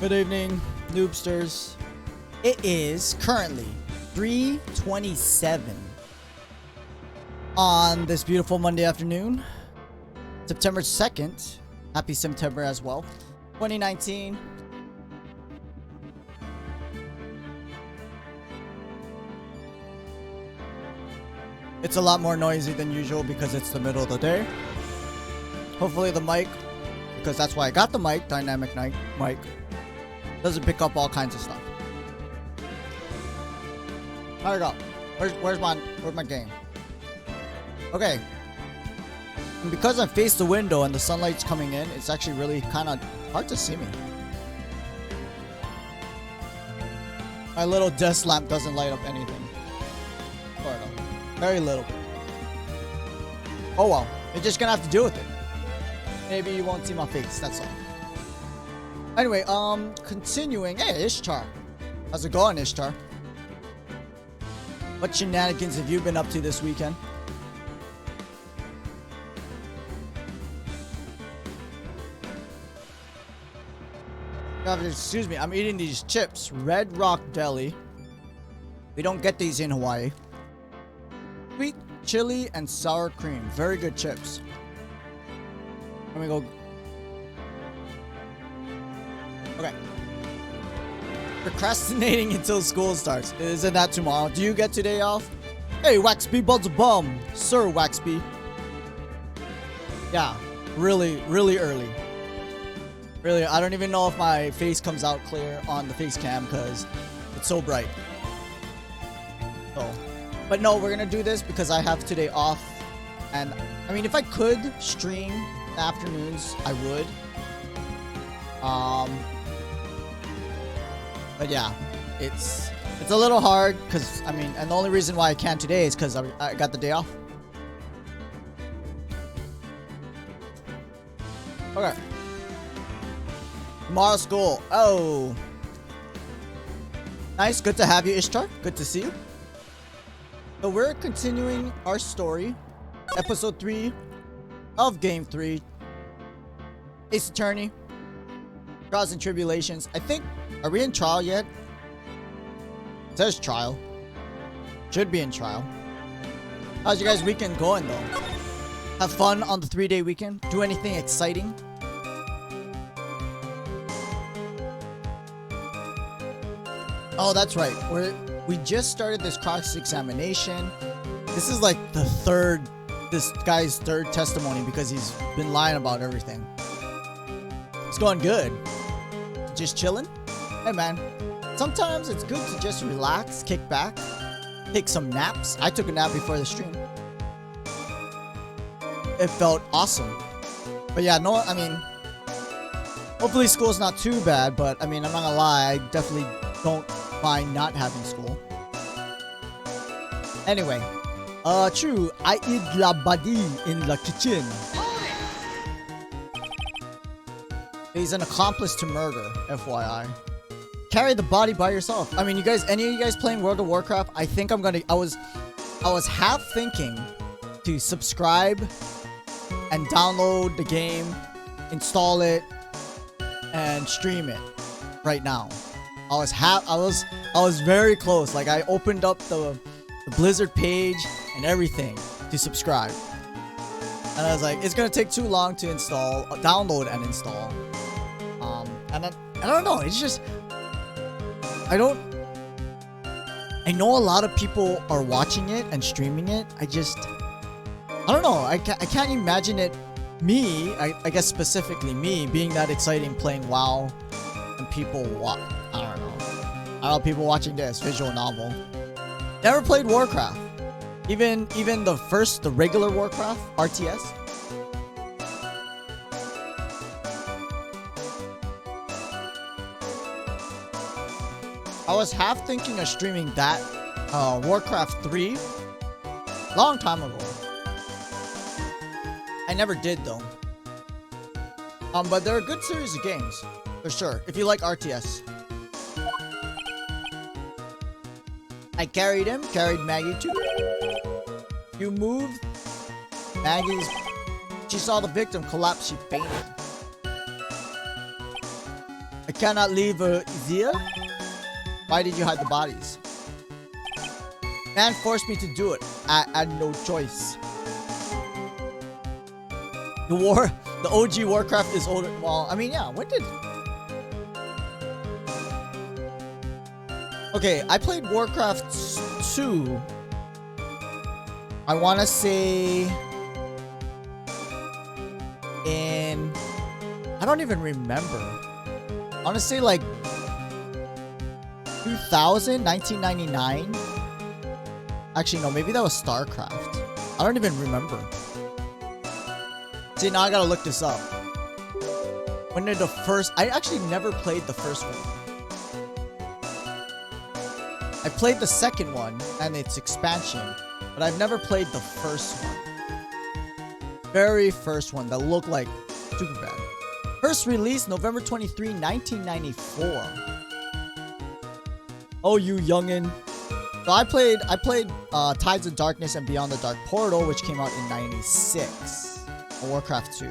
Good evening, Noobsters. It is currently 3:27 on this beautiful Monday afternoon, September 2nd. Happy September as well. 2019. It's a lot more noisy than usual because it's the middle of the day. Hopefully the mic, because that's why I got the mic, dynamic mic, doesn't pick up all kinds of stuff. There we go. Where's my game? Okay. And because I face the window and the sunlight's coming in, it's actually really kind of hard to see me. My little desk lamp doesn't light up anything. Sort of. Very little bit. Oh well. You're just gonna have to deal with it. Maybe you won't see my face, that's all. Anyway, continuing. Hey, Ishtar. How's it going, Ishtar? What shenanigans have you been up to this weekend? Excuse me, I'm eating these chips. Red Rock Deli. We don't get these in Hawaii. Sweet chili and sour cream. Very good chips. Let me go. Okay. Procrastinating until school starts. Isn't that tomorrow? Do you get today off? Hey, Waxby Buds a bum. Sir Waxby. Yeah, really early. Really, I don't even know if my face comes out clear on the face cam because it's so bright. So, but no, we're gonna do this because I have today off. And I mean, if I could stream in the afternoons, I would. But yeah, it's a little hard because I mean, and the only reason why I can't today is because I got the day off. Okay. Tomorrow school. Oh. Nice. Good to have you, Ishtar. Good to see you. So we're continuing our story. Episode 3 of Game 3. Ace Attorney. Trials and Tribulations. I think... Are we in trial yet? It says trial. Should be in trial. How's your guys' weekend going, though? Have fun on the 3-day weekend? Do anything exciting? Oh, that's right. We just started this cross-examination. This is like this guy's third testimony because he's been lying about everything. It's going good. Just chilling? Hey man, sometimes it's good to just relax, kick back, take some naps. I took a nap before the stream. It felt awesome. But yeah, no, I mean, hopefully school's not too bad, but I mean, I'm not gonna lie, I definitely don't mind not having school. Anyway, true, I eat la badi in the kitchen. He's an accomplice to murder, FYI. Carry the body by yourself. I mean, you guys, any of you guys playing World of Warcraft? I think I'm gonna. I was half thinking to subscribe and download the game, install it, and stream it right now. I was very close. Like I opened up the Blizzard page and everything to subscribe, and I was like, it's gonna take too long to install, download, and install. And then, I don't know. It's just. I know a lot of people are watching it and streaming it. I don't know. I can't imagine it. Me, I guess specifically me, being that exciting playing WoW and people I don't know, people watching this visual novel. Never played Warcraft. Even the regular Warcraft, RTS. I was half thinking of streaming that Warcraft 3 long time ago. I never did though. But they're a good series of games for sure if you like RTS. I carried him, carried Maggie too. You moved Maggie's. She saw the victim collapse. She fainted. I cannot leave Zia. Why did you hide the bodies? Man forced me to do it. I had no choice. The OG Warcraft is older. Well, I mean, yeah. When did? Okay, I played Warcraft 2. I want to say in. I don't even remember. I want to say like 2000, 1999. Actually, no, maybe that was StarCraft. I don't even remember. See, now I gotta look this up. When did the first... I actually never played the first one. I played the second one and its expansion, but I've never played the first one. Very first one that looked like super bad. First release November 23, 1994. Oh, you youngin'. So I played Tides of Darkness and Beyond the Dark Portal, which came out in 96. Warcraft 2.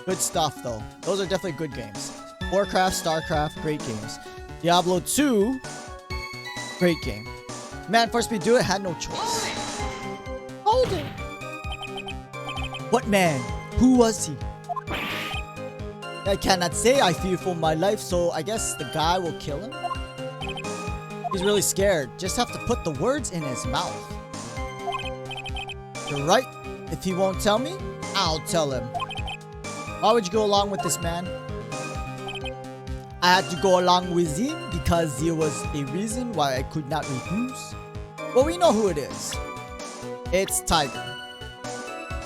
Good stuff, though. Those are definitely good games. Warcraft, StarCraft, great games. Diablo 2, great game. Man forced me to do it, had no choice. Hold it. What man? Who was he? I cannot say. I fear for my life, so I guess the guy will kill him. He's really scared. Just have to put the words in his mouth. You're right. If he won't tell me, I'll tell him. Why would you go along with this man? I had to go along with him because there was a reason why I could not refuse. Well, we know who it is. It's Tiger.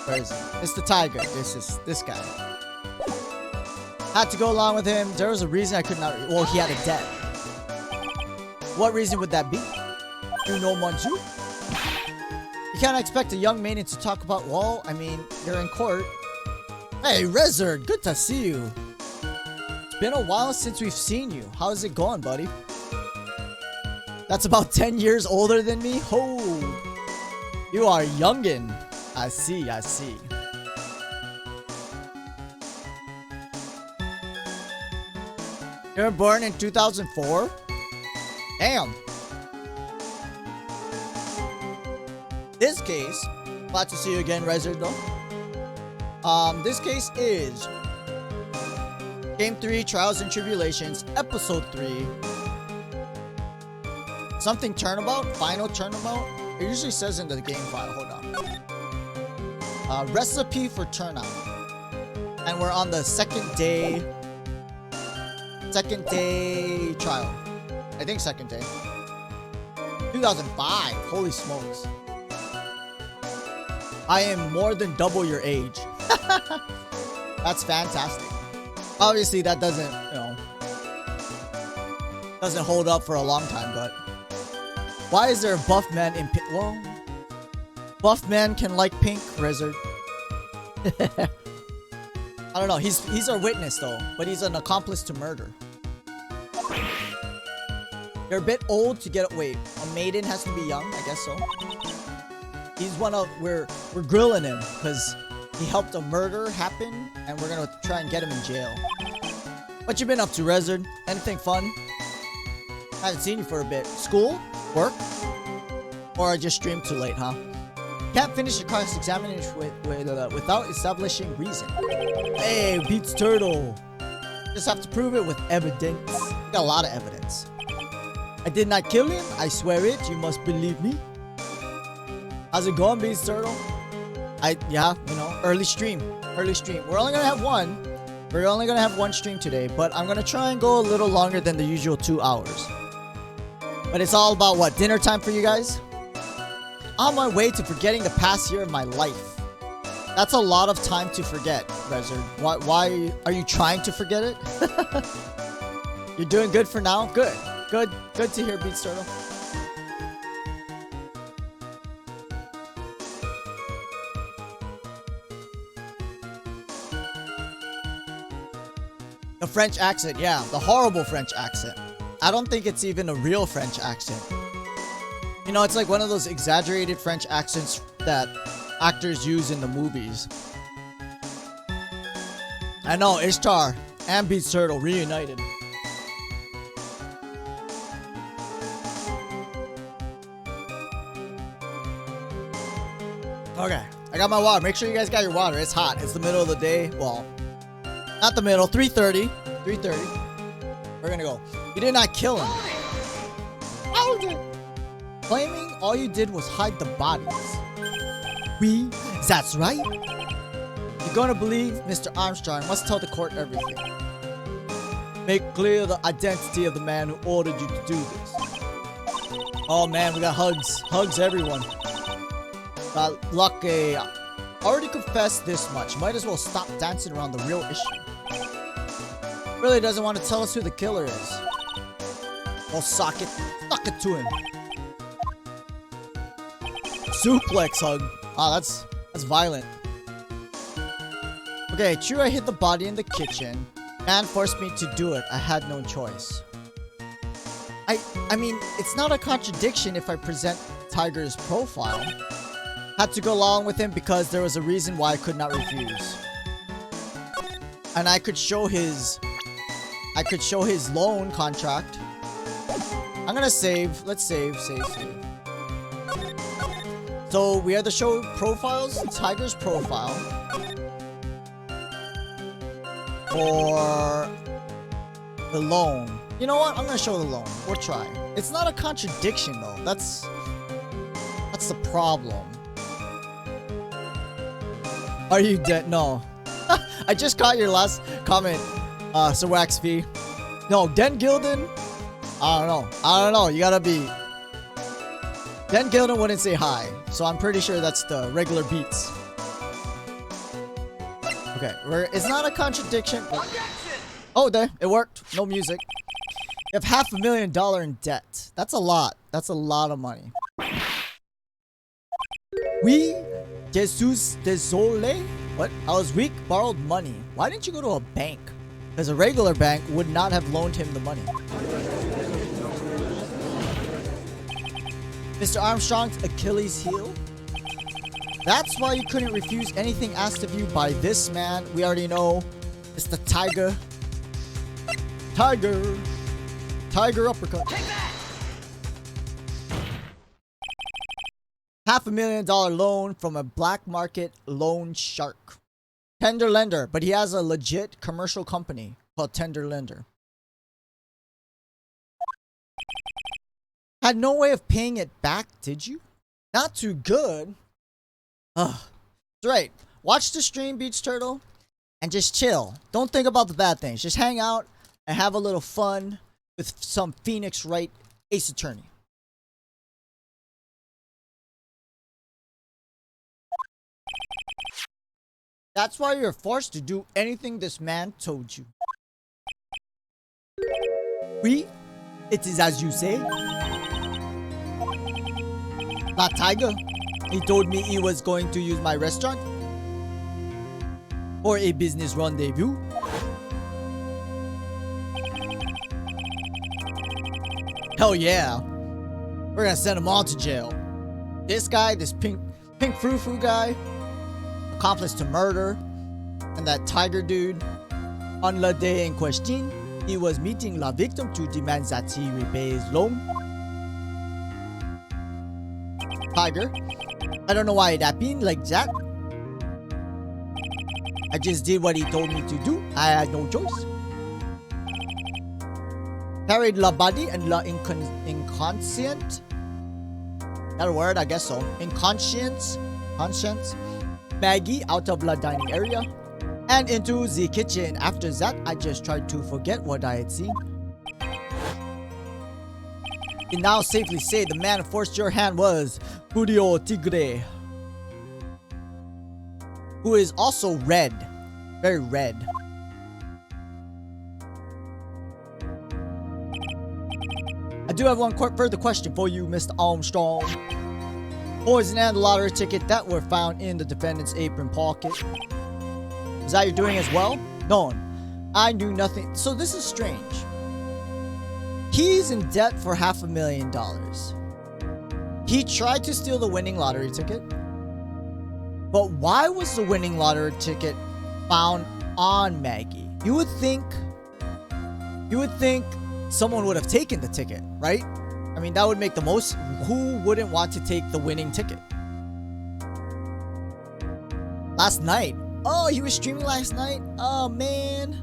Where is he? It's the Tiger. This guy. Had to go along with him. There was a reason I could not. Well, he had a debt. What reason would that be? You know, Manju? You can't expect a young maiden to talk about, well, I mean, you're in court. Hey, Rezard, good to see you. It's been a while since we've seen you. How's it going, buddy? That's about 10 years older than me? Oh, you are youngin'. I see, I see. You were born in 2004? Damn. This case, glad to see you again, Rezard, though. This case is Game 3, Trials and Tribulations, Episode 3. Something turnabout? Final turnabout? It usually says in the game file. Hold on. Recipe for turnout. And we're on the second day trial. I think second day. 2005. Holy smokes. I am more than double your age. That's fantastic. Obviously, that doesn't, doesn't hold up for a long time, but why is there a buff man in pink? Well, buff man can like pink, Rezard. I don't know. He's our witness, though, but he's an accomplice to murder. You're a bit old to get... Wait, a maiden has to be young? I guess so. He's one of... We're grilling him because he helped a murder happen, and we're gonna try and get him in jail. What you been up to, Rezard? Anything fun? I haven't seen you for a bit. School? Work? Or I just streamed too late, huh? Can't finish the cross-examination without establishing reason. Hey, beats turtle. Just have to prove it with evidence. Got a lot of evidence. I did not kill him. I swear it. You must believe me. How's it going, Beast Turtle? Yeah, early stream. We're only gonna have one. We're only gonna have one stream today, but I'm gonna try and go a little longer than the usual 2 hours. But it's all about what? Dinner time for you guys? On my way to forgetting the past year of my life. That's a lot of time to forget, Rezard. Why are you trying to forget it? You're doing good for now? Good to hear, Beats Turtle. The French accent, yeah, the horrible French accent. I don't think it's even a real French accent. It's like one of those exaggerated French accents that actors use in the movies. I know, Ishtar. and Beats Turtle reunited. Okay, I got my water. Make sure you guys got your water. It's hot. It's the middle of the day. Well, not the middle. 3:30. 3:30. We're gonna go. You did not kill him. Claiming all you did was hide the bodies. That's right. You're gonna believe Mr. Armstrong must tell the court everything. Make clear the identity of the man who ordered you to do this. Oh man, we got hugs. Hugs everyone. Lucky. Already confessed this much. Might as well stop dancing around the real issue. Really doesn't want to tell us who the killer is. Well, suck it to him. Suplex hug. Ah, that's violent. Okay, true, I hid the body in the kitchen. Man forced me to do it. I had no choice. I mean, it's not a contradiction if I present Tiger's profile. Had to go along with him because there was a reason why I could not refuse. And I could show his loan contract. I'm gonna save. Let's save. So we have to show profiles. Tiger's profile for the loan. You know what? I'm gonna show the loan. We'll try. It's not a contradiction though. That's the problem. Are you dead? No. I just caught your last comment, Sir Wax V. No, Den Gilden. I don't know. You gotta be. Den Gilden wouldn't say hi, so I'm pretty sure that's the regular beats. Okay, it's not a contradiction. Oh, there, it worked. No music. You have $500,000 in debt. That's a lot. That's a lot of money. Oui, Jesus désolé. What? I was weak, borrowed money. Why didn't you go to a bank? Because a regular bank would not have loaned him the money. Mr. Armstrong's Achilles heel? That's why you couldn't refuse anything asked of you by this man. We already know. It's the Tiger. Tiger uppercut. Take that! $500,000 loan from a black market loan shark. Tender lender, but he has a legit commercial company called Tender Lender. Had no way of paying it back, did you? Not too good. Ugh. That's right. Watch the stream, Beach Turtle, and just chill. Don't think about the bad things. Just hang out and have a little fun with some Phoenix Wright Ace Attorney. That's why you're forced to do anything this man told you. Oui, it is as you say. Not Tiger. He told me he was going to use my restaurant for a business rendezvous. Hell yeah. We're gonna send them all to jail. This guy, this pink frou-frou guy, accomplice to murder, and that Tiger dude. On the day in question, he was meeting la victim to demand that he repay his loan. Tiger, I don't know why it happened like that. I just did what he told me to do. I had no choice. Carried la body and la inconscient. That a word? I guess so. Inconscience. Conscience. Maggie out of the dining area and into the kitchen. After that, I just tried to forget what I had seen. You can now safely say the man who forced your hand was Julio Tigre, who is also red. Very red. I do have one further question for you, Mr. Armstrong. Poison and the lottery ticket that were found in the defendant's apron pocket. Is that you're doing as well? No, I knew nothing. So this is strange. He's in debt for $500,000. He tried to steal the winning lottery ticket. But why was the winning lottery ticket found on Maggie? You would think someone would have taken the ticket, right? I mean, that would make the most. Who wouldn't want to take the winning ticket? Last night. Oh, you were streaming last night? Oh, man.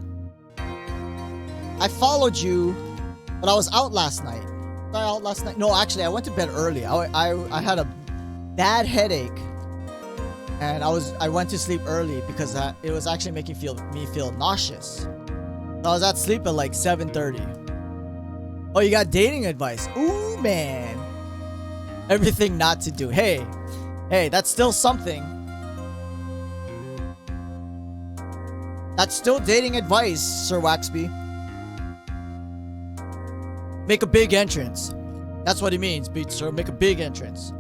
I followed you, but I was out last night. Was I out last night? No, actually, I went to bed early. I had a bad headache, and I went to sleep early because it was actually making me feel nauseous. So I was at sleep at like 7:30. Oh, you got dating advice? Ooh, man. Everything not to do. Hey, that's still something. That's still dating advice, Sir Waxby. Make a big entrance. That's what he means, Beat Sir. Make a big entrance.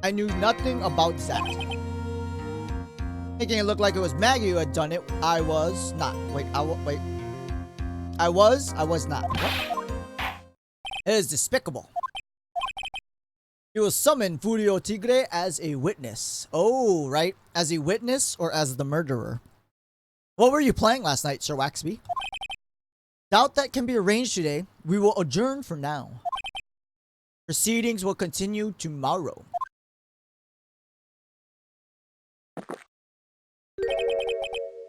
I knew nothing about that. Making it look like it was Maggie who had done it. I was not. Wait. I was not. What? It is despicable. He will summon Furio Tigre as a witness. Oh, right. As a witness or as the murderer? What were you playing last night, Sir Waxby? Doubt that can be arranged today. We will adjourn for now. Proceedings will continue tomorrow.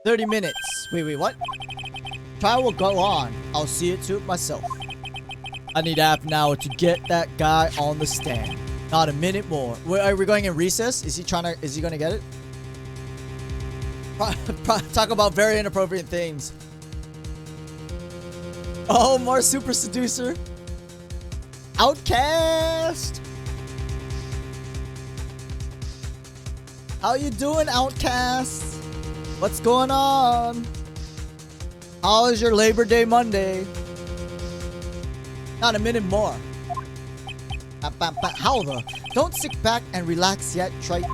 "30 minutes. Wait, what? Trial will go on. I'll see it to it myself. I need half an hour to get that guy on the stand. Not a minute more. Are we going in recess? Is he gonna get it? Talk about very inappropriate things. Oh, more Super Seducer. Outcast. How you doing, Outcast? What's going on? How is your Labor Day Monday? Not a minute more. How the? Don't sit back and relax yet, Trite.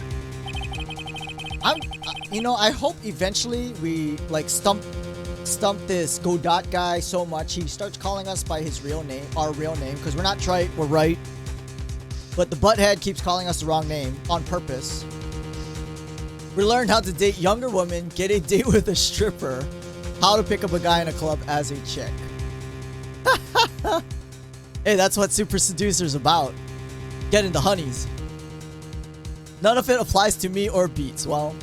I hope eventually we like stump this Godot guy so much he starts calling us by his real name, our real name, because we're not Trite, we're right. But the butthead keeps calling us the wrong name on purpose. We learned how to date younger women, get a date with a stripper, how to pick up a guy in a club as a chick. Hey, that's what Super Seducer's about. Getting the honeys. None of it applies to me or Beats. Well,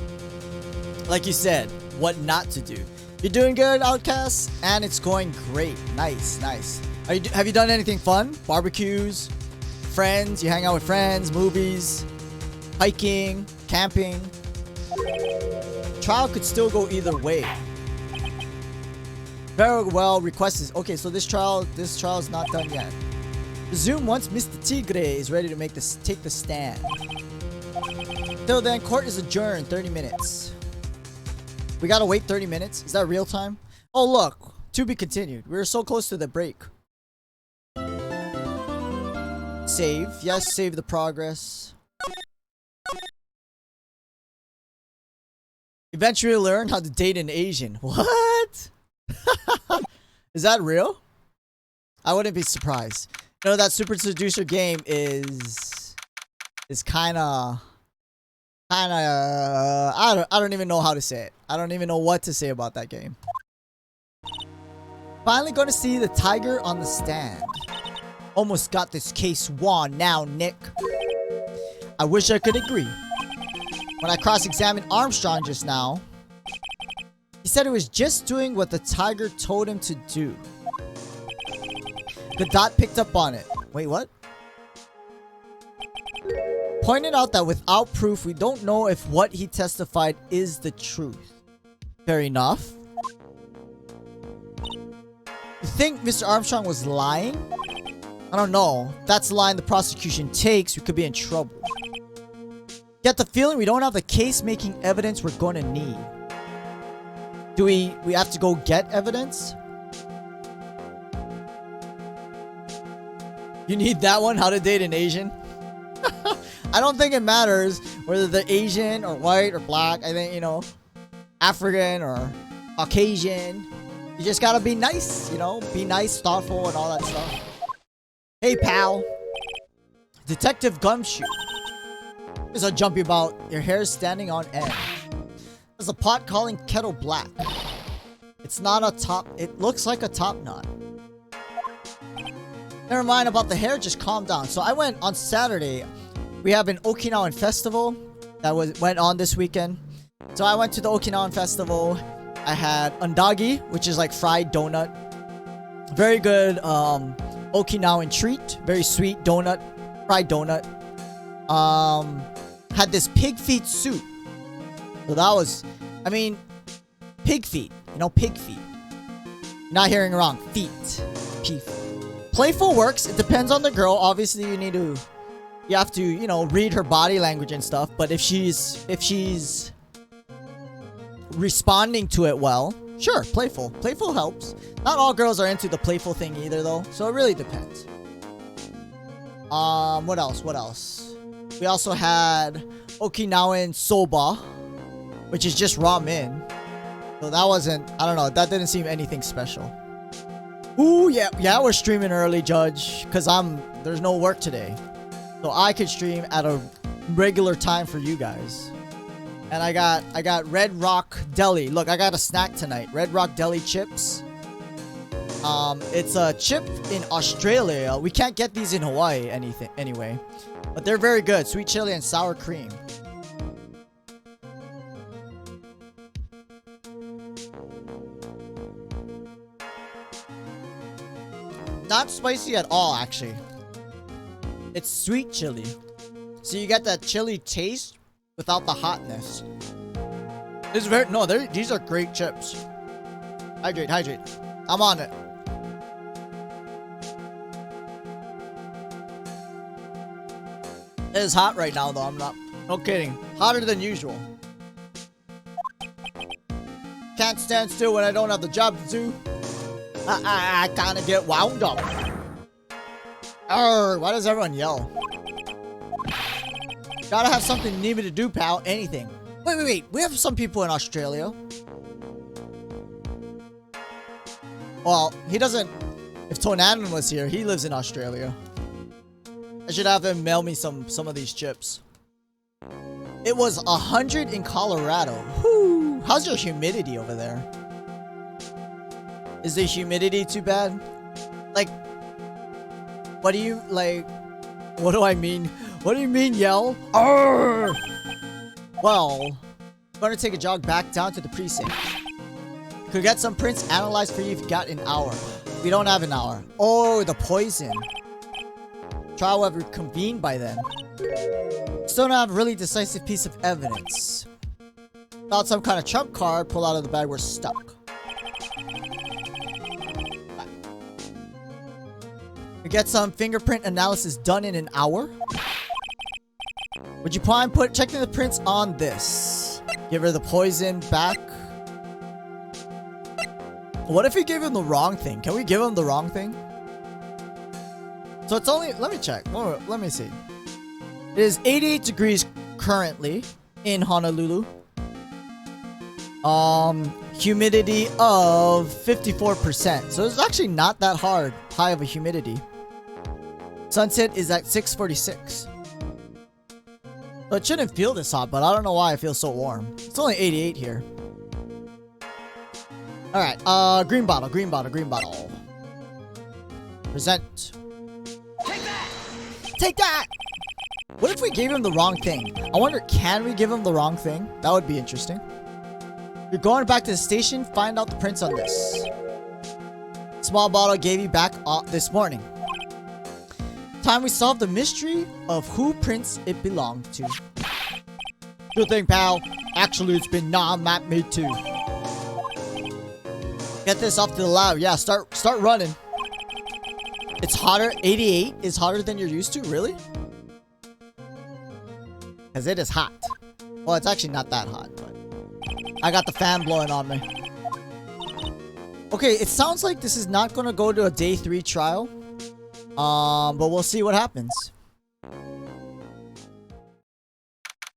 like you said, what not to do. You're doing good, Outcast, and it's going great. Nice. Have you done anything fun? Barbecues, friends, you hang out with friends, movies, hiking, camping. Trial could still go either way. Very well, request is okay. So this trial is not done yet. Resume once Mr. Tigre is ready to take the stand. Till then, court is adjourned. 30 minutes. We gotta wait 30 minutes. Is that real time? Oh look, to be continued. We're so close to the break. Save. Yes, save the progress. Eventually learn how to date an Asian. What? Is that real? I wouldn't be surprised. You know, that Super Seducer game is kinda I don't even know how to say it. I don't even know what to say about that game. Finally gonna see the tiger on the stand. Almost got this case won now, Nick. I wish I could agree. When I cross-examined Armstrong just now, he said he was just doing what the tiger told him to do. The dot picked up on it. Wait, what? Pointed out that without proof, we don't know if what he testified is the truth. Fair enough. You think Mr. Armstrong was lying? I don't know. If that's the line the prosecution takes, we could be in trouble. Get the feeling we don't have the case-making evidence we're going to need. Do we have to go get evidence? You need that one? How to date an Asian? I don't think it matters whether they're Asian or white or black. I think, you know, African or Caucasian. You just gotta be nice, you know? Be nice, thoughtful, and all that stuff. Hey, pal. Detective Gumshoe. There's a jumpy about your hair standing on end. There's a pot calling kettle black. It's not a top. It looks like a top knot. Never mind about the hair. Just calm down. So I went on Saturday. We have an Okinawan festival that went on this weekend. So I went to the Okinawan festival. I had undagi, which is like fried donut. Very good Okinawan treat. Very sweet donut. Fried donut. Had this pig feet soup. So that was, I mean, pig feet. You know, pig feet. Not hearing wrong. Feet. Pig. Playful works. It depends on the girl. Obviously, you have to, you know, read her body language and stuff. But if she's responding to it well, sure, playful. Playful helps. Not all girls are into the playful thing either, though. So it really depends. What else? We also had Okinawan soba, which is just ramen. So that wasn't, I don't know, that didn't seem anything special. Ooh, yeah, we're streaming early, Judge, because there's no work today. So I could stream at a regular time for you guys. And I got Red Rock Deli. Look, I got a snack tonight. Red Rock Deli chips. It's a chip in Australia. We can't get these in Hawaii anyway. But they're very good. Sweet chili and sour cream. Not spicy at all, actually. It's sweet chili. So you get that chili taste without the hotness. These are great chips. Hydrate. I'm on it. It is hot right now, though. No kidding. Hotter than usual. Can't stand still when I don't have the job to do. I kind of get wound up. Why does everyone yell? Gotta have something needed to do, pal. Anything. Wait. We have some people in Australia. Well, he doesn't. If Tonanan was here, he lives in Australia. I should have him mail me some of these chips. It was 100 in Colorado. Whoo! How's your humidity over there? Is the humidity too bad? Like, what do you, like, what do I mean? What do you mean, yell? Arrgh! Well, I'm gonna take a jog back down to the precinct. Could get some prints analyzed for you if you got an hour. We don't have an hour. Oh, the poison. Trial will have reconvened by then. Still don't have a really decisive piece of evidence. Without some kind of trump card pulled out of the bag, we're stuck. We get some fingerprint analysis done in an hour. Would you mind checking the prints on this? Give her the poison back. What if we gave him the wrong thing? Can we give him the wrong thing? So it's only, let me check. Let me see. It is 88 degrees currently in Honolulu. Humidity of 54%. So it's actually not that high of a humidity. Sunset is at 6:46. So it shouldn't feel this hot, but I don't know why I feel so warm. It's only 88 here. Alright, green bottle. Present. Take that! What if we gave him the wrong thing? I wonder, can we give him the wrong thing? That would be interesting. You're going back to the station, find out the prints on this. Small bottle gave you back this morning. Time we solve the mystery of who prints it belonged to. Good thing, pal. Actually, it's been non-map me too. Get this off to the lab. Yeah, start running. It's hotter. 88 is hotter than you're used to? Really? Because it is hot. Well, it's actually not that hot, but I got the fan blowing on me. Okay, it sounds like this is not going to go to a day 3 trial. But we'll see what happens.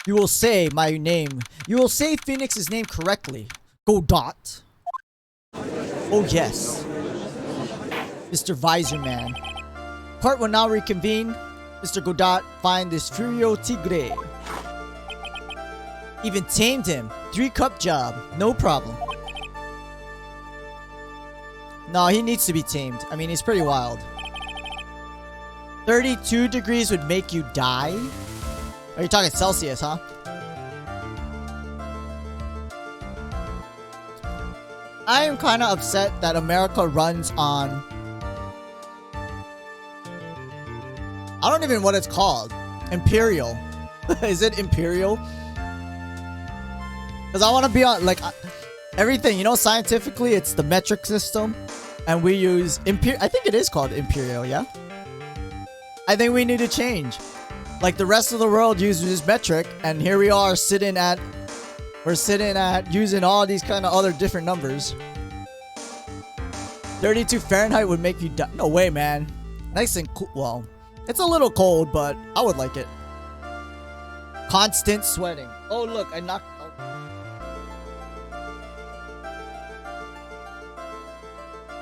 You will say my name. You will say Phoenix's name correctly. Godot. Oh, yes. Mr. Visor Man. Court will now reconvene. Mr. Godot, find this Furio Tigre. Even tamed him. 3-cup job. No problem. No, he needs to be tamed. I mean, he's pretty wild. 32 degrees would make you die? Are you talking Celsius, huh? I am kind of upset that America runs on... I don't even know what it's called. Imperial. Is it Imperial? Because I want to be on, like, everything. You know, scientifically, it's the metric system. And we use Imperial. I think it is called Imperial, yeah? I think we need to change. Like, the rest of the world uses metric. And here we are sitting at... We're sitting at using all these kind of other different numbers. 32 Fahrenheit would make you die. No way, man. Nice and cool. Well, it's a little cold, but I would like it. Constant sweating. Oh, look, I knocked...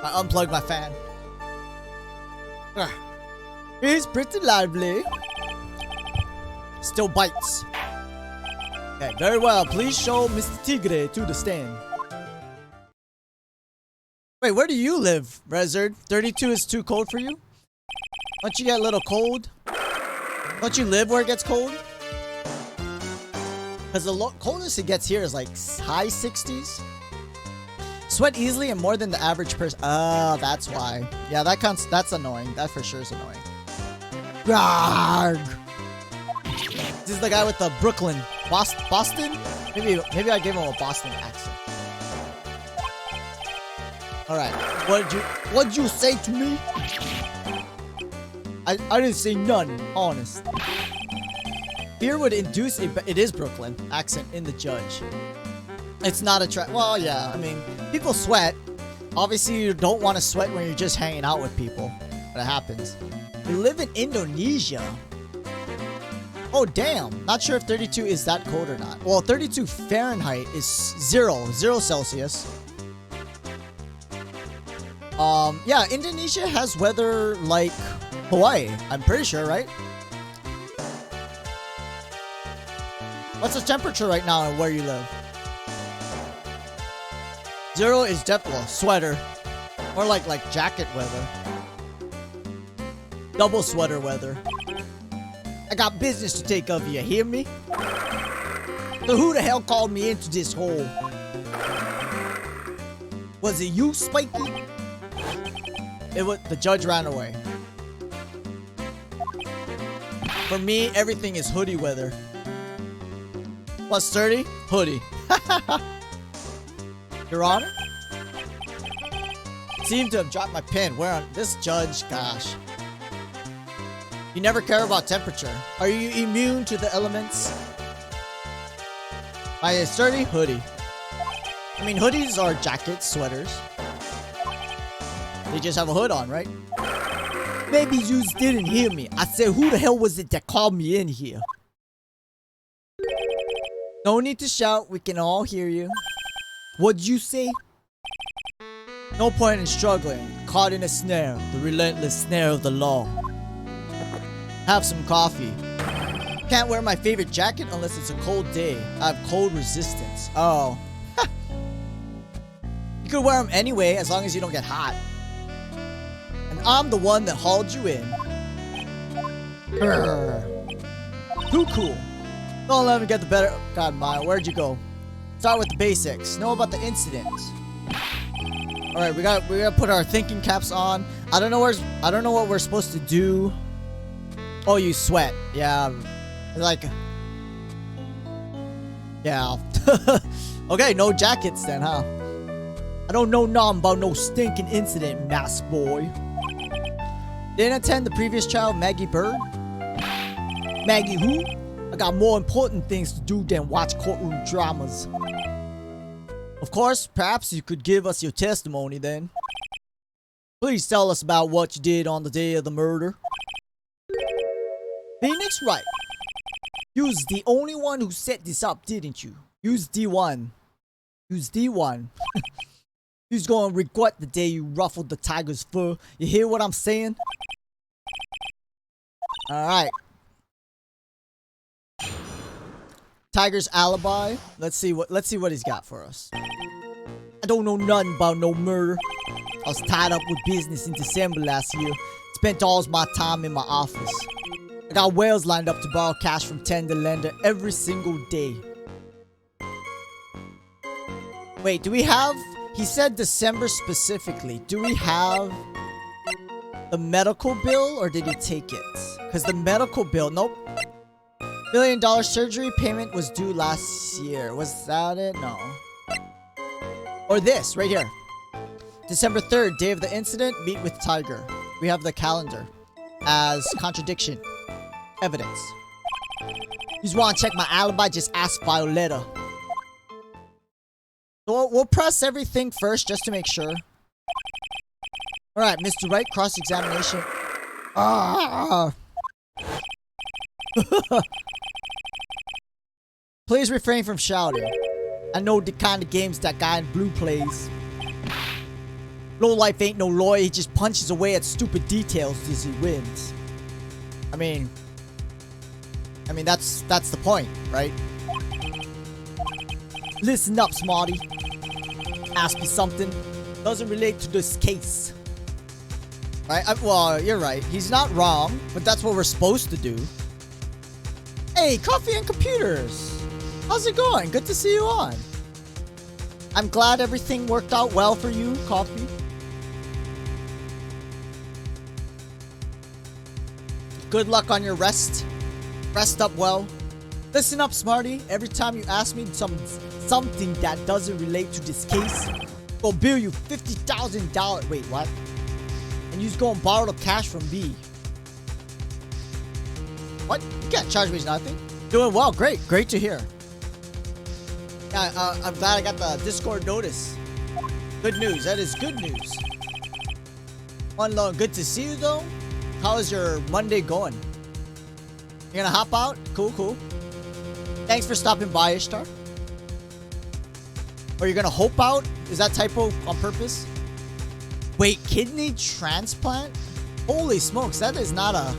I unplugged my fan. He's pretty lively. Still bites. Okay, very well. Please show Mr. Tigre to the stand. Wait, where do you live, Rezard? 32 is too cold for you? Don't you get a little cold? Don't you live where it gets cold? Because the coldest it gets here is like high 60s. Sweat easily and more than the average person. Oh, that's why. Yeah, that's annoying. That for sure is annoying. Grrrg. This is the guy with the Brooklyn. Boston? Maybe I gave him a Boston accent. Alright. What'd you say to me? I didn't say none, honest. Fear would induce it is Brooklyn accent in the judge. It's not a well, yeah, I mean, people sweat. Obviously, you don't want to sweat when you're just hanging out with people. But it happens. You live in Indonesia. Oh, damn. Not sure if 32 is that cold or not. Well, 32 Fahrenheit is 0 Celsius. Yeah, Indonesia has weather like Hawaii. I'm pretty sure, right? What's the temperature right now and where you live? 0 is definitely sweater. Or like jacket weather. Double sweater weather. I got business to take of you, hear me? So who the hell called me into this hole? Was it you, Spiky? It was the judge ran away. For me, everything is hoodie weather. Plus 30? Hoodie. Your Honor? Seem to have dropped my pen. Where on this judge? Gosh. You never care about temperature. Are you immune to the elements? My sturdy hoodie. I mean, hoodies are jackets, sweaters. They just have a hood on, right? Maybe you didn't hear me. I said, who the hell was it that called me in here? No need to shout. We can all hear you. What'd you say? No point in struggling. Caught in a snare. The relentless snare of the law. Have some coffee. Can't wear my favorite jacket unless it's a cold day. I have cold resistance. Oh. You could wear them anyway as long as you don't get hot. And I'm the one that hauled you in. Too cool. Don't let me get the better. God, Maya, where'd you go? Start with the basics. Know about the incident. All right, we gotta put our thinking caps on. I don't know what we're supposed to do. Oh, you sweat. Yeah. Like. Yeah. Okay, no jackets then, huh? I don't know nothing about no stinking incident, mass boy. Didn't attend the previous trial, Maggie Bird? Maggie who? I got more important things to do than watch courtroom dramas. Of course, perhaps you could give us your testimony then. Please tell us about what you did on the day of the murder. Phoenix, right. You's the only one who set this up, didn't you? You's D1. You's D1. You's gonna regret the day you ruffled the tiger's fur. You hear what I'm saying? Alright. Tiger's alibi. Let's see what he's got for us. I don't know nothing about no murder. I was tied up with business in December last year. Spent all my time in my office. I got whales lined up to borrow cash from tender lender every single day. Wait, do we have... He said December specifically. Do we have the medical bill or did he take it? Because the medical bill... Nope. $1 million surgery payment was due last year. Was that it? No. Or this, right here. December 3rd, day of the incident, meet with Tiger. We have the calendar as contradiction. Evidence. You just want to check my alibi, just ask Violetta. So we'll press everything first just to make sure. Alright, Mr. Wright, cross-examination. Please refrain from shouting. I know the kind of games that guy in blue plays. Lowlife ain't no lawyer, he just punches away at stupid details as he wins. I mean, that's the point, right? Listen up, smarty. Ask me something. Doesn't relate to this case. Right? Well, you're right. He's not wrong, but that's what we're supposed to do. Hey, Coffee and Computers. How's it going? Good to see you on. I'm glad everything worked out well for you, Coffee. Good luck on your rest. Rest up well. Listen up, Smarty. Every time you ask me something that doesn't relate to this case, I'll bill you $50,000. Wait, what? And you just go and borrow the cash from B. What? You can't charge me nothing. Doing well. Great. Great to hear. Yeah, I'm glad I got the Discord notice. Good news. That is good news. One long. Good to see you, though. How is your Monday going? You're gonna hop out? Cool, cool. Thanks for stopping by, Ishtar. Or you're gonna hope out? Is that typo on purpose? Wait, kidney transplant? Holy smokes, that is not a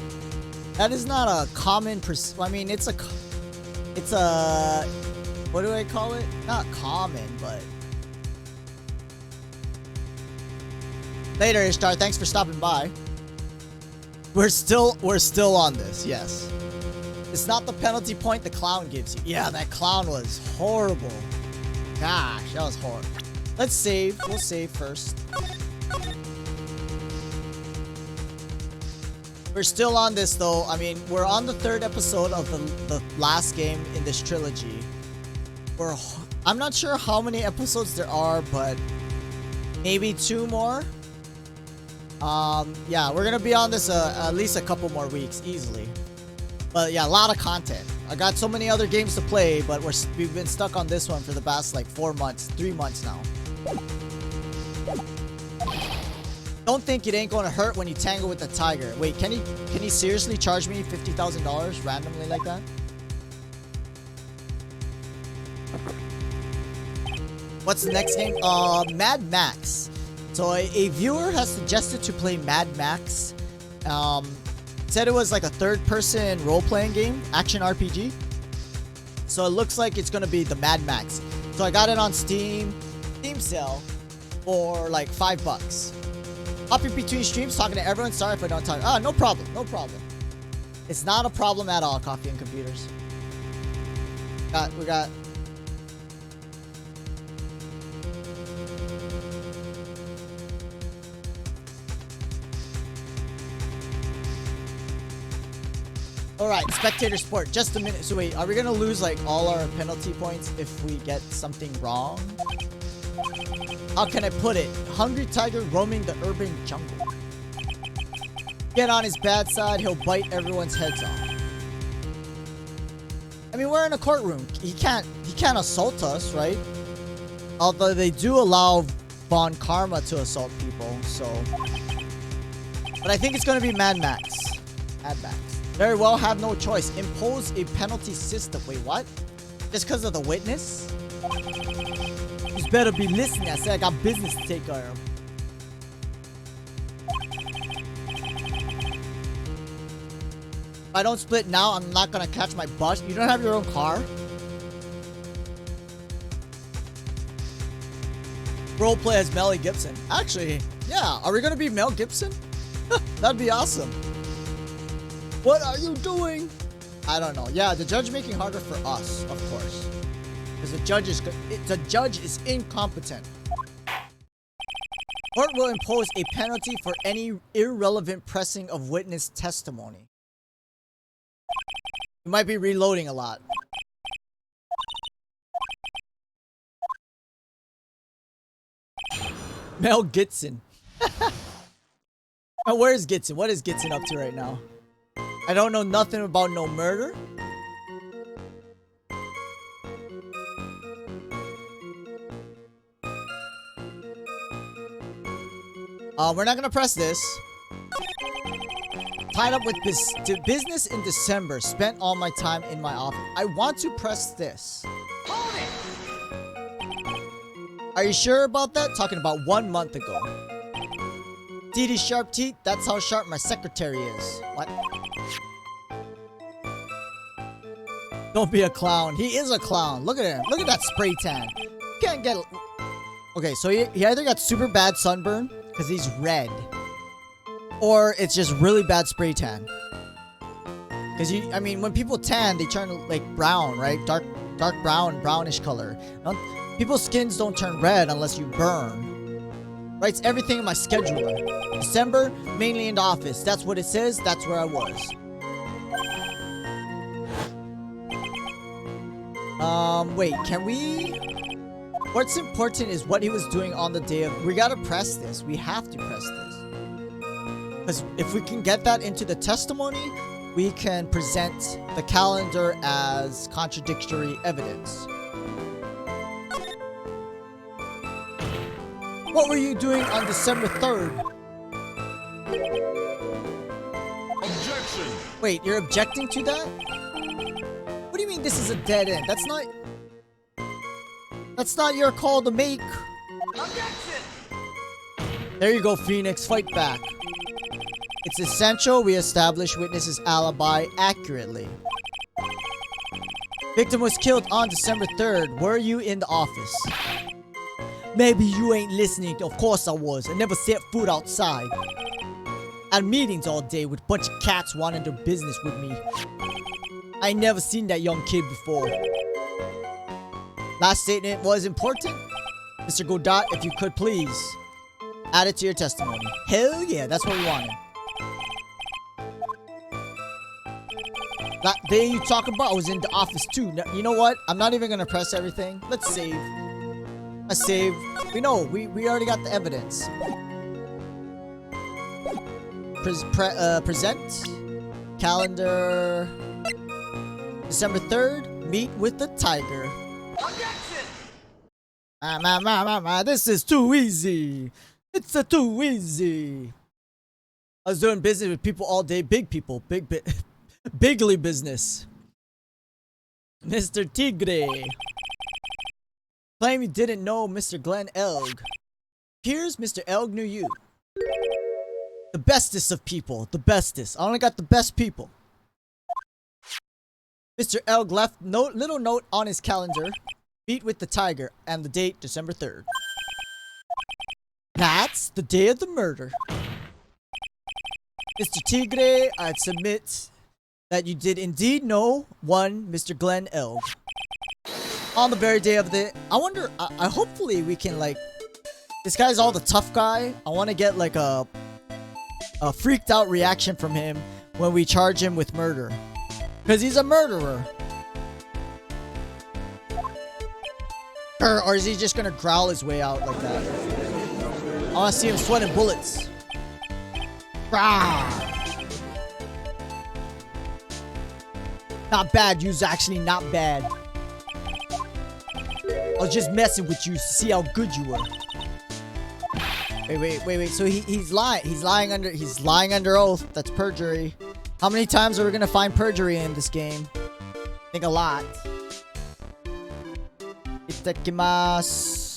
common I mean, it's a what do I call it? Not common, but later, Ishtar. Thanks for stopping by. We're still on this, yes. It's not the penalty point the clown gives you. Yeah, that clown was horrible. Gosh, that was horrible. Let's save. We'll save first. We're still on this, though. I mean, we're on the 3rd episode of the last game in this trilogy. I'm not sure how many episodes there are, but maybe 2 more. Yeah, we're gonna be on this at least a couple more weeks, easily. But yeah, a lot of content. I got so many other games to play, but we've been stuck on this one for the past like 4 months, 3 months now. Don't think it ain't gonna hurt when you tangle with the tiger. Wait, can he seriously charge me $50,000 randomly like that? What's the next game? Mad Max. So a viewer has suggested to play Mad Max. Said it was like a third-person role-playing game, action RPG. So it looks like it's gonna be the Mad Max. So I got it on Steam sale for like $5. Hopping between streams, talking to everyone. Sorry if I don't talk. Ah, no problem, no problem. It's not a problem at all. Coffee and Computers. We got. Alright, spectator sport. Just a minute. So wait, are we gonna lose like all our penalty points if we get something wrong? How can I put it? Hungry tiger roaming the urban jungle. Get on his bad side, he'll bite everyone's heads off. I mean, we're in a courtroom. He can't assault us, right? Although they do allow Von Karma to assault people, so. But I think it's gonna be Mad Max. Mad Max. Very well, have no choice. Impose a penalty system. Wait, what? Just because of the witness? You better be listening. I said I got business to take care of. If I don't split now, I'm not gonna catch my bus. You don't have your own car? Roleplay as Mel Gibson. Actually, yeah. Are we gonna be Mel Gibson? That'd be awesome. What are you doing? I don't know. Yeah, the judge making harder for us, of course, because the judge is incompetent. Court will impose a penalty for any irrelevant pressing of witness testimony. You might be reloading a lot. Mel Gibson. Oh, where's Gibson? What is Gibson up to right now? I don't know nothing about no murder. We're not gonna press this. Tied up with business in December. Spent all my time in my office. I want to press this. Hold it. Are you sure about that? Talking about 1 month ago. Dee Dee sharp teeth. That's how sharp my secretary is. What? Don't be a clown. He is a clown. Look at him. Look at that spray tan. You can't get... Okay, so he either got super bad sunburn because he's red, or it's just really bad spray tan. Because I mean, when people tan, they turn like brown, right? Dark brown, brownish color. People's skins don't turn red unless you burn. Writes everything in my scheduler. December, mainly in the office. That's what it says. That's where I was. Wait, can we... What's important is what he was doing on the day of... We gotta press this. We have to press this. Because if we can get that into the testimony, we can present the calendar as contradictory evidence. What were you doing on December 3rd? Objection! Wait, you're objecting to that? What do you mean this is a dead end? That's not your call to make. Objection! There you go, Phoenix. Fight back. It's essential we establish witness's alibi accurately. Victim was killed on December 3rd. Were you in the office? Maybe you ain't listening. Of course I was. I never set foot outside. At meetings all day with a bunch of cats wanting their business with me. I never seen that young kid before. Last statement was important. Mr. Godot, if you could please add it to your testimony. Hell yeah, that's what we wanted. That day you talk about, I was in the office too. Now, you know what? I'm not even gonna press everything. Let's save. Let's save. We know. We already got the evidence. Present. Calendar. December 3rd. Meet with the tiger. Objection! This is too easy. It's too easy. I was doing business with people all day. Big people. Bigly business. Mr. Tigre. Claim you didn't know Mr. Glenn Elg. Here's Mr. Elg knew you. The bestest of people. The bestest. I only got the best people. Mr. Elg left little note on his calendar. Meet with the tiger. And the date, December 3rd. That's the day of the murder. Mr. Tigre, I'd submit that you did indeed know one Mr. Glenn Elg. On the very day of the... I wonder... hopefully we can, like... This guy's all the tough guy. I want to get, like, a freaked out reaction from him when we charge him with murder. Because he's a murderer. Or is he just going to growl his way out like that? I want to see him sweating bullets. Rah! Not bad, you's actually not bad. I was just messing with you to see how good you were. Wait. So he's lying. He's lying under oath. That's perjury. How many times are we gonna find perjury in this game? I think a lot. Itakimasu.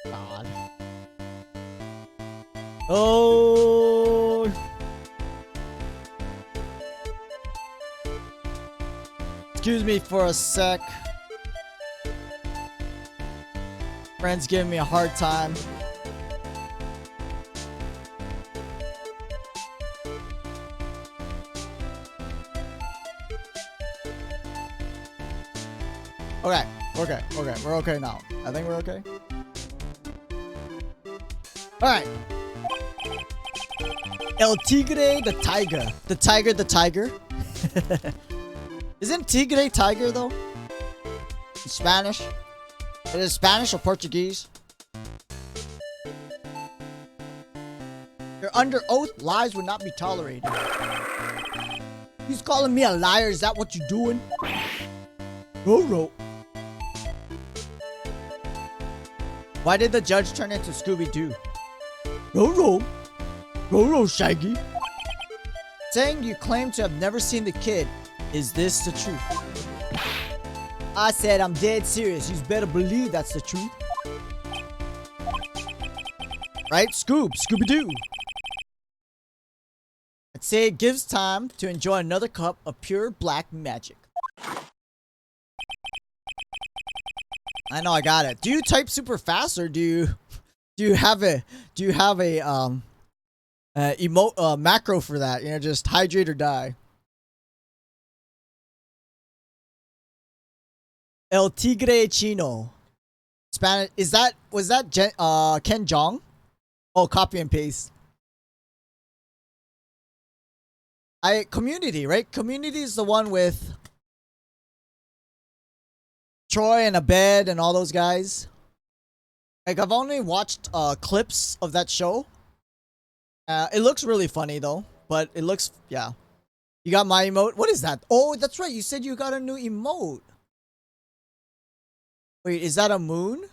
God. Oh. Excuse me for a sec. Friend's giving me a hard time. Okay, we're okay now. I think we're okay. Alright. El Tigre the Tiger. The Tiger. Isn't Tigre tiger though? In Spanish? It is Spanish or Portuguese? You're under oath. Lies will not be tolerated. He's calling me a liar. Is that what you're doing? Roro. Why did the judge turn into Scooby-Doo? Roro. Roro, Shaggy. Saying you claim to have never seen the kid. Is this the truth? I said I'm dead serious. You better believe that's the truth. Right? Scooby-Doo. I'd say it gives time to enjoy another cup of pure black magic. I know I got it. Do you type super fast or do you have a macro for that? You know, just hydrate or die. El Tigre Chino. Spanish. Was that Ken Jeong? Oh, copy and paste. Community, right? Community is the one with Troy and Abed and all those guys. Like, I've only watched clips of that show. It looks really funny though, but it looks, yeah. You got my emote? What is that? Oh, that's right. You said you got a new emote. Wait, is that a moon?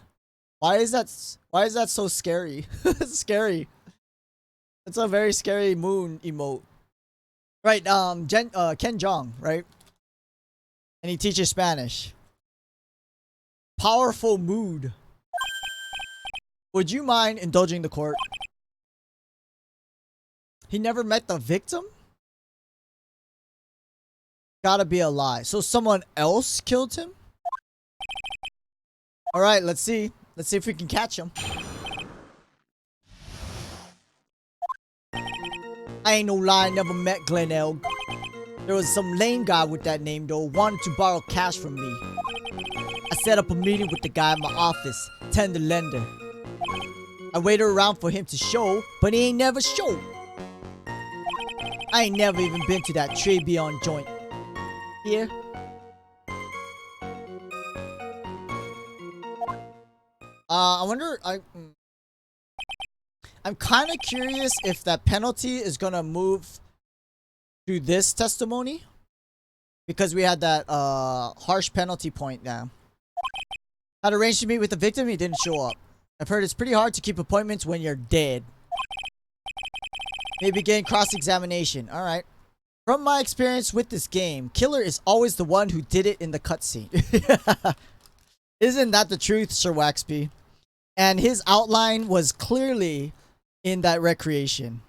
Why is that so scary? It's scary. It's a very scary moon emote. Right, Ken Jeong, right? And he teaches Spanish. Powerful mood. Would you mind indulging the court? He never met the victim? Gotta be a lie. So someone else killed him? Alright, let's see. Let's see if we can catch him. I ain't no lie, never met Glen Elg. There was some lame guy with that name though, wanted to borrow cash from me. I set up a meeting with the guy in my office, tender lender. I waited around for him to show, but he ain't never show. I ain't never even been to that Trebion joint. Here. I wonder, I'm kind of curious if that penalty is gonna move to this testimony, because we had that harsh penalty point now. Had arranged to meet with the victim, he didn't show up. I've heard it's pretty hard to keep appointments when you're dead. Maybe begin cross-examination. Alright. From my experience with this game, killer is always the one who did it in the cutscene. Isn't that the truth, Sir Waxby? And his outline was clearly in that recreation.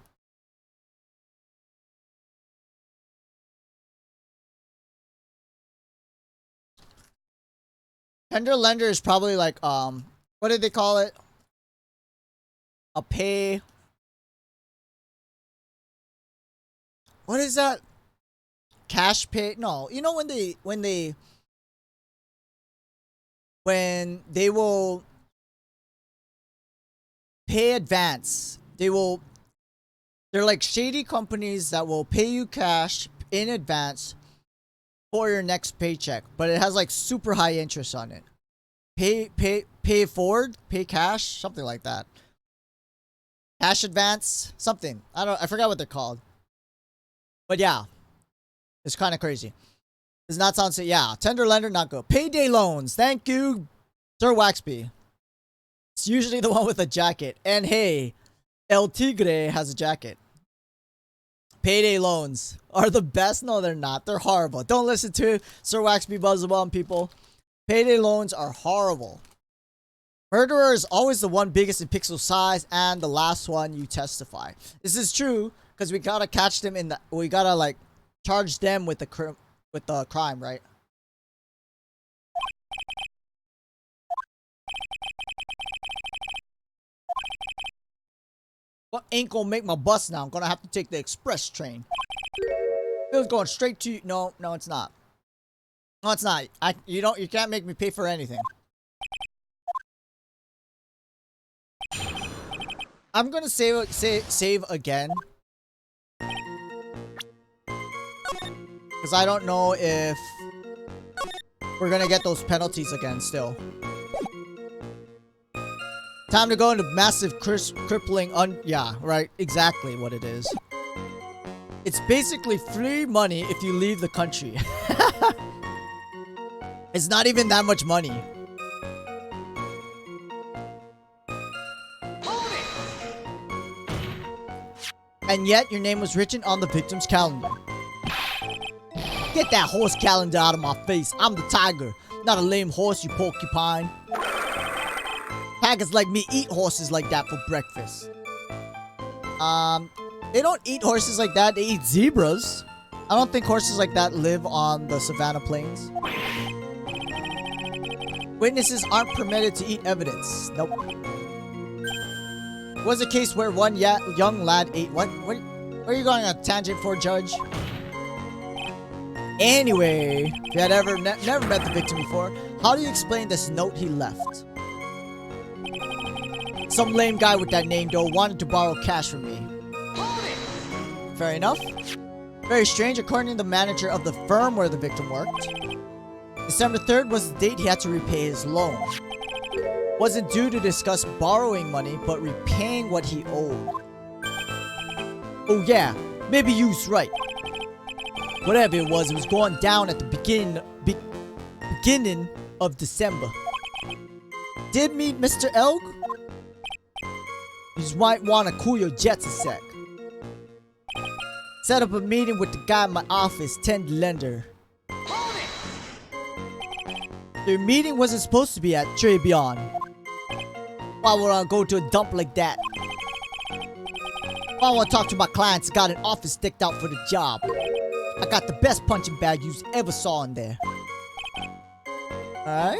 Tender lender is probably like, what did they call it? A pay. What is that? Cash pay? No, you know when they will pay advance. They're like shady companies that will pay you cash in advance for your next paycheck, but it has like super high interest on it. Pay forward, pay cash, something like that. Cash advance, something. I forgot what they're called. But yeah, it's kind of crazy. Does not sound so. Yeah, tender lender, not good. Payday loans. Thank you, Sir Waxby. It's usually the one with a jacket. And hey, El Tigre has a jacket. Payday loans are the best. No, they're not. They're horrible. Don't listen to Sir Waxby Buzzabomb, people. Payday loans are horrible. Murderer is always the one biggest in pixel size and the last one you testify. This is true because we gotta catch them in the. We gotta like charge them with the crime, right? Well, ain't gonna make my bus now. I'm gonna have to take the express train. It was going straight to you. No, it's not. No, it's not. You can't make me pay for anything. I'm gonna save again. Because I don't know if we're gonna get those penalties again still. Time to go into massive crippling yeah, right. Exactly what it is. It's basically free money if you leave the country. It's not even that much money. And yet, your name was written on the victim's calendar. Get that horse calendar out of my face. I'm the tiger, not a lame horse, you porcupine. Tigers like me eat horses like that for breakfast. They don't eat horses like that. They eat zebras. I don't think horses like that live on the savannah plains. Witnesses aren't permitted to eat evidence. Nope. Was a case where one young lad ate what? Where are you going on a tangent for, Judge? Anyway, if you had never met the victim before, how do you explain this note he left? Some lame guy with that name, though, wanted to borrow cash from me. Fair enough. Very strange, according to the manager of the firm where the victim worked. December 3rd was the date he had to repay his loan. Wasn't due to discuss borrowing money, but repaying what he owed. Oh yeah, maybe you's right. Whatever it was going down at the beginning of December. Did meet Mr. Elg? You just might want to cool your jets a sec. Set up a meeting with the guy in my office, Tend Lender. Their meeting wasn't supposed to be at Trebion. Why would I go to a dump like that? If I want to talk to my clients, got an office sticked out for the job. I got the best punching bag you ever saw in there. Alright.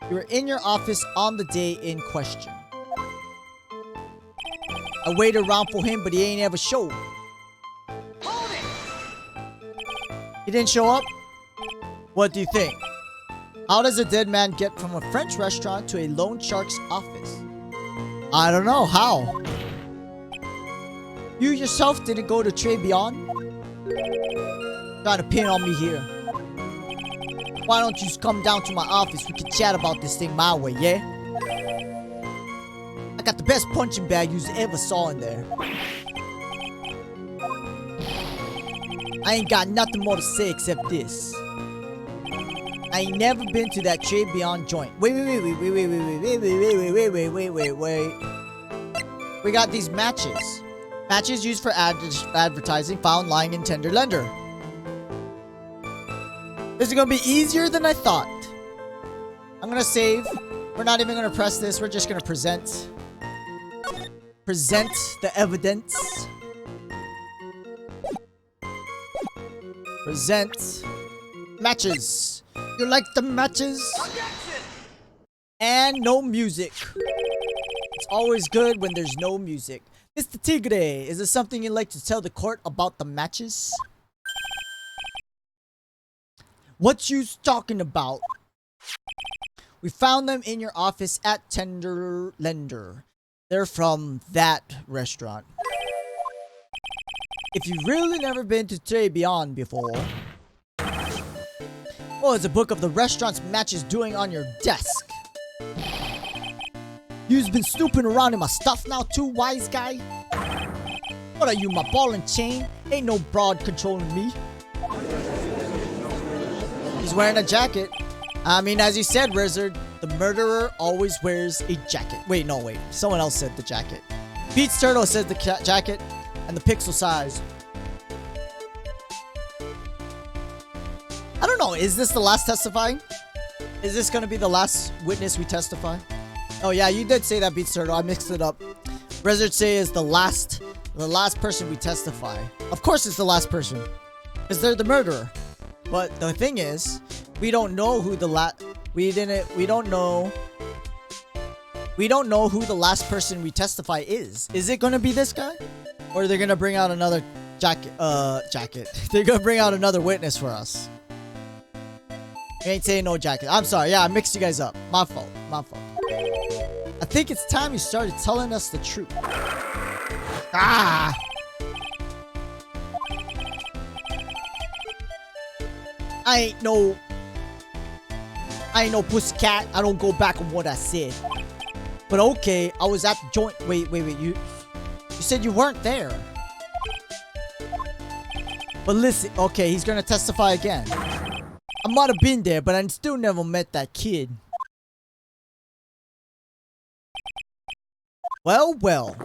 You were in your office on the day in question. I waited around for him, but he ain't ever showed. He didn't show up? What do you think? How does a dead man get from a French restaurant to a loan shark's office? I don't know. How? You yourself didn't go to Trebion? Trying to pin on me here. Why don't you come down to my office? We can chat about this thing my way, yeah? I got the best punching bag you ever saw in there. I ain't got nothing more to say except this. I ain't never been to that Trebion joint. Wait. We got these matches. Matches used for advertising found lying in Tender Lender. This is gonna be easier than I thought. I'm gonna save. We're not even gonna press this. We're just gonna present the evidence. Present matches. You like the matches? And no music. It's always good when there's no music. Mr. Tigre, is there something you'd like to tell the court about the matches? What you talking about? We found them in your office at Tender Lender. They're from that restaurant. If you've really never been to Trebion before, oh, it's a book of the restaurant's matches doing on your desk. You've been snooping around in my stuff now too, wise guy? What are you, my ball and chain? Ain't no broad controlling me. He's wearing a jacket. I mean, as you said, Wizard, the murderer always wears a jacket. Wait. Someone else said the jacket. Beats Turtle says the jacket and the pixel size. I don't know. Is this the last testifying? Is this going to be the last witness we testify? Oh yeah, you did say that, Beats Turtle. I mixed it up. Rezzard say is the last person we testify. Of course it's the last person. Because they're the murderer. But the thing is, we don't know who the we don't know who the last person we testify is. Is it gonna be this guy? Or are they gonna bring out another jacket? They're gonna bring out another witness for us. You ain't saying no jacket. I'm sorry. Yeah, I mixed you guys up. My fault. My fault. I think it's time you started telling us the truth. Ah! I ain't no pussycat. I don't go back on what I said. But okay, I was at the joint. Wait. You said you weren't there. But listen, okay, he's gonna testify again. I might have been there, but I still never met that kid. Well.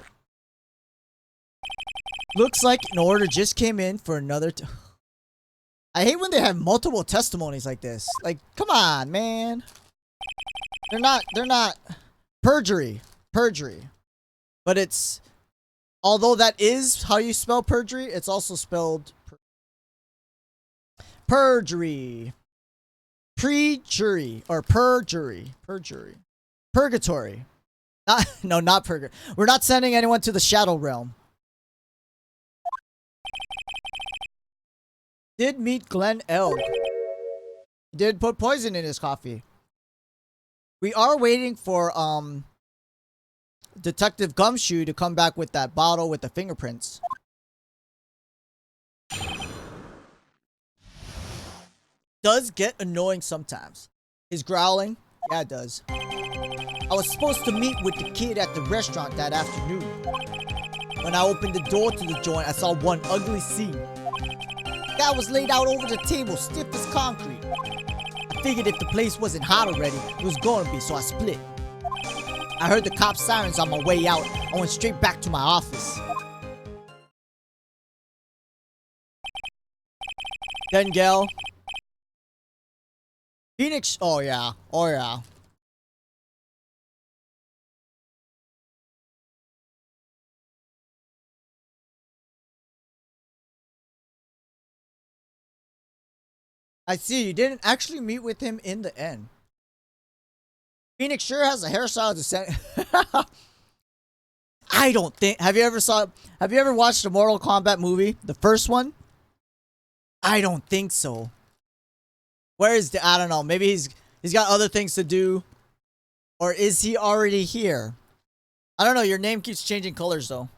Looks like an order just came in for another. I hate when they have multiple testimonies like this. Like, come on, man. They're not perjury. But it's, although that is how you spell perjury, it's also spelled perjury. Pre-jury or perjury. Purgatory. Not purgatory. We're not sending anyone to the shadow realm. Did meet Glenn L. Did put poison in his coffee. We are waiting for Detective Gumshoe to come back with that bottle with the fingerprints. Does get annoying sometimes. His growling? Yeah, it does. I was supposed to meet with the kid at the restaurant that afternoon. When I opened the door to the joint, I saw one ugly scene. The guy was laid out over the table, stiff as concrete. I figured if the place wasn't hot already, it was gonna be, so I split. I heard the cop sirens on my way out. I went straight back to my office. Then, Gale. Phoenix. Oh, yeah. I see. You didn't actually meet with him in the end. Phoenix sure has a hairstyle to send. I don't think. Have you ever watched a Mortal Kombat movie? The first one? I don't think so. Where is the, I don't know. Maybe he's got other things to do. Or is he already here? I don't know. Your name keeps changing colors though.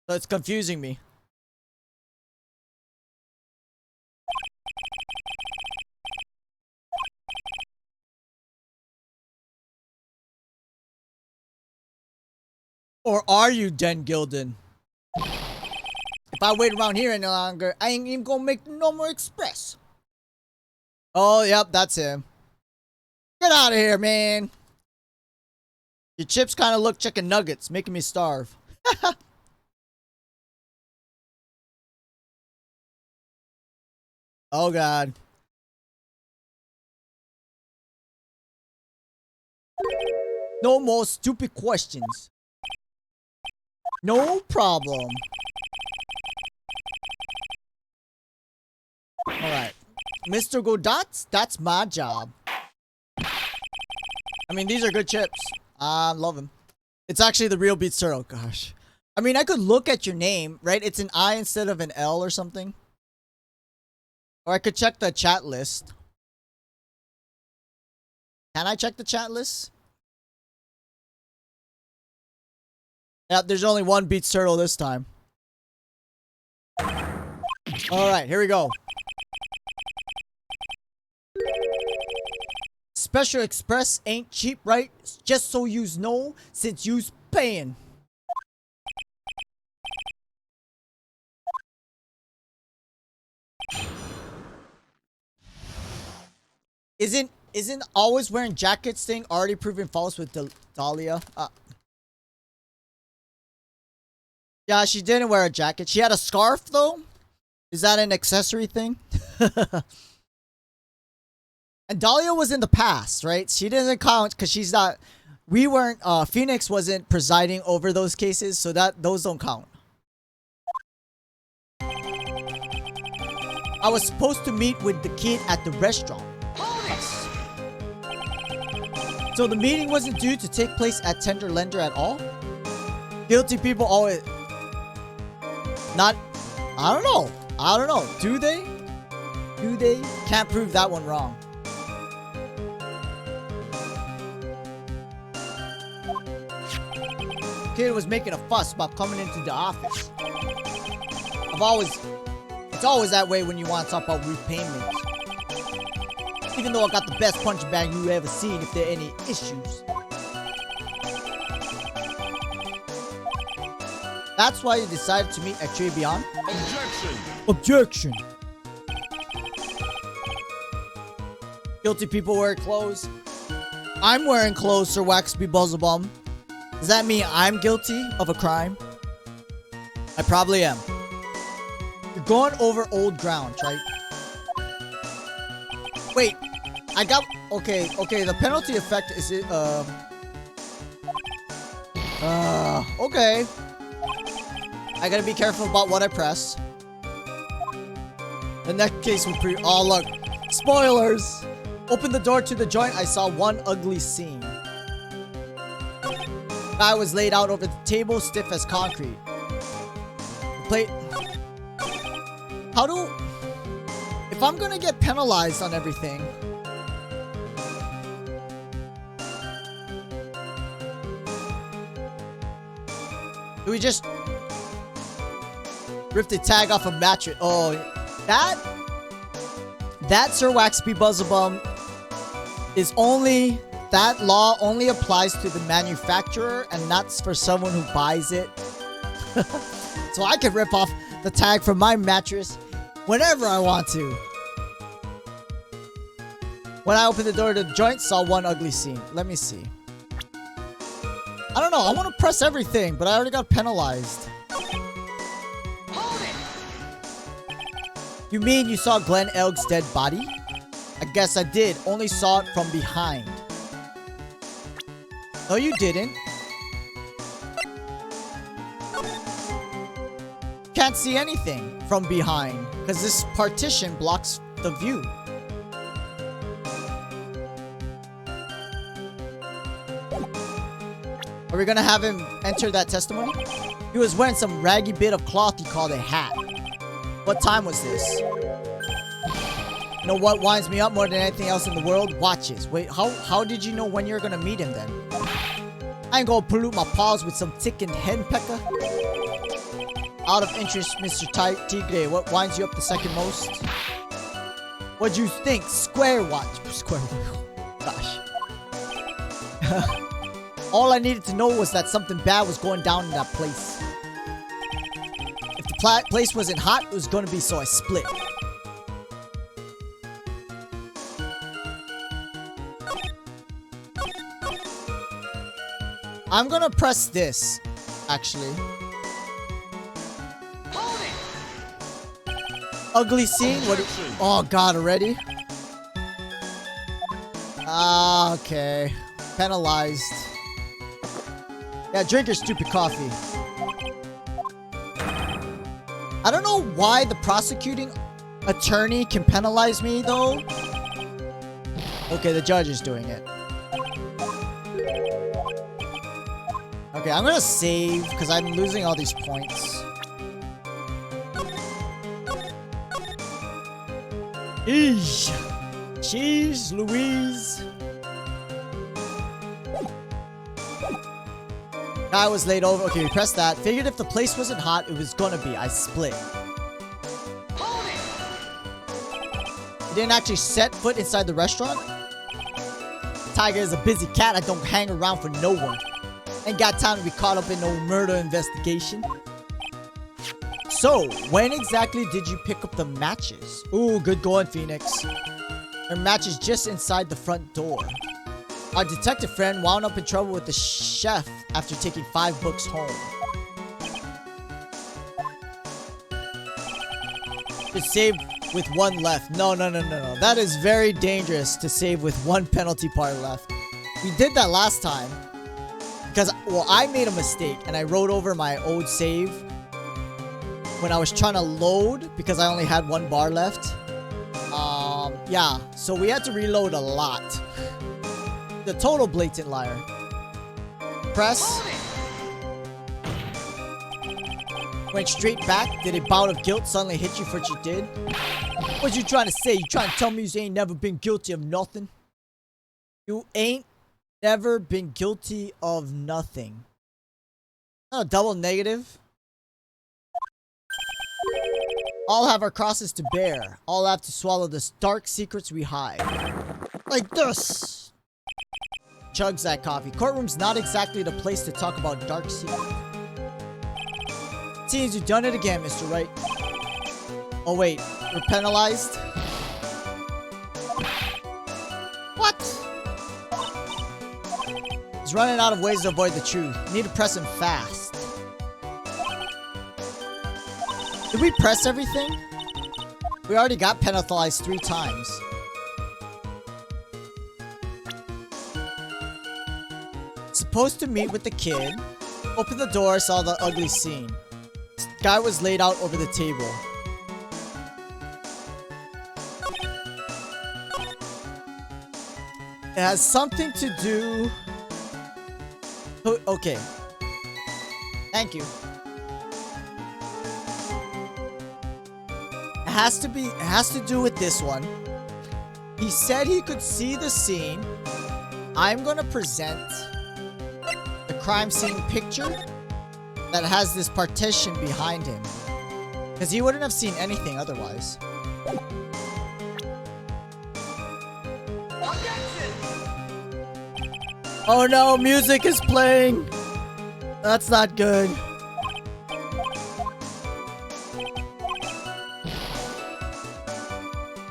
So it's confusing me. Or are you Den Gilden? If I wait around here any longer, I ain't even gonna make no more express. Oh, yep, that's him. Get out of here, man. Your chips kind of look chicken nuggets, making me starve. Oh, God. No more stupid questions. No problem. Alright. Mr. Godot, that's my job. I mean, these are good chips. I love them. It's actually the real Beats Turtle. Gosh. I mean, I could look at your name, right? It's an I instead of an L or something. Or I could check the chat list. Can I check the chat list? Yep, there's only one Beats Turtle this time. Alright, here we go. Special Express ain't cheap, right? Just so yous know, since you's paying. Isn't always wearing jackets thing already proven false with Dahlia? Yeah, she didn't wear a jacket. She had a scarf though? Is that an accessory thing? And Dahlia was in the past, right? She doesn't count because she's not we weren't, Phoenix wasn't presiding over those cases, so those don't count. I was supposed to meet with the kid at the restaurant. So the meeting wasn't due to take place at Tender Lender at all? Guilty people always... Not... I don't know. I don't know. Do they? Do they? Can't prove that one wrong. Kid was making a fuss about coming into the office. It's always that way when you want to talk about repayment. Even though I got the best punching bag you ever seen, if there are any issues. That's why you decided to meet at Trey Beyond? Objection! Objection! Guilty people wear clothes. I'm wearing clothes, Sir Waxby Buzzlebum. Does that mean I'm guilty of a crime? I probably am. You're going over old ground, right? Wait, I got... Okay, the penalty effect is it, okay. I gotta be careful about what I press. The next case was pretty... Oh, look. Spoilers! Open the door to the joint, I saw one ugly scene. Guy was laid out over the table, stiff as concrete. The plate... How do... If I'm gonna get penalized on everything... Do we just... rip the tag off a mattress? Oh, that Sir Waxby Buzzlebum is only... That law only applies to the manufacturer and not for someone who buys it. So I can rip off the tag from my mattress whenever I want to. When I opened the door to the joint, saw one ugly scene. Let me see. I don't know. I want to press everything, but I already got penalized. You mean you saw Glenn Elg's dead body? I guess I did. Only saw it from behind. No, you didn't. Can't see anything from behind because this partition blocks the view. Are we gonna have him enter that testimony? He was wearing some raggy bit of cloth he called a hat. What time was this? You know what winds me up more than anything else in the world? Watches. Wait, how did you know when you're gonna meet him then? I ain't gonna pollute my paws with some ticking henpecker. Out of interest, Mr. Tigre, what winds you up the second most? What'd you think? Square watch. Square gosh. All I needed to know was that something bad was going down in that place. If the place wasn't hot, it was gonna be, so I split. I'm gonna press this, actually. Ugly scene? What? Oh god, already? Ah, okay. Penalized. Yeah, drink your stupid coffee. I don't know why the prosecuting attorney can penalize me, though. Okay, the judge is doing it. Okay, I'm gonna save, because I'm losing all these points. Eesh. Jeez Louise. Guy was laid over. Okay, we pressed that. Figured if the place wasn't hot, it was gonna be. I split. He didn't actually set foot inside the restaurant. Tiger is a busy cat. I don't hang around for no one. Ain't got time to be caught up in no murder investigation. So, when exactly did you pick up the matches? Ooh, good going, Phoenix. There are matches just inside the front door. Our detective friend wound up in trouble with the chef after taking 5 books home. To save with 1 left. No. That is very dangerous to save with 1 penalty part left. We did that last time. Because, well, I made a mistake and I wrote over my old save when I was trying to load because I only had 1 bar left. Yeah, so we had to reload a lot. The total blatant liar. Press. Went straight back. Did a bout of guilt suddenly hit you for what you did? What you trying to say? You trying to tell me you ain't never been guilty of nothing? You ain't never been guilty of nothing. Oh, double negative. All have our crosses to bear. All have to swallow the dark secrets we hide. Like this. Chugs that coffee. Courtroom's not exactly the place to talk about dark secrets. Seems you've done it again, Mr. Wright. Oh wait, we're penalized? What? He's running out of ways to avoid the truth. You need to press him fast. Did we press everything? We already got penalized 3 times. Supposed to meet with the kid. Opened the door, saw the ugly scene. This guy was laid out over the table. It has something to do... Oh, okay. Thank you. It has to do with this one. He said he could see the scene. I'm gonna present the crime scene picture that has this partition behind him. Because he wouldn't have seen anything otherwise. Oh no, music is playing! That's not good.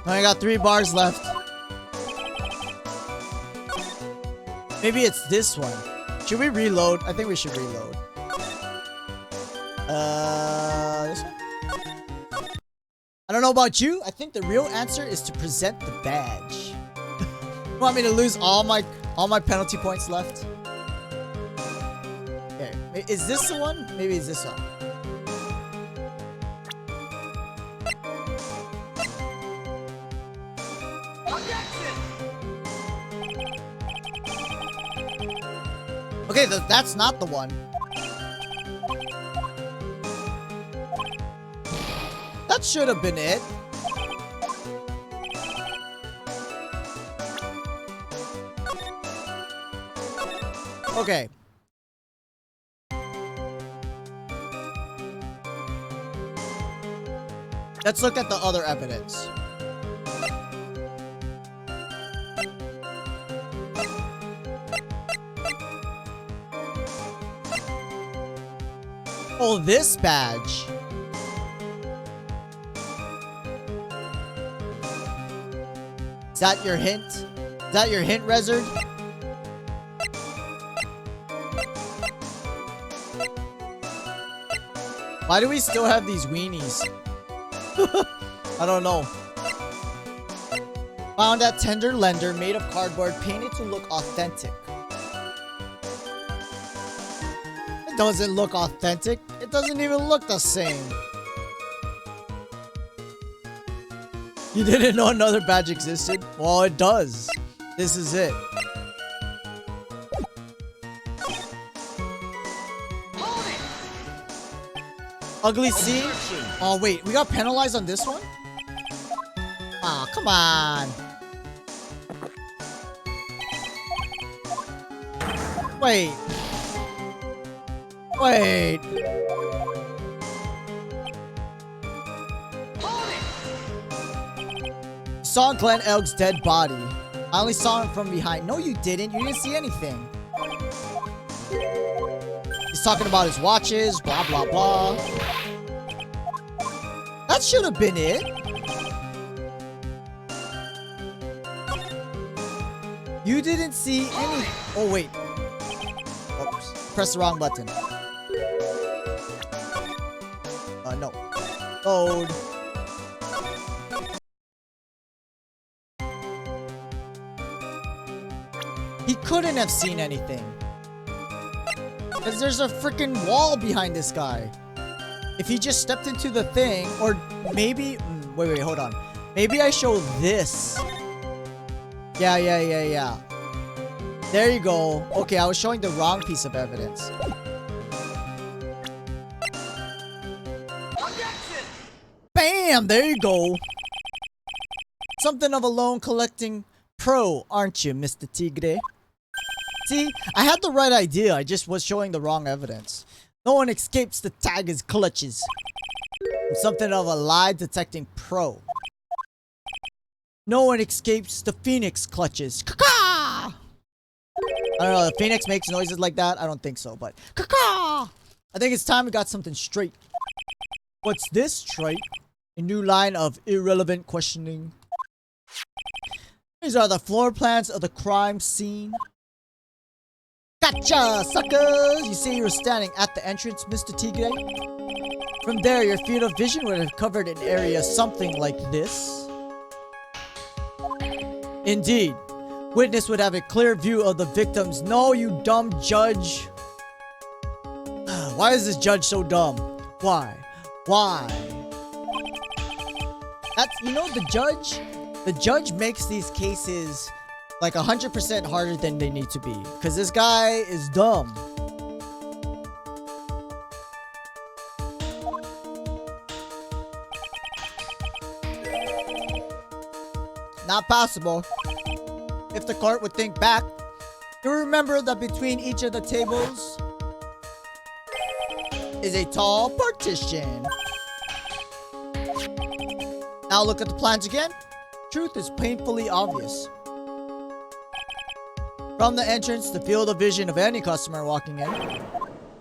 I got 3 bars left. Maybe it's this one. Should we reload? I think we should reload. This one? I don't know about you. I think the real answer is to present the badge. You want me to lose all my penalty points left? Okay. Is this the one? Maybe it's this one. Okay, that's not the one. That should have been it. Okay. Let's look at the other evidence. Oh, this badge. Is that your hint? Is that your hint, Rezard? Why do we still have these weenies? I don't know. Found at Tender Lender, made of cardboard, painted to look authentic. It doesn't look authentic. It doesn't even look the same. You didn't know another badge existed? Well, it does. This is it. Ugly scene? Oh, wait. We got penalized on this one? Aw, come on. Wait. Wait. Saw Glenn Elg's dead body. I only saw him from behind. No, you didn't. You didn't see anything. He's talking about his watches, blah, blah, blah. That should have been it. You didn't see any... Oh, wait. Oops. Press the wrong button. No. Load. He couldn't have seen anything. Because there's a freaking wall behind this guy. If he just stepped into the thing, or maybe... Wait, hold on. Maybe I show this. Yeah. There you go. Okay, I was showing the wrong piece of evidence. Objection! Bam! There you go. Something of a loan collecting pro, aren't you, Mr. Tigre? See, I had the right idea. I just was showing the wrong evidence. No one escapes the tiger's clutches. I'm something of a lie detecting pro. No one escapes the phoenix clutches. Caw-caw! I don't know, the phoenix makes noises like that? I don't think so, but caw-caw! I think it's time we got something straight. What's this, Trite? A new line of irrelevant questioning. These are the floor plans of the crime scene. Gotcha, suckers! You say you were standing at the entrance, Mr. Tigre? From there, your field of vision would have covered an area something like this. Indeed. Witness would have a clear view of the victims. No, you dumb judge. Why is this judge so dumb? Why? That's, you know, the judge makes these cases like 100% harder than they need to be. Because this guy is dumb. Not possible. If the court would think back, you remember that between each of the tables is a tall partition. Now look at the plans again. Truth is painfully obvious. From the entrance, the field of vision of any customer walking in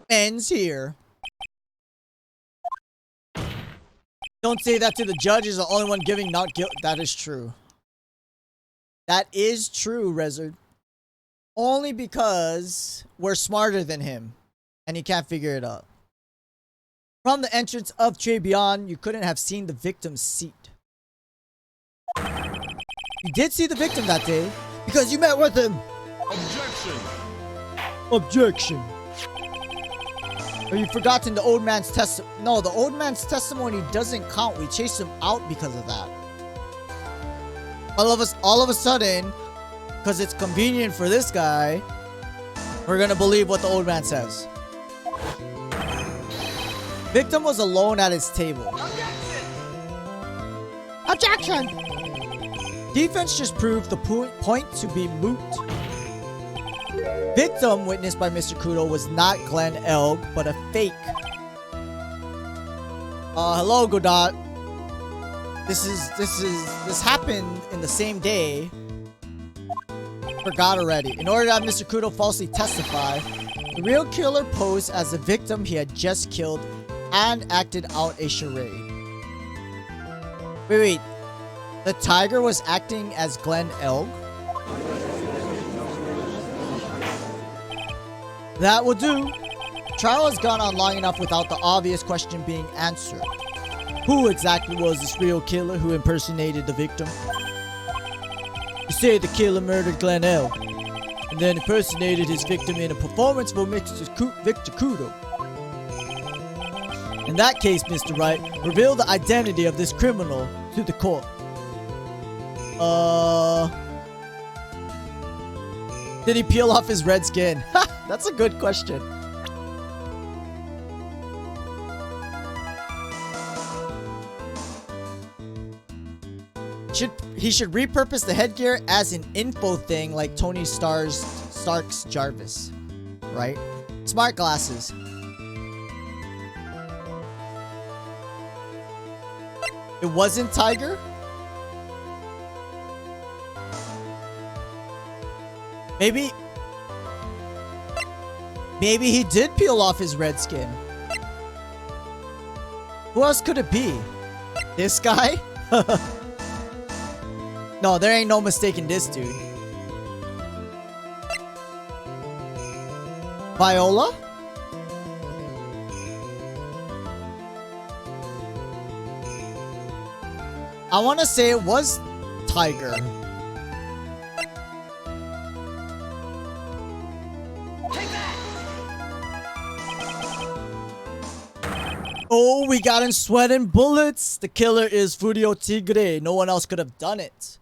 ends here. Don't say that to the judge. Is the only one giving not guilt. That is true. That is true, Rezard. Only because we're smarter than him. And he can't figure it out. From the entrance of Trebion, you couldn't have seen the victim's seat. You did see the victim that day. Because you met with him. Objection. Have you forgotten the old man's testimony? No, the old man's testimony doesn't count. We chased him out because of that. All of a sudden, because it's convenient for this guy, we're gonna believe what the old man says. Victim was alone at his table. Objection! Defense just proved the point to be moot. Victim, witnessed by Mr. Kudo, was not Glenn Elg, but a fake. Hello, Godot. This happened in the same day. Forgot already. In order to have Mr. Kudo falsely testify, the real killer posed as the victim he had just killed and acted out a charade. Wait. The tiger was acting as Glenn Elg? That will do. Trial has gone on long enough without the obvious question being answered. Who exactly was this real killer who impersonated the victim? You say the killer murdered Glenn Elg and then impersonated his victim in a performance for Victor Kudo. In that case, Mr. Wright, reveal the identity of this criminal to the court. Did he peel off his red skin? That's a good question. He should repurpose the headgear as an info thing like Tony Stark's Jarvis. Right? Smart glasses. It wasn't Tiger? Maybe he did peel off his red skin. Who else could it be? This guy? No, there ain't no mistaking this dude. Viola? I want to say it was Tiger. Oh, we got in sweat and bullets. The killer is Furio Tigre. No one else could have done it.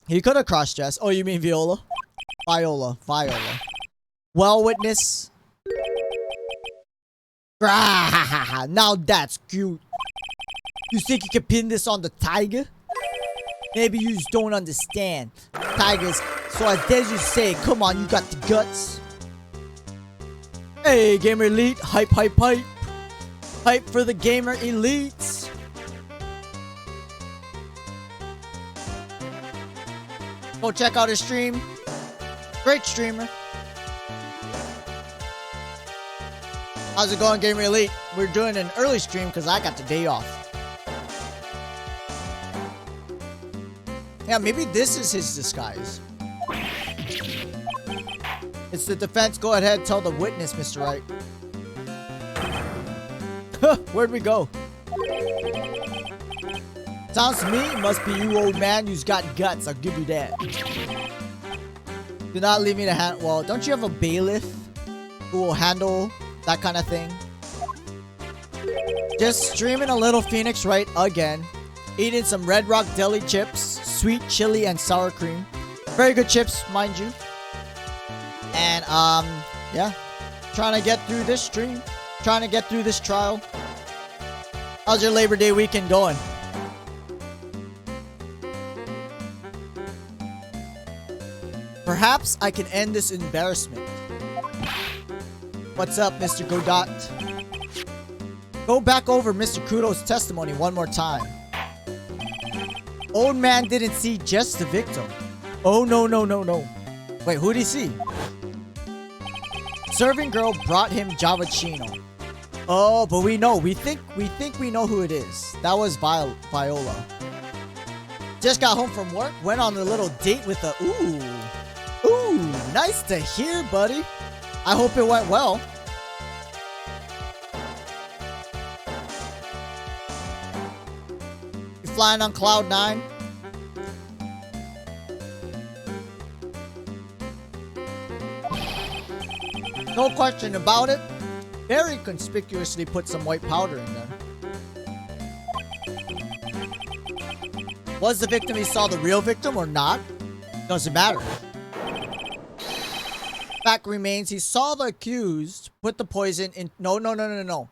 He could have cross-dressed. Oh, you mean Viola? Viola. Well, witness. Now that's cute. You think you can pin this on the tiger? Maybe you just don't understand. Tigers, so I dare you say, come on, you got the guts. Hey, Gamer Elite, hype. Hype for the Gamer Elites. Go check out his stream. Great streamer. How's it going, Gamer Elite? We're doing an early stream because I got the day off. Yeah, maybe this is his disguise. It's the defense. Go ahead, tell the witness, Mr. Wright. Where'd we go? Sounds to me, it must be you, old man. You've got guts. I'll give you that. Do not leave me to hand. Well, don't you have a bailiff who will handle that kind of thing? Just streaming a little Phoenix Wright again. Eating some Red Rock Deli chips. Sweet chili and sour cream. Very good chips, mind you. And, yeah. Trying to get through this stream. Trying to get through this trial. How's your Labor Day weekend going? Perhaps I can end this embarrassment. What's up, Mr. Godot? Go back over Mr. Kudo's testimony one more time. Old man didn't see just the victim. Oh, no. Wait, who'd he see? Serving girl brought him Javachino. Oh, but we know. We think we know who it is. That was Viola. Just got home from work. Went on a little date with a... Ooh, nice to hear, buddy. I hope it went well. You flying on cloud 9? No question about it. Very conspicuously put some white powder in there. Was the victim he saw the real victim or not? Doesn't matter. Fact remains, he saw the accused put the poison in... No.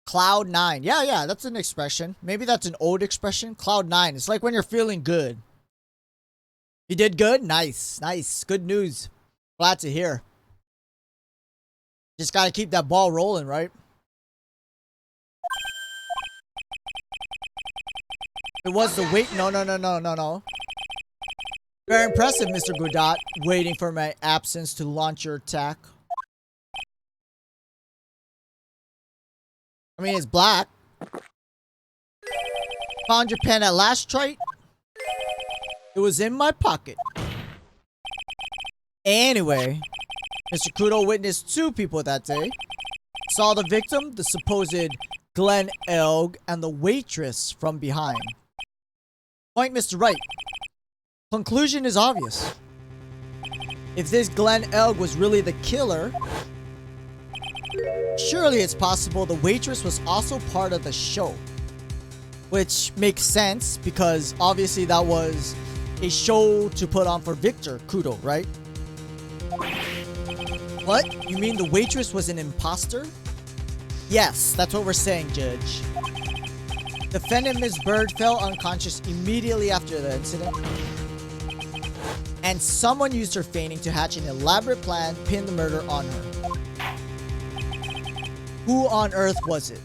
Cloud 9. Yeah, that's an expression. Maybe that's an old expression. Cloud 9. It's like when you're feeling good. You did good? Nice. Good news. Glad to hear. Just gotta keep that ball rolling, right? It was the wait. No. Very impressive, Mr. Godot. Waiting for my absence to launch your attack. I mean, it's black. Found your pen at last, Trite? It was in my pocket. Anyway, Mr. Kudo witnessed 2 people that day. Saw the victim, the supposed Glenn Elg, and the waitress from behind. Point, Mr. Wright. Conclusion is obvious. If this Glenn Elg was really the killer, surely it's possible the waitress was also part of the show. Which makes sense because obviously that was a show to put on for Victor Kudo, right? What? You mean the waitress was an imposter? Yes, that's what we're saying, Judge. Defendant Ms. Bird fell unconscious immediately after the incident. And someone used her fainting to hatch an elaborate plan, pin the murder on her. Who on earth was it?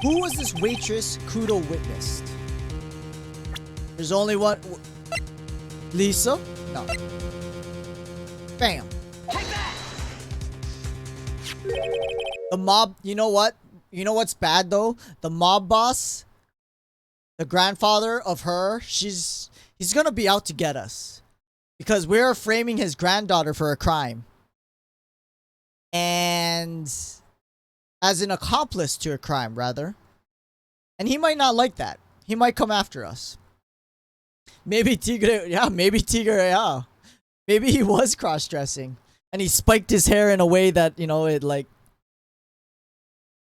Who was this waitress Kudo witnessed? There's only one... Lisa? No. Bam. The mob... You know what? You know what's bad, though? The mob boss, the grandfather of her, he's gonna be out to get us. Because we're framing his granddaughter for a crime. And... as an accomplice to a crime, rather. And he might not like that. He might come after us. Maybe Tigre... Yeah, maybe Tigre, yeah. Maybe he was cross-dressing. And he spiked his hair in a way that, you know, it like...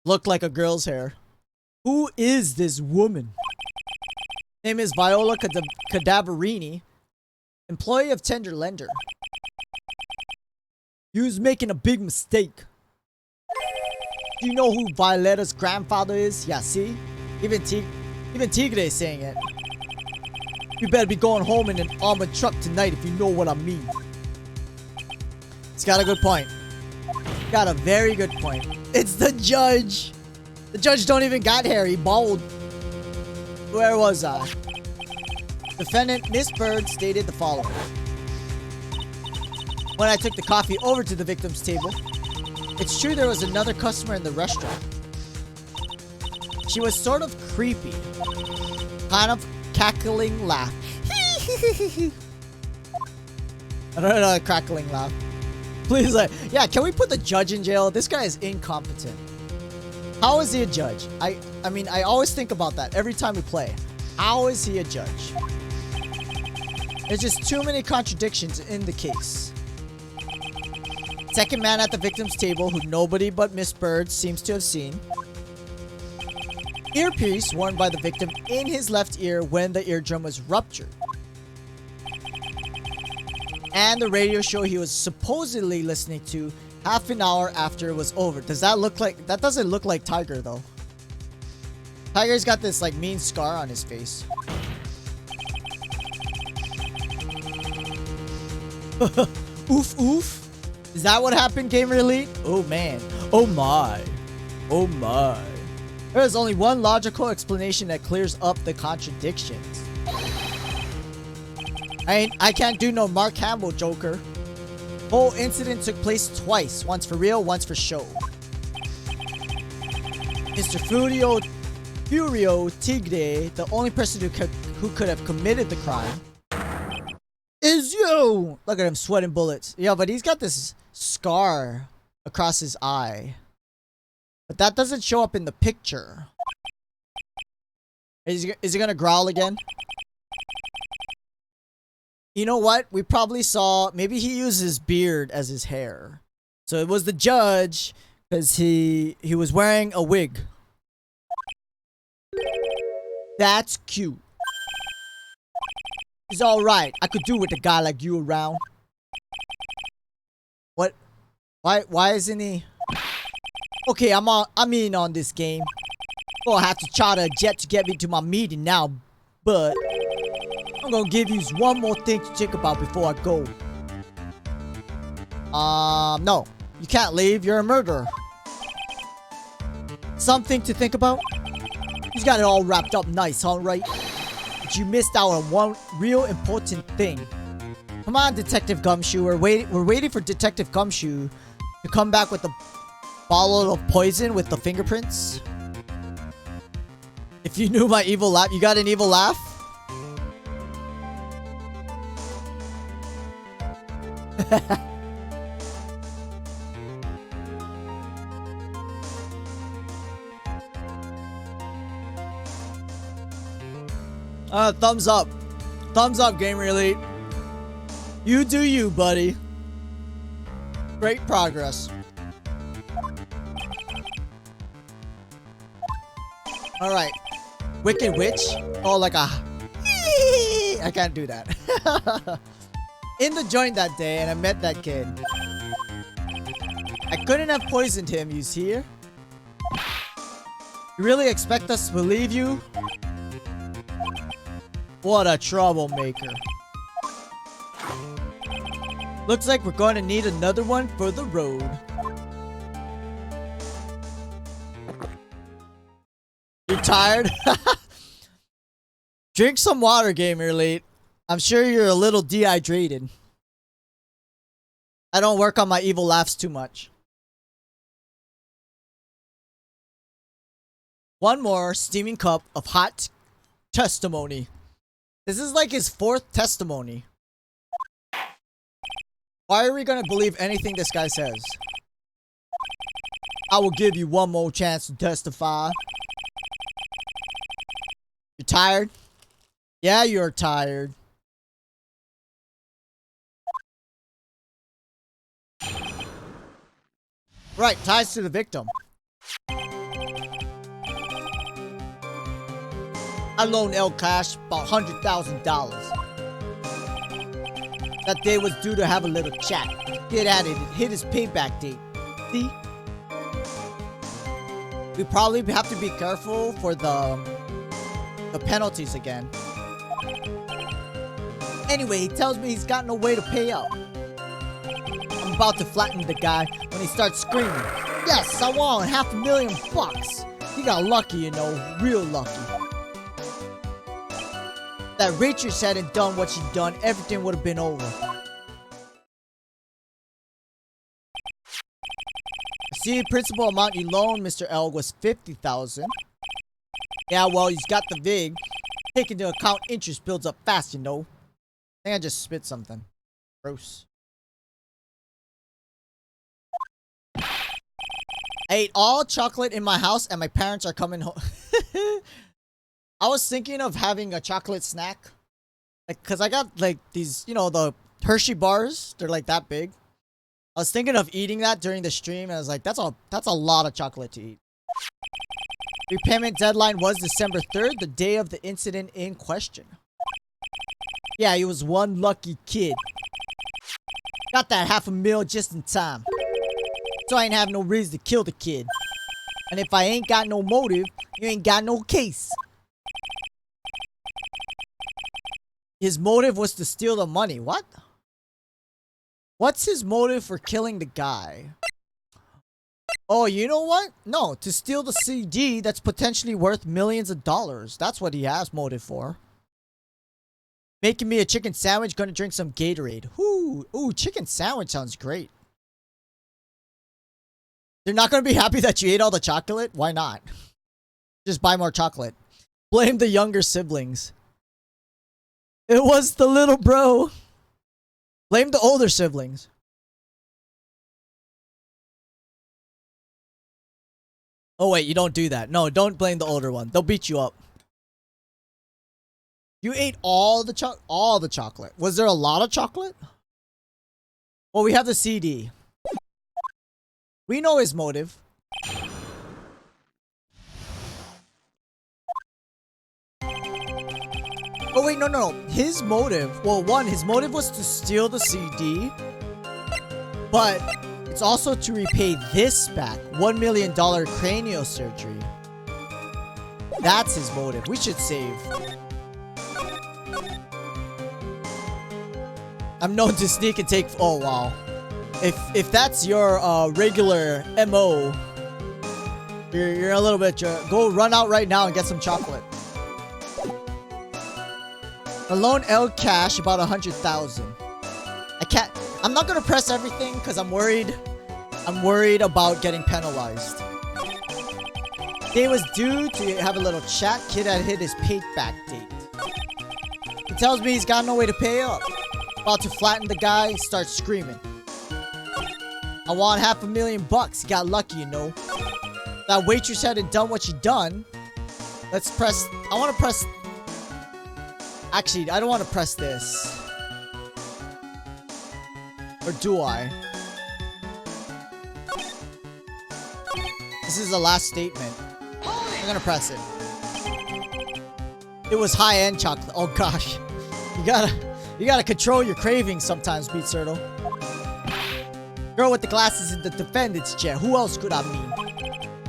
Looked like a girl's hair. Who is this woman? Name is Viola Cadaverini. Employee of Tender Lender. You's making a big mistake. Do you know who Violetta's grandfather is? Yeah, see? Even Tigre is saying it. You better be going home in an armored truck tonight if you know what I mean. He's got a good point. Got a very good point. It's the judge. The judge don't even got hair. He bald. Where was I? Defendant Miss Bird stated the following. When I took the coffee over to the victim's table, it's true there was another customer in the restaurant. She was sort of creepy. Kind of cackling laugh. I don't know a crackling laugh. Please, yeah, can we put the judge in jail? This guy is incompetent. How is he a judge? I mean, I always think about that every time we play. How is he a judge? There's just too many contradictions in the case. Second man at the victim's table, who nobody but Miss Bird seems to have seen. Earpiece worn by the victim in his left ear when the eardrum was ruptured. And the radio show he was supposedly listening to half an hour after it was over. Does that look like... That doesn't look like Tiger, though. Tiger's got this, like, mean scar on his face. Oof, oof. Is that what happened, Gamer Elite? Oh, man. Oh, my. Oh, my. There's only one logical explanation that clears up the contradictions. I can't do no Mark Hamill, Joker. Whole incident took place twice. Once for real, once for show. Mr. Furio Tigre, the only person who could have committed the crime, is you! Look at him sweating bullets. Yeah, but he's got this scar across his eye. But that doesn't show up in the picture. Is he gonna growl again? You know what? We probably saw... Maybe he used his beard as his hair. So it was the judge because he was wearing a wig. That's cute. He's alright. I could do with a guy like you around. What? Why isn't he... Okay, I'm in on this game. Oh, I have to charter a jet to get me to my meeting now, but I'm gonna give you one more thing to think about before I go. No. You can't leave. You're a murderer. Something to think about? He's got it all wrapped up nice, alright? But you missed out on one real important thing. Come on, Detective Gumshoe. We're waiting for Detective Gumshoe to come back with the bottle of poison with the fingerprints. If you knew my evil laugh, you got an evil laugh? Thumbs up. Thumbs up, Gamer Elite. You do you, buddy. Great progress. Alright. Wicked Witch? Oh, like a... I can't do that. In the joint that day, and I met that kid. I couldn't have poisoned him, you see? You really expect us to believe you? What a troublemaker. Looks like we're going to need another one for the road. You tired? Drink some water, Gamer Elite. I'm sure you're a little dehydrated. I don't work on my evil laughs too much. One more steaming cup of hot testimony. This is like his 4th testimony. Why are we gonna believe anything this guy says? I will give you one more chance to testify. You tired? Yeah, you're tired. Right, ties to the victim. I loaned El cash about $100,000. That day was due to have a little chat. Get at it. It hit his payback date. See? We probably have to be careful for the penalties again. Anyway, he tells me he's got no way to pay up. I'm about to flatten the guy when he starts screaming. Yes, I won $500,000. He got lucky, you know, real lucky. That waitress hadn't done what she'd done, everything would have been over. See, principal amount you loaned Mr. L was $50,000. Yeah, well, he's got the VIG. Take into account interest builds up fast, you know. I think I just spit something. Gross. I ate all chocolate in my house and my parents are coming home. I was thinking of having a chocolate snack. Like, cause I got like these, you know, the Hershey bars. They're like that big. I was thinking of eating that during the stream and I was like, that's a lot of chocolate to eat. Repayment deadline was December 3rd, the day of the incident in question. Yeah, he was one lucky kid. Got that $500,000 just in time. So I ain't have no reason to kill the kid. And if I ain't got no motive, you ain't got no case. His motive was to steal the money. What? What's his motive for killing the guy? Oh, you know what? No, to steal the CD that's potentially worth millions of dollars. That's what he has motive for. Making me a chicken sandwich, gonna drink some Gatorade. Ooh, chicken sandwich sounds great. They're not gonna be happy that you ate all the chocolate? Why not? Just buy more chocolate. Blame the younger siblings. It was the little bro. Blame the older siblings. Oh wait, you don't do that. No, don't blame the older one. They'll beat you up. You ate all the chocolate. Was there a lot of chocolate? Well, we have the CD. We know his motive. Oh wait, no. His motive, well, one, his motive was to steal the CD, but it's also to repay this back, $1 million cranial surgery. That's his motive. We should save. I'm known to sneak and take. Oh wow, if that's your regular MO, you're a little bit. Go run out right now and get some chocolate. Alone L cash about 100,000. I can't. I'm not gonna press everything because I'm worried. I'm worried about getting penalized. Day was due to have a little chat. Kid had hit his payback date. He tells me he's got no way to pay up. About to flatten the guy, starts screaming. I want $500,000. He got lucky, you know. That waitress hadn't done what she done. Let's press. I want to press. Actually, I don't want to press this. Or do I? This is the last statement. I'm gonna press it. It was high-end chocolate. Oh gosh. You gotta control your cravings sometimes, Beat Turtle. Girl with the glasses in the defendant's chair. Who else could I mean?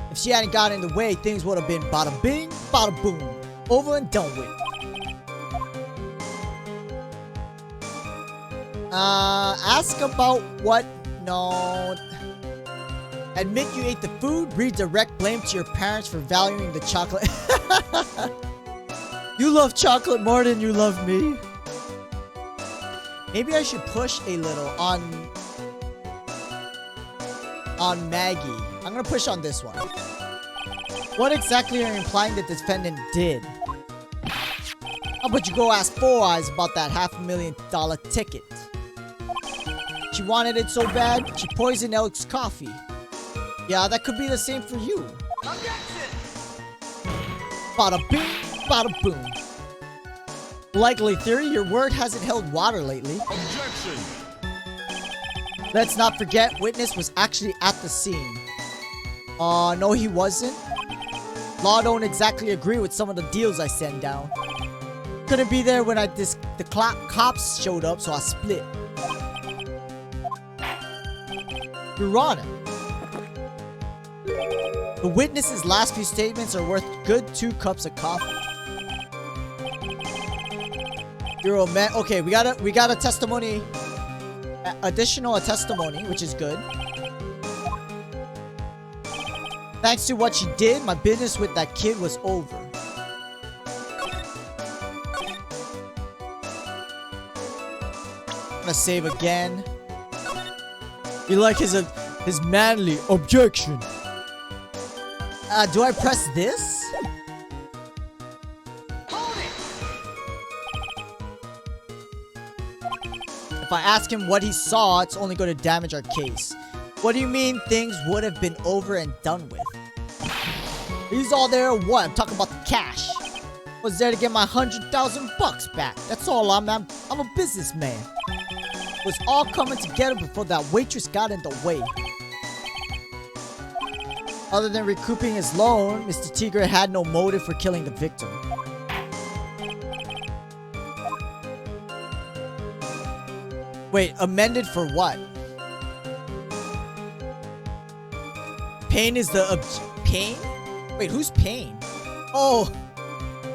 If she hadn't got in the way, things would have been bada bing, bada boom. Over and done with. Ask about what? No. Admit you ate the food. Redirect blame to your parents for valuing the chocolate. You love chocolate more than you love me. Maybe I should push a little on Maggie. I'm gonna push on this one. What exactly are you implying the defendant did? How about you go ask Four Eyes about that $500,000 ticket? She wanted it so bad, she poisoned Elk's coffee. Yeah, that could be the same for you. Objection! Bada bing, bada boom. Likely theory, your word hasn't held water lately. Objection! Let's not forget, witness was actually at the scene. No he wasn't. Law don't exactly agree with some of the deals I send down. Couldn't be there when the cops showed up, so I split. Your Honor, the witness's last few statements are worth good 2 cups of coffee. You're a man. Okay, we got a testimony, additional testimony, which is good. Thanks to what she did, my business with that kid was over. I'm gonna save again. You like his manly objection. Do I press this? If I ask him what he saw, it's only going to damage our case. What do you mean things would have been over and done with? He's all there or what? I'm talking about the cash. Was there to get my $100,000 back. That's all I'm a businessman. It was all coming together before that waitress got in the way. Other than recouping his loan, Mr. Tigre had no motive for killing the victim. Wait, amended for what? Pain is the Pain? Wait, who's Pain? Oh,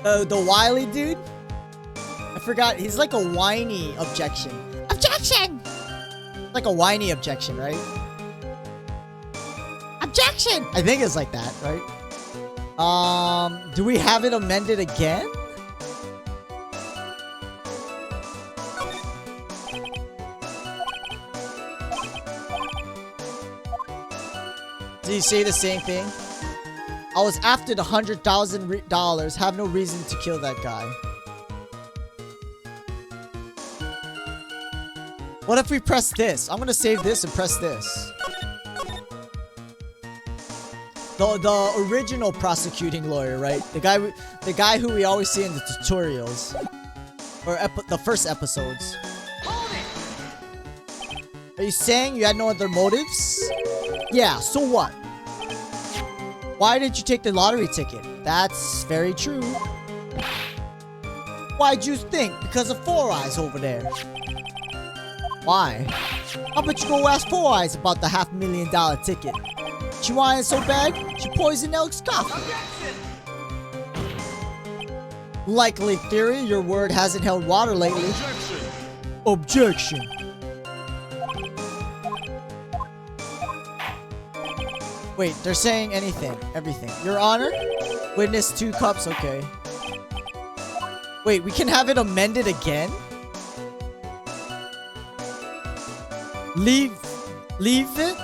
the wily dude? I forgot. He's like a whiny objection. Objection! Like a whiny objection, right? Objection! I think it's like that, right? Do we have it amended again? Did he say the same thing? I was after the $100,000. Have no reason to kill that guy. What if we press this? I'm gonna save this and press this. The original prosecuting lawyer, right? The guy who we always see in the tutorials or the first episodes. Are you saying you had no other motives? Yeah, so what? Why did you take the lottery ticket? That's very true. Why'd you think? Because of Four Eyes over there. Why? How about you go ask Four Eyes about the $500,000 ticket? She wanted it so bad, she poisoned Elk's coffee. Likely theory, your word hasn't held water lately. Objection. Wait, they're saying everything. Your Honor? Witness 2 cups, okay. Wait, we can have it amended again? Leave it?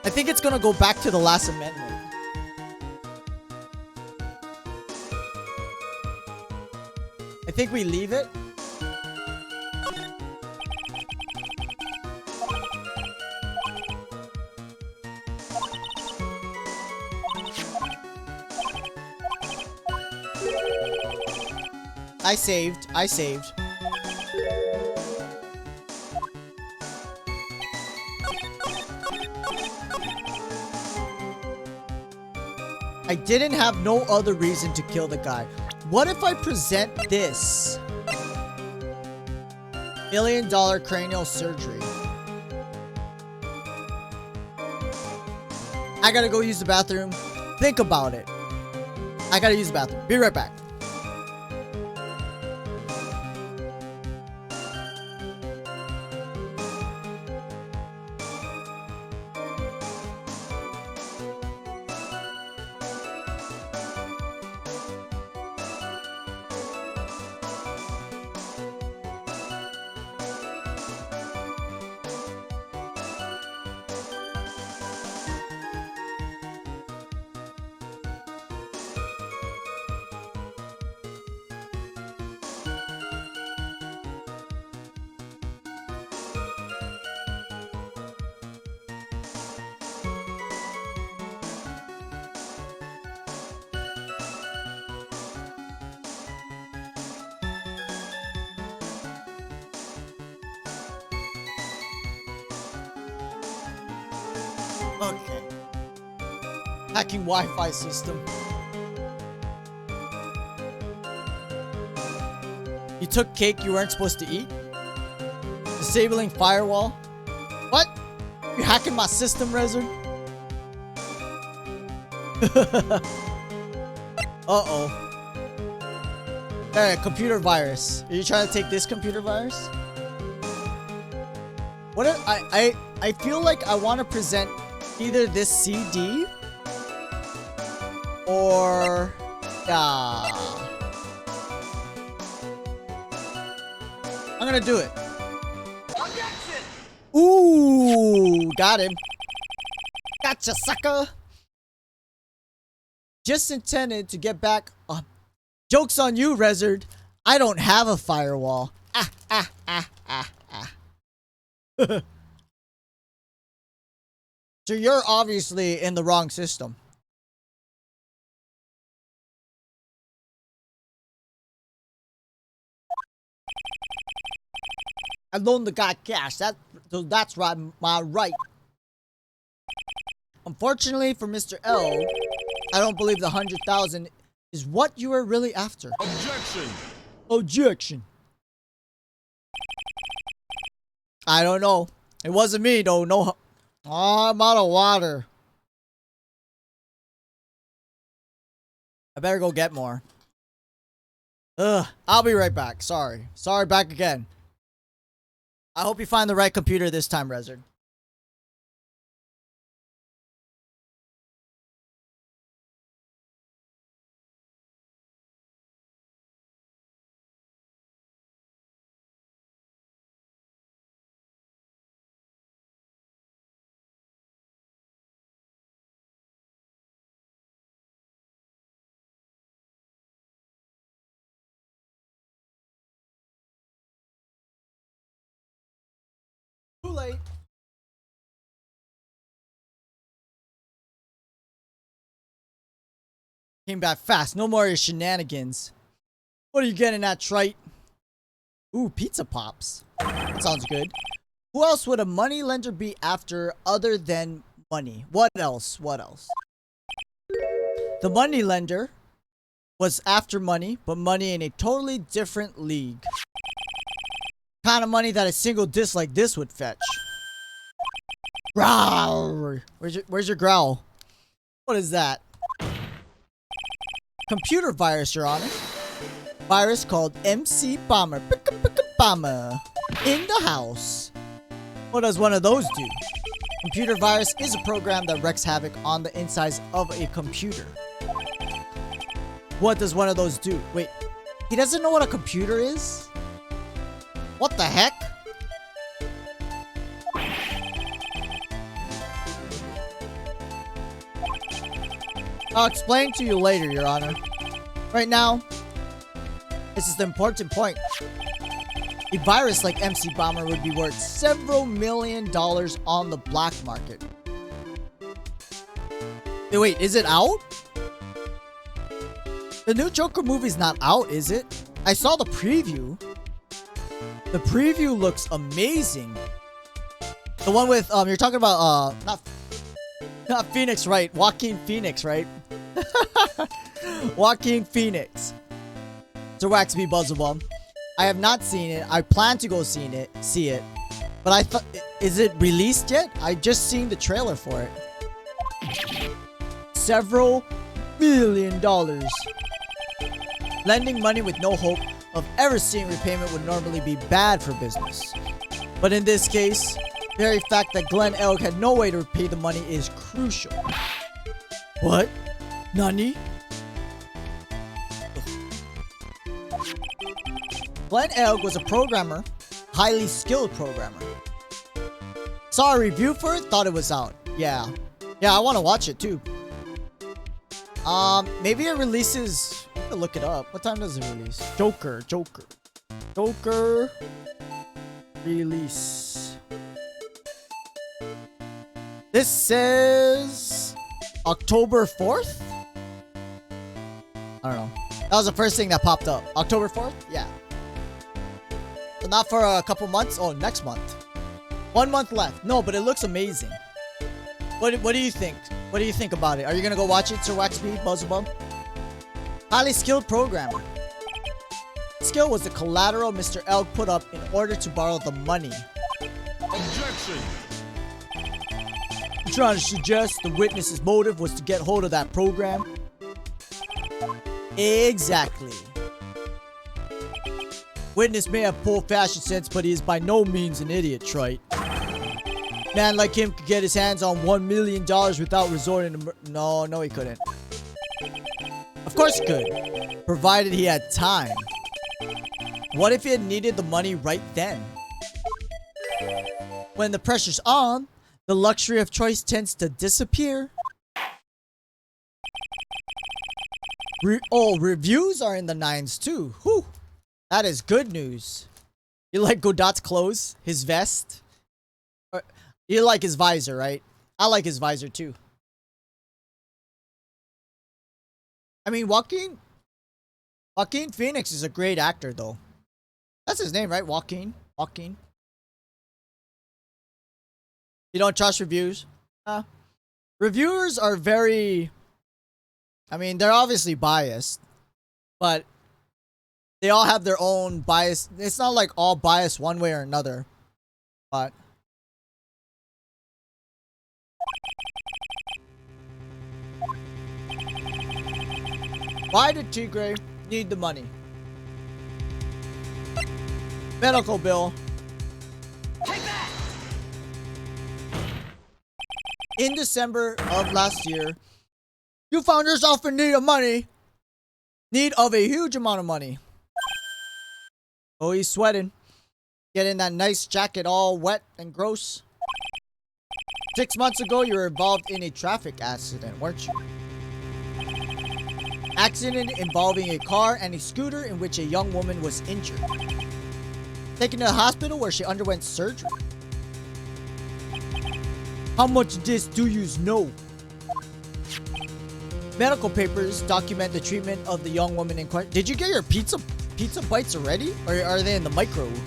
I think it's gonna go back to the last amendment. I think we leave it. I saved. I didn't have no other reason to kill the guy. What if I present this? $1 million cranial surgery. I gotta go use the bathroom. Think about it. I gotta use the bathroom. Be right back. Okay. Hacking Wi-Fi system. You took cake you weren't supposed to eat. Disabling firewall. What? You hacking my system, Rezard? Uh-oh. Alright, computer virus. Are you trying to take this computer virus? What if I feel like I want to present either this CD or I'm gonna do it. Objection! Ooh, got him. Gotcha, sucker. Just intended to get back. Joke's on you, Rezard. I don't have a firewall. So you're obviously in the wrong system. I loaned the guy cash. That's right, my right. Unfortunately for Mr. L, I don't believe the 100,000 is what you are really after. Objection! Objection. I don't know. It wasn't me though. No. Oh, I'm out of water. I better go get more. Ugh. I'll be right back. Sorry. Sorry, back again. I hope you find the right computer this time, Rezard. Too late. Came back fast. No more of your shenanigans. What are you getting at, trite? Ooh, pizza pops. That sounds good. Who else would a money lender be after other than money? What else? What else? The money lender was after money, but money in a totally different league. Kind of money that a single disc like this would fetch. Growl. Where's your growl? What is that? Computer virus, Your Honor. Virus called MC Bomber. Bomber. In the house. What does one of those do? Computer virus is a program that wreaks havoc on the insides of a computer. What does one of those do? Wait, he doesn't know what a computer is? What the heck? I'll explain to you later, Your Honor. Right now, this is the important point. A virus like MC Bomber would be worth several $1 million on the black market. Hey, wait, is it out? The new Joker movie's not out, is it? I saw the preview. The preview looks amazing. The one with, you're talking about, not Phoenix, right? Joaquin Phoenix, right? Joaquin Phoenix. So Waxby Buzzabum. I have not seen it. I plan to go see it. But I thought, is it released yet? I just seen the trailer for it. Several $1 million. Lending money with no hope of ever seeing repayment would normally be bad for business. But in this case, the very fact that Glenn Elg had no way to repay the money is crucial. What? Nani? Glenn Elg was a programmer, highly skilled programmer. Saw a review for it, thought it was out. Yeah, I want to watch it too. Maybe it releases. I'm gonna look it up. What time does it release? Joker release. This says October 4th. I don't know. That was the first thing that popped up. October 4th? Yeah. So not for a couple months. Oh, next month. 1 month left. No, but it looks amazing. What do you think? What do you think about it? Are you gonna go watch it, Sir Waxby, Buzzabum? Highly skilled programmer. grayscale was the collateral Mr. Elk put up in order to borrow the money. Objection. You trying to suggest the witness's motive was to get hold of that program? Exactly. Witness may have poor fashion sense, but he is by no means an idiot, trite. Man like him could get his hands on $1 million without resorting to No, he couldn't. Of course he could, provided he had time. What if he had needed the money right then? When the pressure's on, the luxury of choice tends to disappear. Reviews are in the 9s too. Whew. That is good news. You like Godot's clothes? His vest? You like his visor, right? I like his visor too. I mean, Joaquin Phoenix is a great actor, though. That's his name, right? Joaquin. You don't trust reviews? Reviewers are very... I mean, they're obviously biased. But they all have their own bias. It's not like all biased one way or another. But... why did Tigre need the money? Medical bill. Take that. In December of last year, you found yourself in need of money. Need of a huge amount of money. Oh, he's sweating. Getting that nice jacket all wet and gross. 6 months ago, you were involved in a traffic accident, weren't you? Accident involving a car and a scooter in which a young woman was injured. Taken to the hospital where she underwent surgery. How much of this do you know? Medical papers document the treatment of the young woman in question. Did you get your pizza bites already? Or are they in the microwave?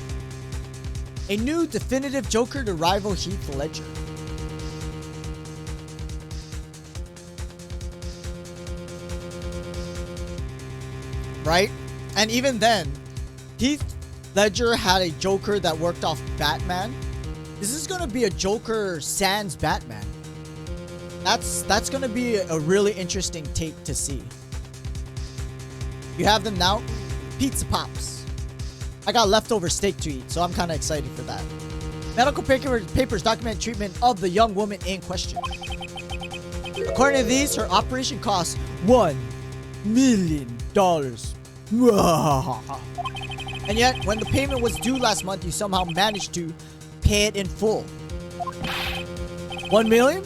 A new definitive Joker to rival Heath Ledger. Right? And even then, Heath Ledger had a Joker that worked off Batman. This is gonna be a Joker sans Batman. That's gonna be a really interesting take to see. You have them now? Pizza Pops. I got leftover steak to eat, so I'm kind of excited for that. Medical papers document treatment of the young woman in question. According to these, her operation cost $1 million. And yet, when the payment was due last month, you somehow managed to pay it in full. 1 million?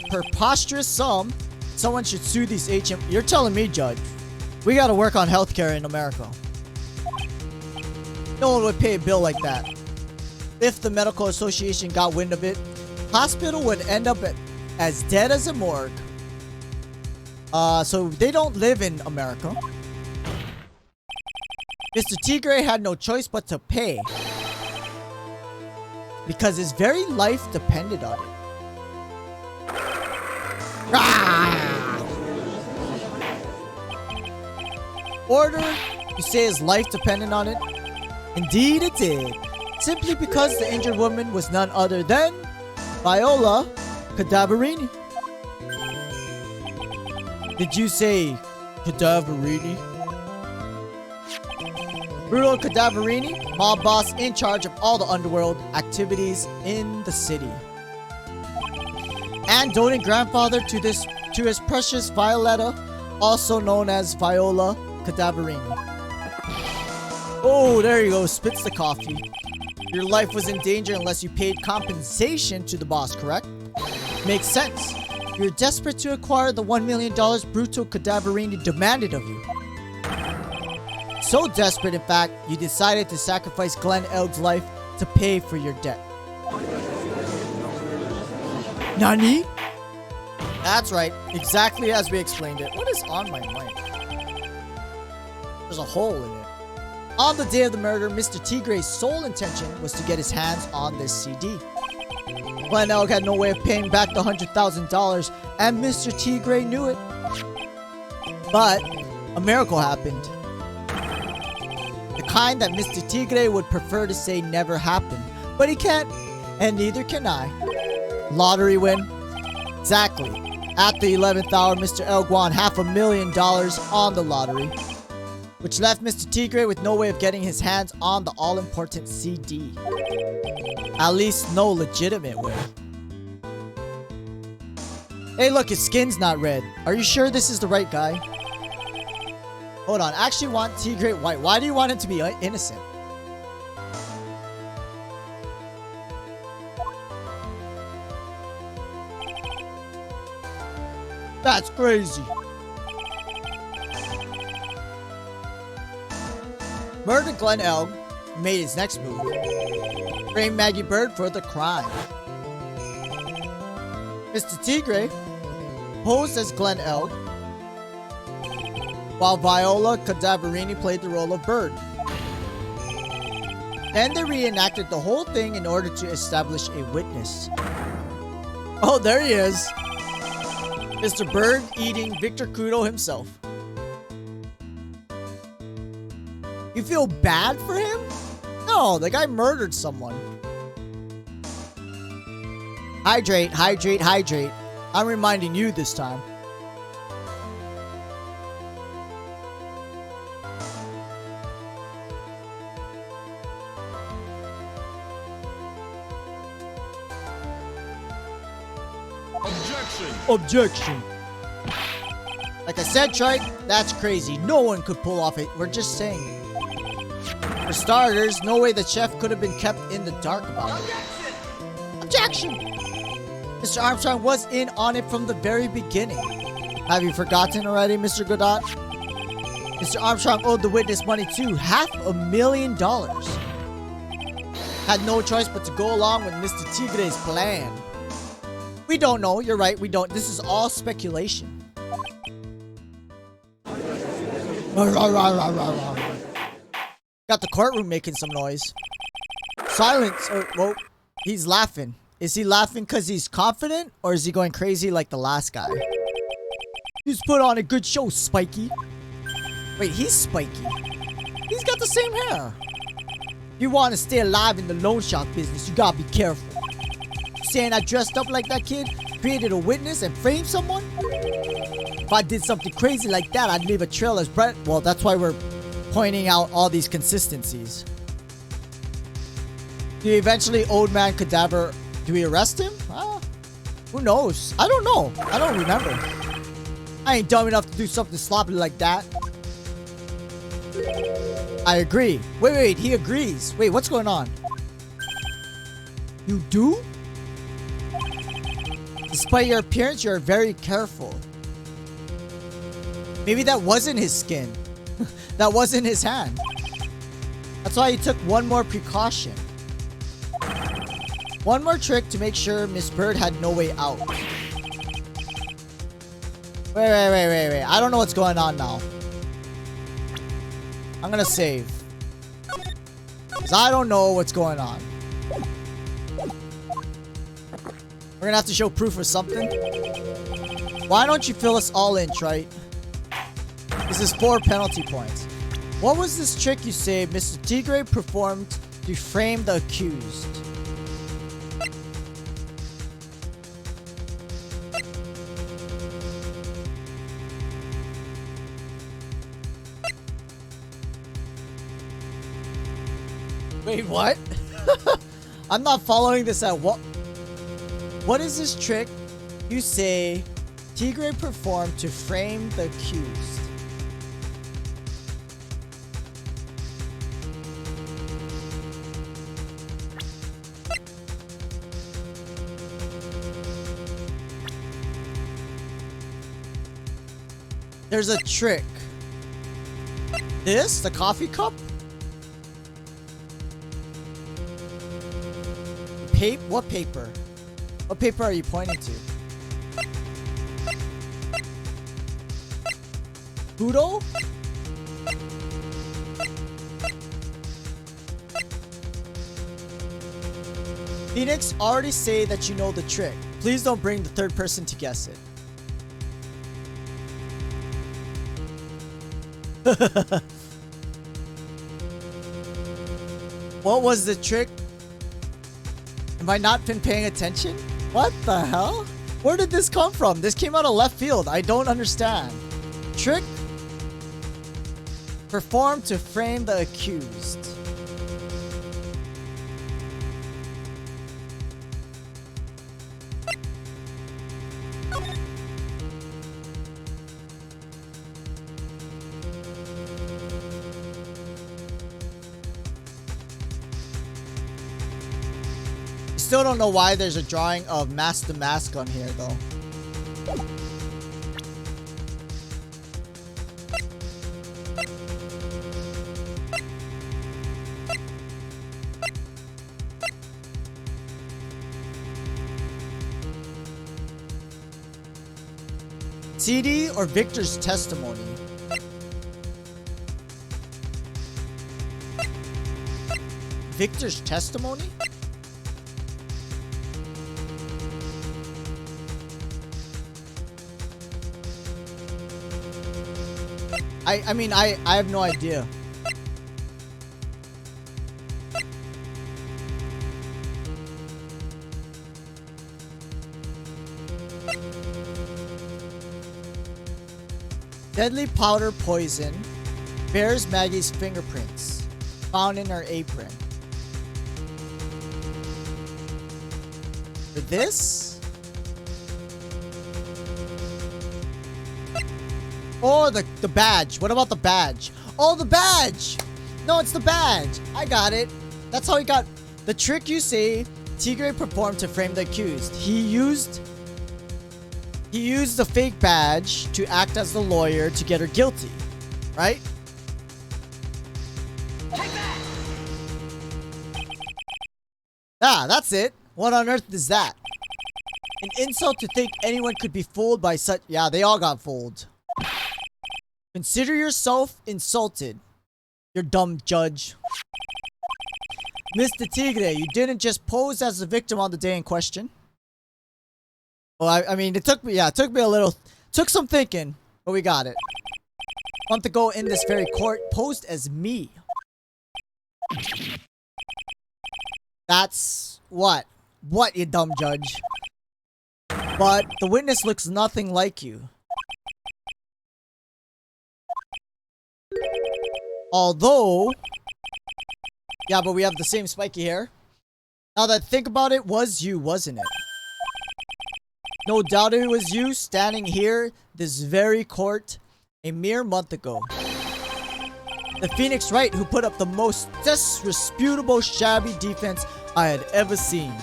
Preposterous sum. Someone should sue these HM. You're telling me, Judge, we gotta work on healthcare in America. No one would pay a bill like that. If the medical association got wind of it, hospital would end up as dead as a morgue. So they don't live in America. Mr. Tigre had no choice but to pay. Because his very life depended on it. Order? You say his life depended on it? Indeed it did. Simply because the injured woman was none other than Viola Cadaverini. Did you say Cadaverini? Bruno Cadaverini, mob boss in charge of all the underworld activities in the city. And doting grandfather to his precious Violetta, also known as Viola Cadaverini. Oh, there you go, spits the coffee. Your life was in danger unless you paid compensation to the boss, correct? Makes sense. You're desperate to acquire the $1 million Bruto Cadaverini demanded of you. So desperate, in fact, you decided to sacrifice Glenn Elg's life to pay for your debt. Nani? That's right, exactly as we explained it. What is on my mic? There's a hole in it. On the day of the murder, Mr. Tigre's sole intention was to get his hands on this CD. Glenn Elg had no way of paying back the $100,000, and Mr. Tigre knew it. But a miracle happened. The kind that Mr. Tigre would prefer to say never happened. But he can't, and neither can I. Lottery win? Exactly. At the 11th hour, Mr. El won $500,000 on the lottery, which left Mr. Tigre with no way of getting his hands on the all-important CD. At least no legitimate way. Hey look, his skin's not red. Are you sure this is the right guy? Hold on, I actually want Tigre white. Why do you want him to be innocent? That's crazy. Murder Glenn Elg made his next move. Frame Maggie Bird for the crime. Mr. Tigre posed as Glenn Elg, while Viola Cadaverini played the role of Bird. Then they reenacted the whole thing in order to establish a witness. Oh, there he is. Mr. Bird eating Victor Kudo himself. You feel bad for him? No, the guy murdered someone. Hydrate, hydrate, hydrate. I'm reminding you this time. Objection! Objection. Like I said, Trike, that's crazy. No one could pull off it. We're just saying. For starters, no way the chef could have been kept in the dark about it. Objection! Mr. Armstrong was in on it from the very beginning. Have you forgotten already, Mr. Godot? Mr. Armstrong owed the witness money too. $500,000. Had no choice but to go along with Mr. Tigre's plan. We don't know. You're right. We don't. This is all speculation. Got the courtroom making some noise. Silence. Whoa. He's laughing. Is he laughing because he's confident? Or is he going crazy like the last guy? He's put on a good show, Spiky. Wait, he's Spiky. He's got the same hair. If you want to stay alive in the loan shark business, you gotta be careful. Saying I dressed up like that kid, created a witness, and framed someone? If I did something crazy like that, I'd leave a trail as bright. Well, that's why we're pointing out all these consistencies. The eventually old man cadaver. Do we arrest him? Who knows? I don't know. I don't remember. I ain't dumb enough to do something sloppy like that. I agree. Wait, he agrees. Wait, what's going on? You do? Despite your appearance, you're very careful. Maybe that wasn't his skin. That wasn't his hand. That's why he took one more precaution. One more trick to make sure Miss Bird had no way out. Wait. I don't know what's going on now. I'm gonna save. Because I don't know what's going on. We're gonna have to show proof or something. Why don't you fill us all in, Trite? This is 4 penalty points. What was this trick you say Mr. Tigre performed to frame the accused? Wait, what? I'm not following this at what? What is this trick you say Tigre performed to frame the accused? There's a trick. This? The coffee cup? What paper? What paper are you pointing to? Poodle? Phoenix, already say that you know the trick. Please don't bring the third person to guess it. What was the trick? Have I not been paying attention? What the hell? Where did this come from? This came out of left field. I don't understand. Trick performed to frame the accused. Still don't know why there's a drawing of Mask the Mask on here though. CD or Victor's testimony? Victor's testimony? I mean, I have no idea. Deadly powder poison bears Maggie's fingerprints found in her apron. For this? Oh, the badge. What about the badge? Oh, the badge! No, it's the badge. I got it. That's how he got... The trick you say Tigre performed to frame the accused. He used the fake badge to act as the lawyer to get her guilty. Right? Ah, that's it. What on earth is that? An insult to think anyone could be fooled by such... Yeah, they all got fooled. Consider yourself insulted, you dumb judge. Mr. Tigre, you didn't just pose as the victim on the day in question. Well, I mean, it took me a little, took some thinking, but we got it. A month ago in this very court, posed as me. That's what? What, you dumb judge? But the witness looks nothing like you. Although, yeah, but we have the same spiky hair. Now that I think about it, was you, wasn't it? No doubt it was you standing here, this very court, a mere month ago. The Phoenix Wright who put up the most disreputable, shabby defense I had ever seen.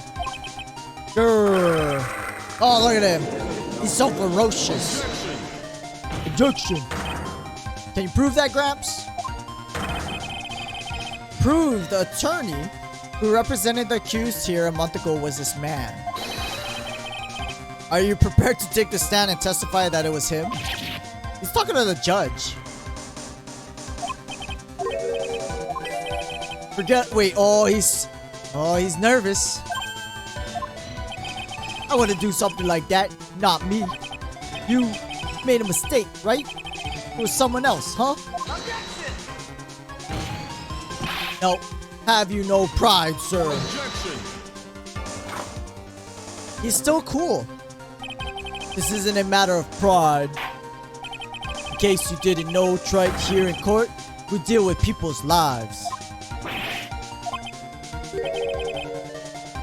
Grr. Oh, look at him. He's so ferocious. Objection. Can you prove that, Gramps? Prove the attorney who represented the accused here a month ago was this man. Are you prepared to take the stand and testify that it was him? He's talking to the judge. He's nervous. I wouldn't do something like that. Not me. You made a mistake, right? It was someone else, huh? No. Have you no pride, sir? Objection. He's still cool. This isn't a matter of pride. In case you didn't know, right here in court, we deal with people's lives.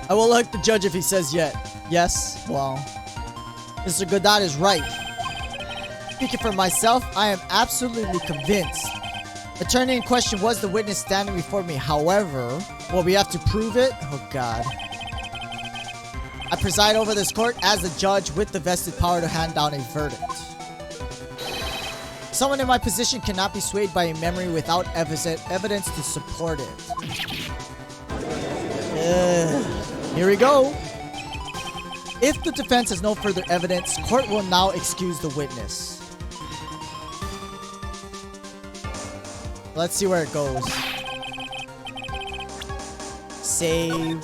I will like the judge if he says yes. Well, Mr. Godot is right. Speaking for myself, I am absolutely convinced. Attorney in question was the witness standing before me. However, well, we have to prove it. Oh, God. I preside over this court as a judge with the vested power to hand down a verdict. Someone in my position cannot be swayed by a memory without evidence to support it. Here we go. If the defense has no further evidence, court will now excuse the witness. Let's see where it goes. Save.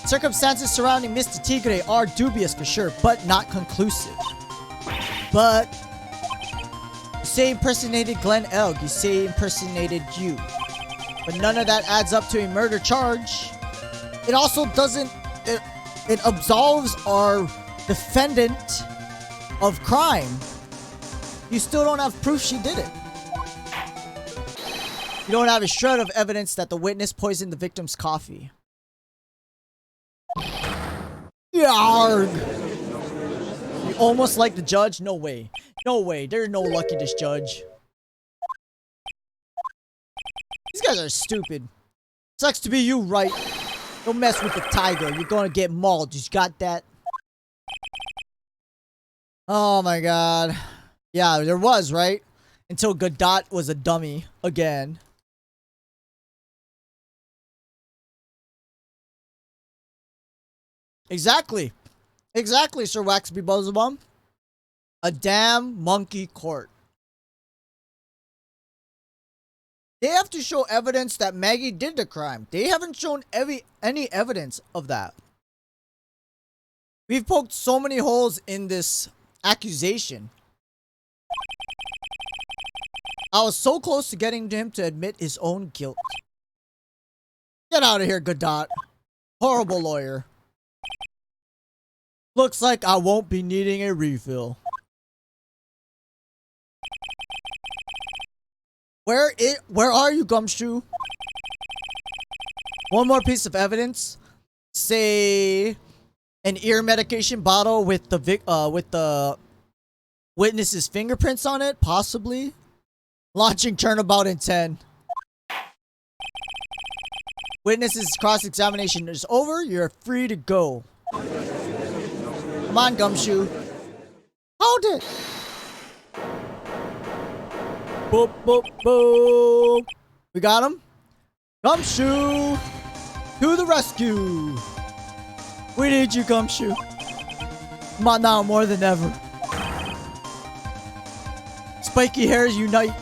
Circumstances surrounding Mr. Tigre are dubious for sure, but not conclusive. But say impersonated Glenn Elg. You say impersonated you. But none of that adds up to a murder charge. It also doesn't... It absolves our defendant of crime. You still don't have proof she did it. You don't have a shred of evidence that the witness poisoned the victim's coffee. Yarg! You almost like the judge? No way. No way. There's no luck in this judge. These guys are stupid. Sucks to be you, right? Don't mess with the tiger. You're gonna get mauled. You got that? Oh my god. Yeah, there was, right? Until Godot was a dummy again. Exactly. Exactly, Sir Waxby Buzzabum. A damn monkey court. They have to show evidence that Maggie did the crime. They haven't shown any evidence of that. We've poked so many holes in this accusation. I was so close to getting him to admit his own guilt. Get out of here, Godot. Horrible lawyer. Looks like I won't be needing a refill. Where are you, Gumshoe? One more piece of evidence. Say an ear medication bottle with the witness's fingerprints on it, possibly. Launching turnabout in 10. Witness's cross-examination is over. You're free to go. Come on, Gumshoe. Hold it. Boop, boop, boop. We got him. Gumshoe to the rescue. We need you, Gumshoe. Come on now, more than ever. Spiky hairs unite.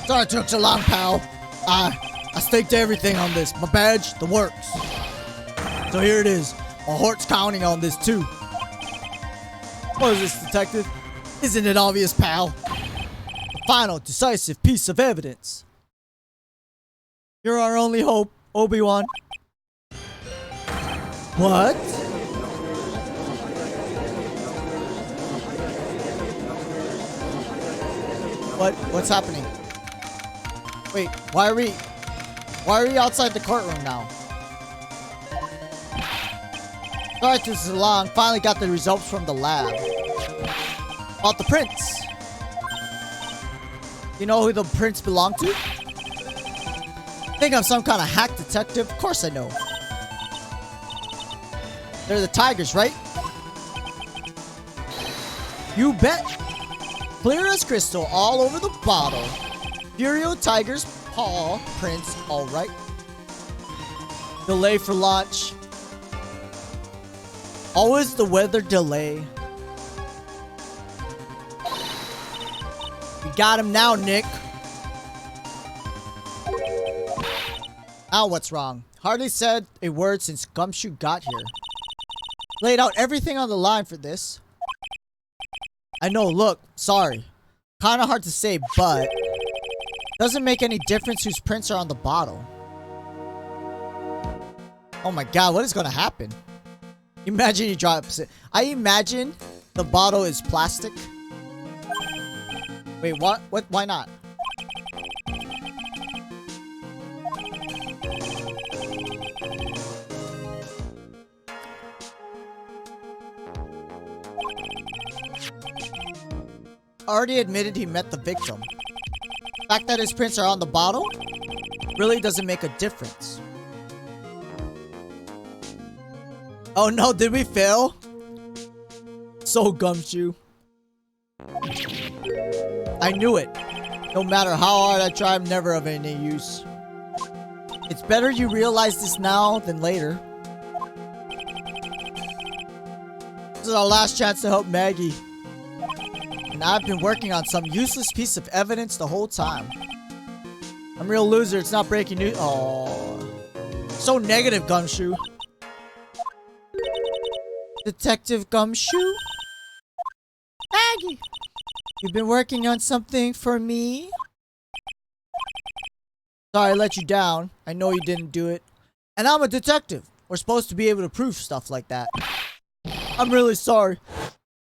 Sorry it took so long, pal. I staked everything on this. My badge, the works. So here it is. My heart's counting on this too. What is this, detective? Isn't it obvious, pal? The final decisive piece of evidence. You're our only hope, Obi-Wan. What? What's happening? Wait, why are we outside the courtroom now? Sorry this is long. Finally got the results from the lab. About the prints. You know who the prints belong to? Think I'm some kind of hack detective? Of course I know. They're the tigers, right? You bet. Clear as crystal all over the bottle. Furio Tiger's paw prints, alright. Delay for launch. Always the weather delay. We got him now, Nick. Now what's wrong? Hardly said a word since Gumshoe got here. Laid out everything on the line for this. I know, look, sorry. Kinda hard to say, but doesn't make any difference whose prints are on the bottle. Oh my god, what is gonna happen? Imagine he drops it. I imagine the bottle is plastic. Wait, what? What? Why not? Already admitted he met the victim. The fact that his prints are on the bottle really doesn't make a difference. Oh no, did we fail? So Gumshoe. I knew it. No matter how hard I try, I'm never of any use. It's better you realize this now than later. This is our last chance to help Maggie. And I've been working on some useless piece of evidence the whole time. I'm a real loser. It's not breaking news. Oh, so negative, Gumshoe. Detective Gumshoe? Maggie! You've been working on something for me? Sorry I let you down. I know you didn't do it. And I'm a detective. We're supposed to be able to prove stuff like that. I'm really sorry.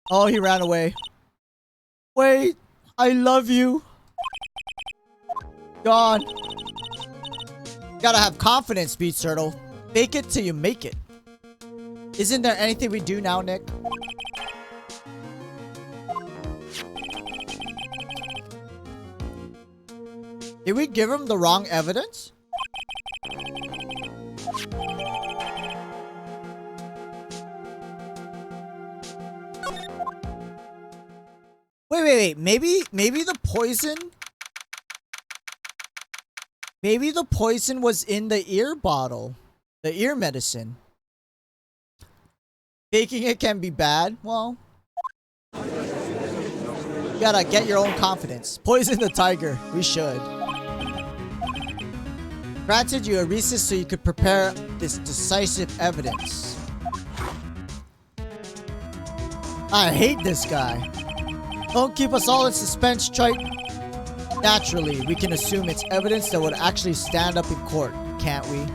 Oh, he ran away. Wait, I love you. Gone. Gotta have confidence, Speed Turtle. Fake it till you make it. Isn't there anything we do now, Nick? Did we give him the wrong evidence? Wait. Maybe the poison... Maybe the poison was in the ear bottle. The ear medicine. Faking it can be bad. Well... You gotta get your own confidence. Poison the tiger. We should. Granted you a recess so you could prepare this decisive evidence. I hate this guy. Don't keep us all in suspense, Trite. Naturally, we can assume it's evidence that would actually stand up in court, can't we?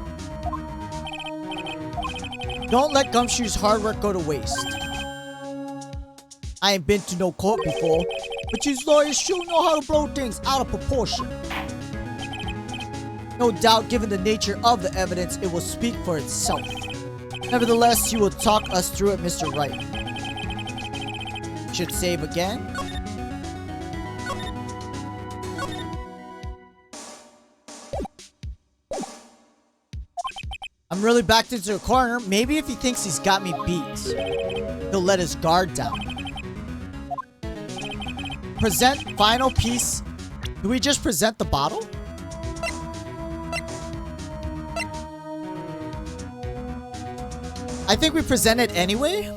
Don't let Gumshoe's hard work go to waste. I ain't been to no court before, but you lawyers sure know how to blow things out of proportion. No doubt, given the nature of the evidence, it will speak for itself. Nevertheless, you will talk us through it, Mr. Wright. Should save again. I'm really backed into a corner. Maybe if he thinks he's got me beat, he'll let his guard down. Present final piece. Do we just present the bottle? I think we present it anyway.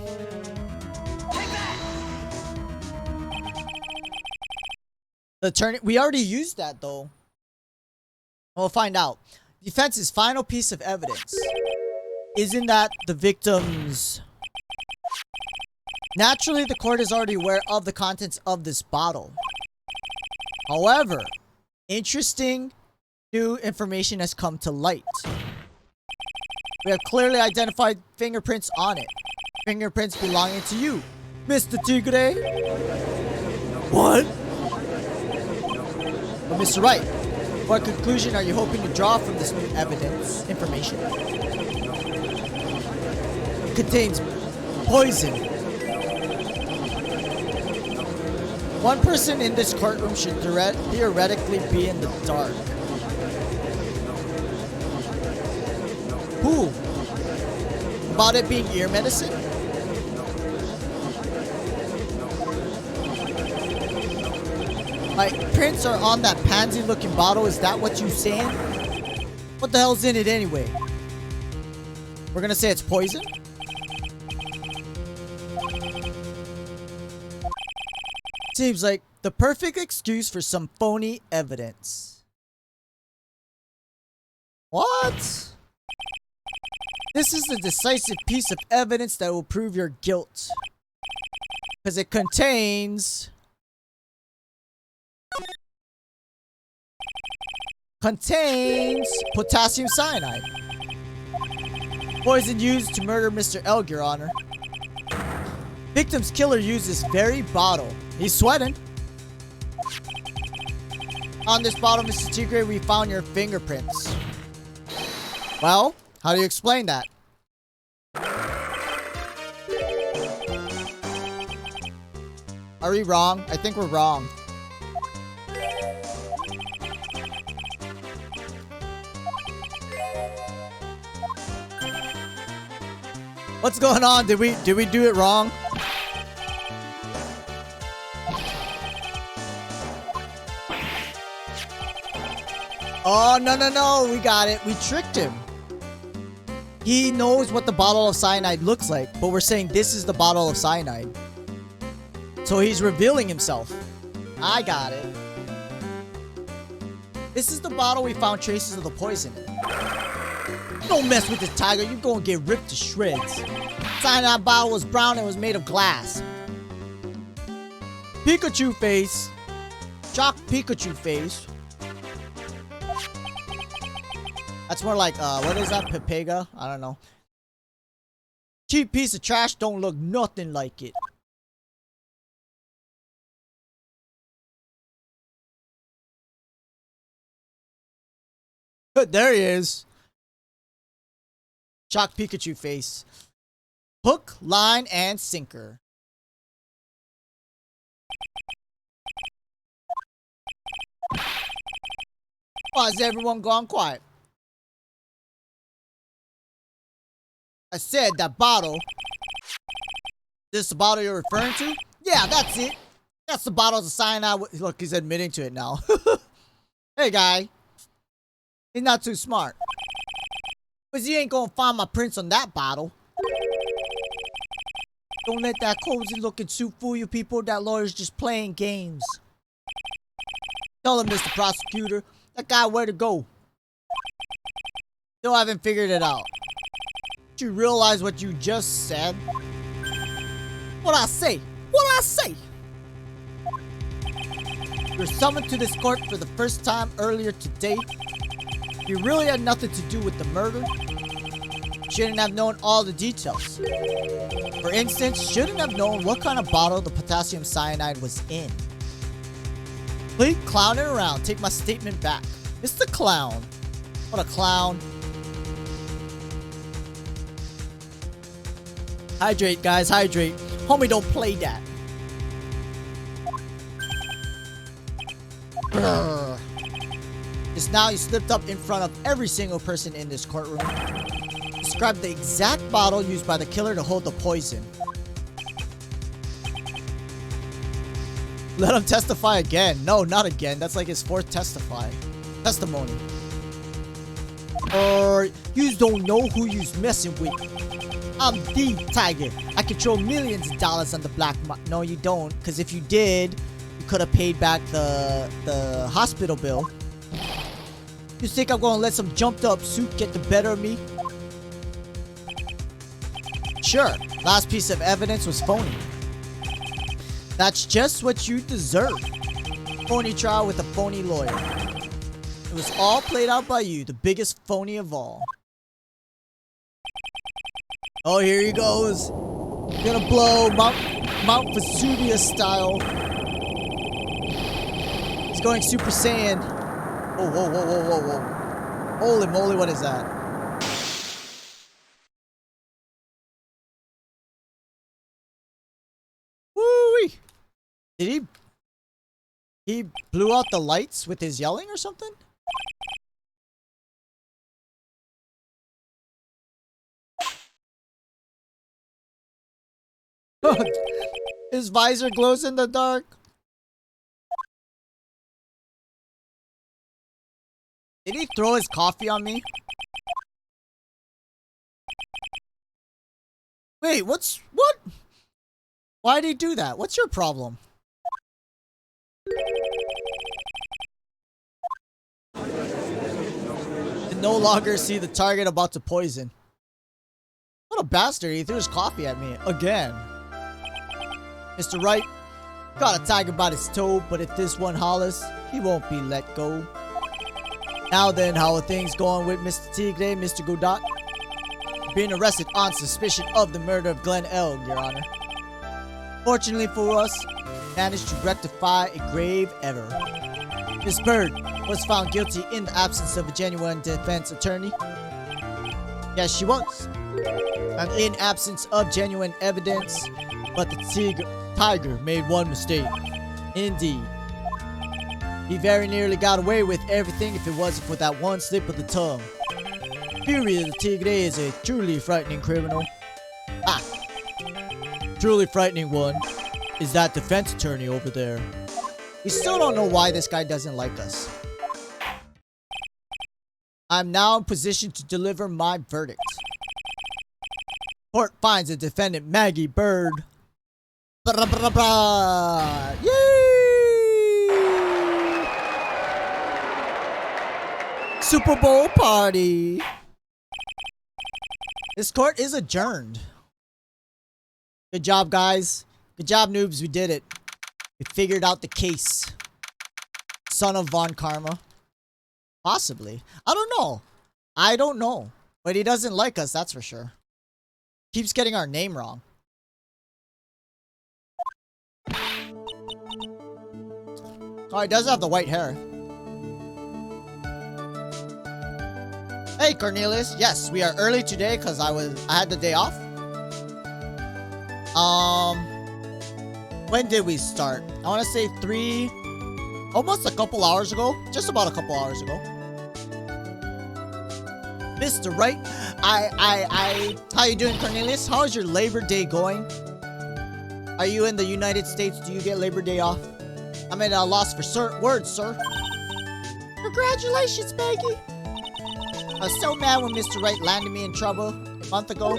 The attorney, we already used that though. We'll find out. Defense's final piece of evidence. Isn't that the victim's... Naturally, the court is already aware of the contents of this bottle. However, interesting new information has come to light. We have clearly identified fingerprints on it. Fingerprints belonging to you, Mr. Tigre. What? But Mr. Wright, what conclusion are you hoping to draw from this new evidence, information? It contains poison. One person in this courtroom should theoretically be in the dark. Who? About it being ear medicine? My prints are on that pansy looking bottle, is that what you saying? What the hell's in it anyway? We're gonna say it's poison? Seems like the perfect excuse for some phony evidence. What? This is the decisive piece of evidence that will prove your guilt. Because it contains potassium cyanide. Poison used to murder Mr. Elg, Your Honor. Victim's killer used this very bottle. He's sweating. On this bottle, Mr. Tigre, we found your fingerprints. Well, how do you explain that? Are we wrong? I think we're wrong. What's going on? Did we do it wrong? Oh, no. We got it. We tricked him. He knows what the bottle of cyanide looks like, but we're saying this is the bottle of cyanide. So he's revealing himself. I got it. This is the bottle we found traces of the poison in. Don't mess with this tiger. You're gonna get ripped to shreds. Cyanide bottle was brown and was made of glass. Pikachu face. Shock Pikachu face. That's more like, what is that? Pepega? I don't know. Cheap piece of trash, don't look nothing like it. There he is. Shock Pikachu face. Hook, line, and sinker. Why is everyone gone quiet? I said that bottle. This the bottle you're referring to? Yeah, that's it. That's the bottle of cyanide. Look, he's admitting to it now. Hey, guy. He's not too smart. Because he ain't gonna find my prints on that bottle. Don't let that cozy looking suit fool you people. That lawyer's just playing games. Tell him, Mr. Prosecutor. That guy where to go. Still haven't figured it out. Did you realize what you just said? What'd I say? What'd I say? You're summoned to this court for the first time earlier today. You really had nothing to do with the murder. Shouldn't have known all the details. For instance, shouldn't have known what kind of bottle the potassium cyanide was in. Quit clowning around. Take my statement back. Mr. Clown. What a clown. Hydrate, guys. Hydrate. Homie, don't play that. Brr. Just now you slipped up in front of every single person in this courtroom. Describe the exact bottle used by the killer to hold the poison. Let him testify again. No, not again. That's like his fourth testimony. Or you don't know who you's messing with. I'm the Tiger. I control millions of dollars on the black market. No, you don't. Because if you did, you could have paid back the hospital bill. You think I'm going to let some jumped up suit get the better of me? Sure. Last piece of evidence was phony. That's just what you deserve. Phony trial with a phony lawyer. It was all played out by you, the biggest phony of all. Oh, here he goes. Gonna blow Mount Vesuvius style. He's going Super Saiyan. Whoa, whoa, whoa, whoa, whoa, whoa. Holy moly, what is that? Woo-wee. Did he blew out the lights with his yelling or something? His visor glows in the dark. Did he throw his coffee on me? Wait, what? Why'd he do that? What's your problem? Can no longer see the target about to poison. What a bastard, he threw his coffee at me. Again. Mr. Wright, got a tiger by his toe, but if this one hollers, he won't be let go. Now then, how are things going with Mr. Tigre, Mr. Godot? Being arrested on suspicion of the murder of Glenn L., Your Honor. Fortunately for us, managed to rectify a grave error. Miss Bird was found guilty in the absence of a genuine defense attorney. Yes, she was. And in absence of genuine evidence, but the tiger made one mistake. Indeed. He very nearly got away with everything if it wasn't for that one slip of the tongue. Fury the Tigre is a truly frightening criminal. Ah! Truly frightening one is that defense attorney over there. We still don't know why this guy doesn't like us. I'm now in position to deliver my verdict. Court finds the defendant Maggie Bird. Blah, blah, blah. Yay! Super Bowl party. This court is adjourned. Good job, guys. Good job, noobs. We did it. We figured out the case. Son of Von Karma. Possibly. I don't know. I don't know. But he doesn't like us, that's for sure. Keeps getting our name wrong. Oh, he does have the white hair. Hey, Cornelius. Yes, we are early today because I had the day off. When did we start? I want to say almost a couple hours ago. Just about a couple hours ago. Mr. Right. How you doing, Cornelius? How is your Labor Day going? Are you in the United States? Do you get Labor Day off? I'm at a loss for words, sir. Congratulations, Maggie. I was so mad when Mr. Right landed me in trouble a month ago.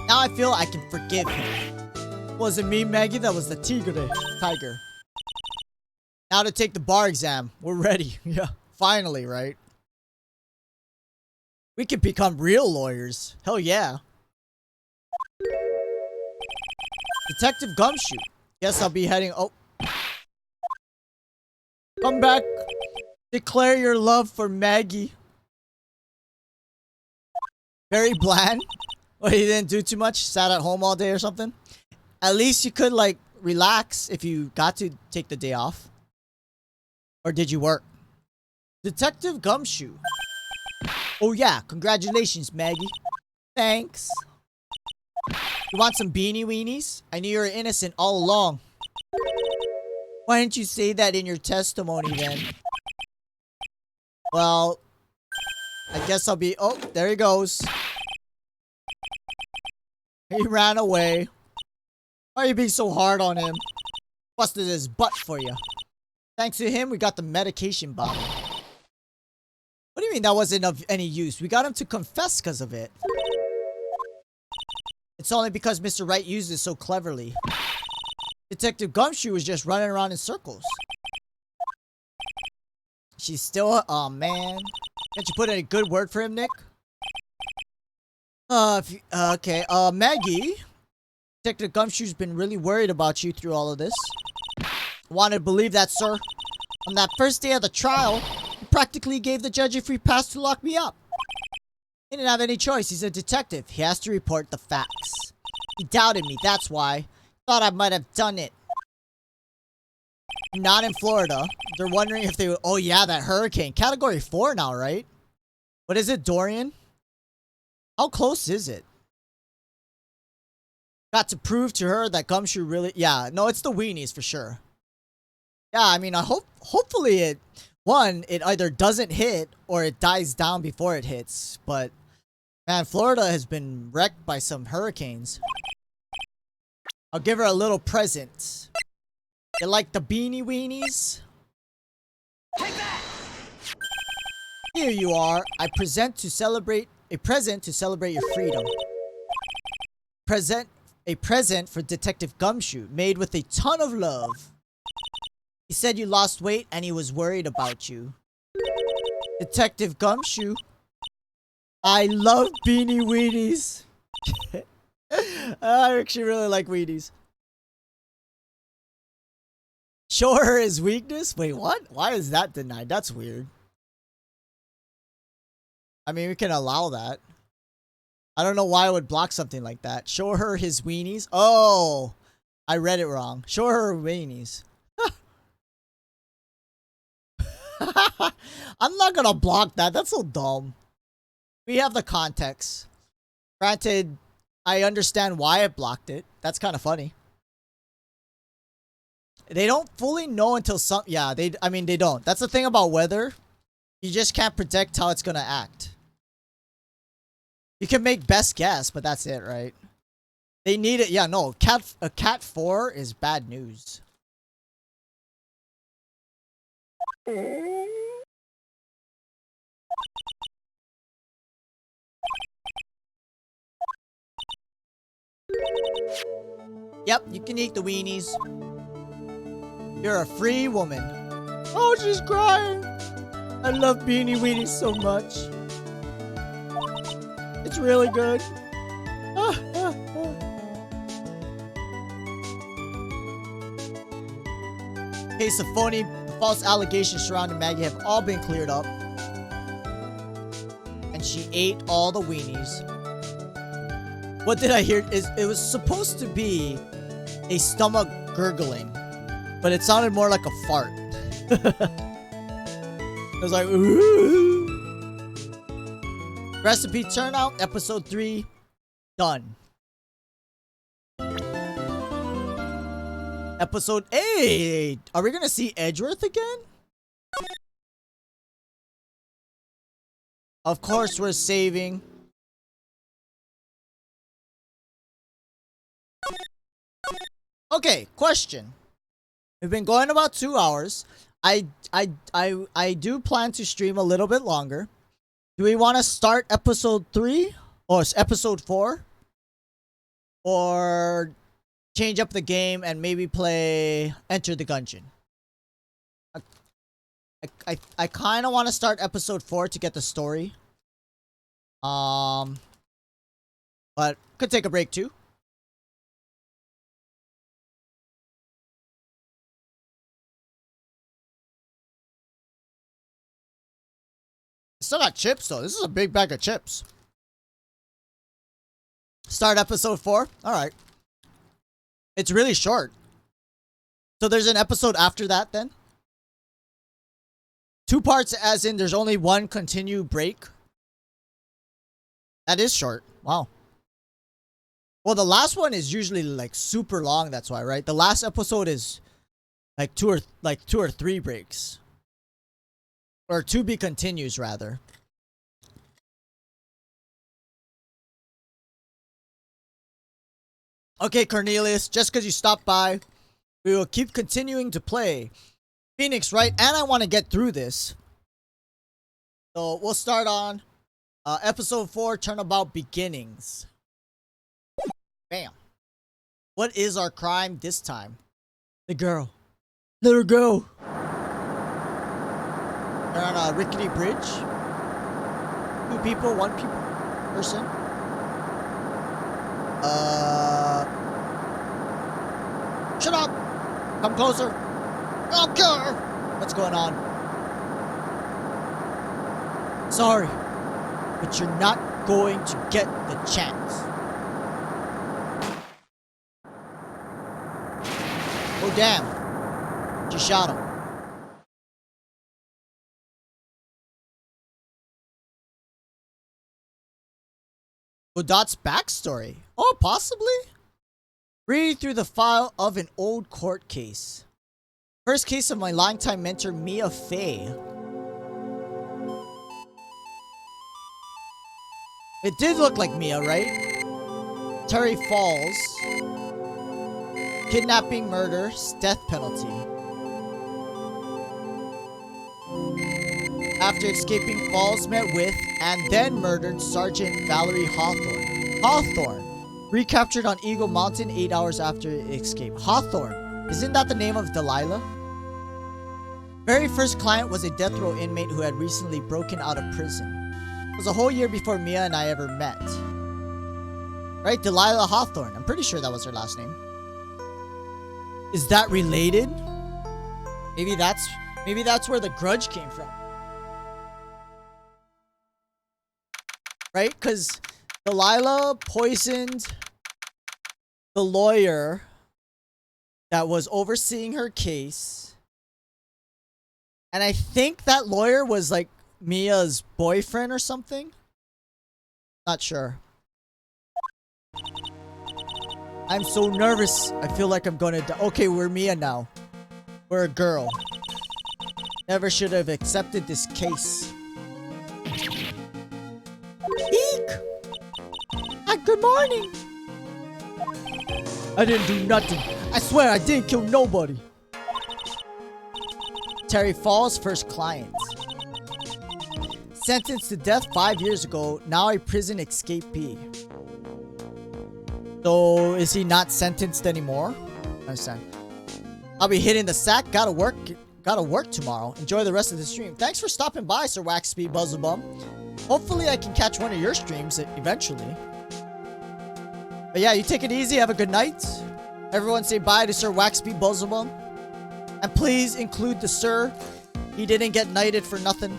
Now I feel I can forgive him. Wasn't me, Maggie. That was the tiger. Now to take the bar exam. We're ready. Yeah, finally, right? We can become real lawyers. Hell yeah. Detective Gumshoe. Guess I'll be heading... Oh. Come back. Declare your love for Maggie. Very bland. Well, you didn't do too much? Sat at home all day or something? At least you could, like, relax if you got to take the day off. Or did you work? Detective Gumshoe. Oh, yeah. Congratulations, Maggie. Thanks. You want some beanie weenies? I knew you were innocent all along. Why didn't you say that in your testimony then? Well, I guess I'll be... Oh, there he goes. He ran away. Why are you being so hard on him? Busted his butt for you. Thanks to him, we got the medication bottle. What do you mean that wasn't of any use? We got him to confess because of it. It's only because Mr. Wright used it so cleverly. Detective Gumshoe was just running around in circles. She's still... Oh, man. Can't you put in a good word for him, Nick? Okay. Maggie. Detective Gumshoe's been really worried about you through all of this. Wanted to believe that, sir. On that first day of the trial, he practically gave the judge a free pass to lock me up. He didn't have any choice. He's a detective. He has to report the facts. He doubted me, that's why. Thought I might have done it. Not in Florida. They're wondering if they would... Oh, yeah, that hurricane. Category 4 now, right? What is it, Dorian? How close is it? Got to prove to her that Gumshoe really... Yeah, no, it's the weenies for sure. Yeah, I mean, hopefully it... One, it either doesn't hit or it dies down before it hits. But, man, Florida has been wrecked by some hurricanes. I'll give her a little present. You like the beanie weenies? Take that! Here you are. A present to celebrate your freedom. A present for Detective Gumshoe, made with a ton of love. He said you lost weight and he was worried about you. Detective Gumshoe. I love beanie weenies. I actually really like weenies. Show her his weakness? Wait, what? Why is that denied? That's weird. I mean, we can allow that. I don't know why I would block something like that. Show her his weenies? Oh, I read it wrong. Show her her weenies. I'm not gonna block that. That's so dumb. We have the context. Granted, I understand why I blocked it. That's kind of funny. They don't fully know until some... Yeah, I mean, they don't. That's the thing about weather. You just can't predict how it's gonna act. You can make best guess, but that's it, right? They need it. Yeah, no. A cat 4 is bad news. Yep, you can eat the weenies. You're a free woman. Oh, she's crying. I love beanie weenies so much. It's really good. case of phony, false allegations surrounding Maggie have all been cleared up. And she ate all the weenies. What did I hear? It was supposed to be a stomach gurgling, but it sounded more like a fart. It was like, ooh. Recipe turnout, episode 3, done. Episode 8. Are we gonna see Edgeworth again? Of course we're saving. Okay, question. We've been going about 2 hours. I do plan to stream a little bit longer. Do we want to start episode 3 or episode 4? Or change up the game and maybe play Enter the Gungeon? I kind of want to start episode 4 to get the story. But could take a break too. Still got chips though. This is a big bag of chips. Start episode 4. All right. It's really short. So there's an episode after that then? 2 parts as in there's only one continue break? That is short. Wow. Well, the last one is usually like super long, that's why, right? The last episode is like 2 or 3 breaks. Or to be continues rather. Okay, Cornelius, just because you stopped by, we will keep continuing to play Phoenix, right? And I want to get through this. So we'll start on episode 4, Turnabout Beginnings. Bam. What is our crime this time? The girl. Let her go. They're on a rickety bridge. 2 people, 1 person. Shut up! Come closer. Okay. What's going on? Sorry, but you're not going to get the chance. Oh damn! She shot him. Godot's backstory. Oh, possibly? Read through the file of an old court case. First case of my longtime mentor, Mia Fey. It did look like Mia, right? Terry Falls. Kidnapping, murder, death penalty. After escaping, Falls met with and then murdered Sergeant Valerie Hawthorne. Recaptured on Eagle Mountain 8 hours after escape. Hawthorne. Isn't that the name of Delilah? Very first client was a death row inmate who had recently broken out of prison. It was a whole year before Mia and I ever met. Right? Delilah Hawthorne. I'm pretty sure that was her last name. Is that related? Maybe that's where the grudge came from. Right? Because Delilah poisoned the lawyer that was overseeing her case. And I think that lawyer was like Mia's boyfriend or something. Not sure. I'm so nervous. I feel like I'm gonna die. Okay, we're Mia now. We're a girl. Never should have accepted this case. Eek! Ah, good morning. I didn't do nothing. I swear I didn't kill nobody. Terry Falls' first client. Sentenced to death 5 years ago, now a prison escapee. So, is he not sentenced anymore? I understand. I'll be hitting the sack. Gotta work tomorrow. Enjoy the rest of the stream. Thanks for stopping by, Sir Waxby Buzzlebum. Hopefully I can catch one of your streams eventually. But yeah, you take it easy. Have a good night. Everyone say bye to Sir Waxby Buzzlebum. And please include the sir. He didn't get knighted for nothing.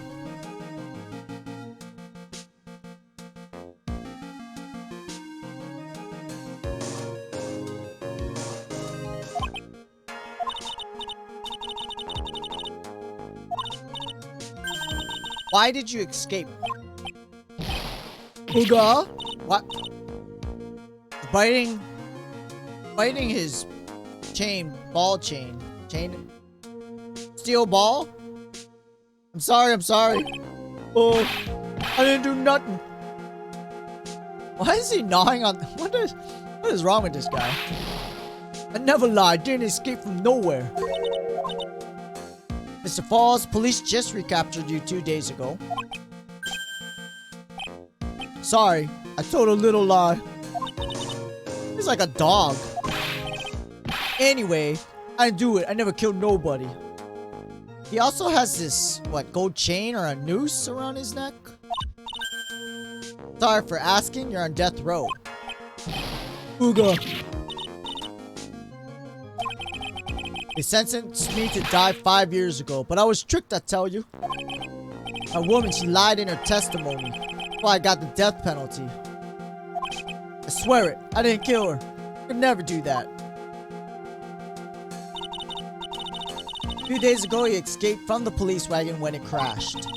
Why did you escape? Ooga? What? Biting his ball chain. Steel ball? I'm sorry. Oh, I didn't do nothing. Why is he gnawing on... What is wrong with this guy? I never lied, didn't escape from nowhere. Mr. Falls, police just recaptured you 2 days ago. Sorry, I told a little lie. He's like a dog. Anyway, I didn't do it. I never killed nobody. He also has this, what, gold chain or a noose around his neck? Sorry for asking, you're on death row. Ooga. They sentenced me to die 5 years ago, but I was tricked, I tell you. A woman, she lied in her testimony. That's why I got the death penalty. I swear it, I didn't kill her. I could never do that. A few days ago, he escaped from the police wagon when it crashed.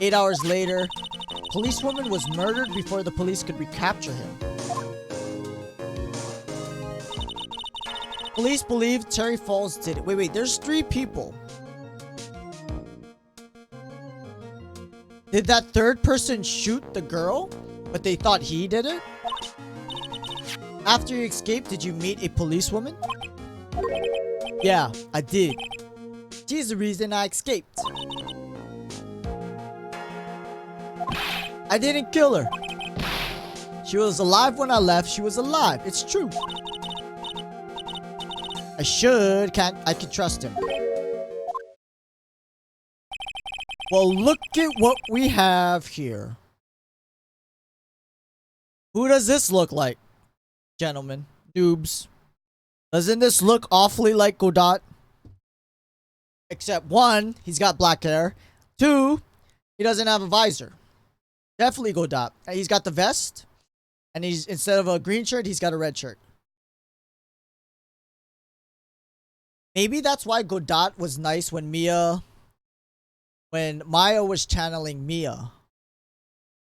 8 hours later, a policewoman was murdered before the police could recapture him. Police believe Terry Falls did it. Wait, there's 3 people. Did that third person shoot the girl, but they thought he did it? After you escaped, did you meet a policewoman? Yeah, I did. She's the reason I escaped. I didn't kill her. She was alive when I left. She was alive. It's true. I can trust him. Well, look at what we have here. Who does this look like, gentlemen? Noobs. Doesn't this look awfully like Godot? Except 1, he's got black hair. 2, he doesn't have a visor. Definitely Godot. He's got the vest. And he's, instead of a green shirt, he's got a red shirt. Maybe that's why Godot was nice when Maya was channeling Mia.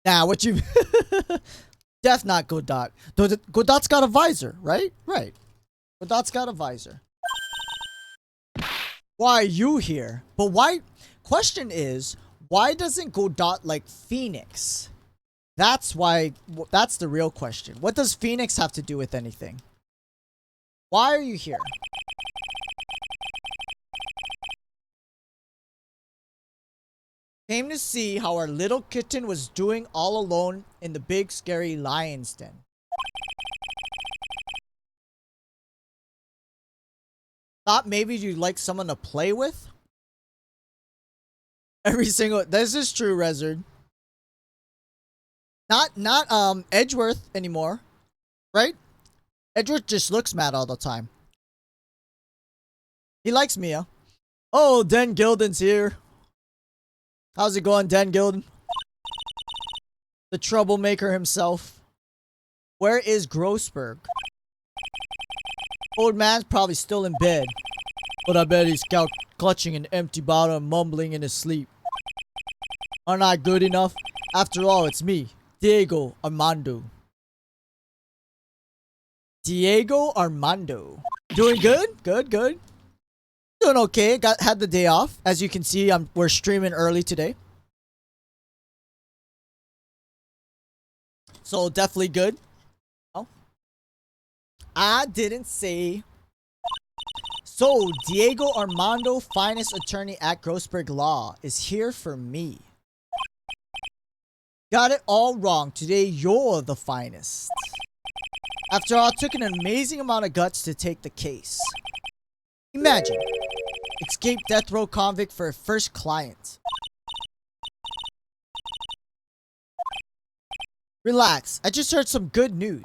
Nah, what you... Def not Godot. Godot's got a visor, right? Right. Godot's got a visor. Why are you here? But why... Question is, why doesn't Godot like Phoenix? That's why... That's the real question. What does Phoenix have to do with anything? Why are you here? Came to see how our little kitten was doing all alone in the big scary lion's den. Thought maybe you'd like someone to play with? Every single... This is true, Rezard. Not Edgeworth anymore. Right? Edgeworth just looks mad all the time. He likes Mia. Oh, Den Gilden's here. How's it going, Den Gilden? The troublemaker himself. Where is Grossberg? Old man's probably still in bed. But I bet he's clutching an empty bottle and mumbling in his sleep. Aren't I good enough? After all, it's me, Diego Armando. Diego Armando. Doing good? Good. Doing okay. Had the day off. As you can see, we're streaming early today. So definitely good. Oh. I didn't say. So Diego Armando, finest attorney at Grossberg Law, is here for me. Got it all wrong. Today you're the finest. After all, it took an amazing amount of guts to take the case. Imagine. Escaped death row convict for a first client. Relax, I just heard some good news.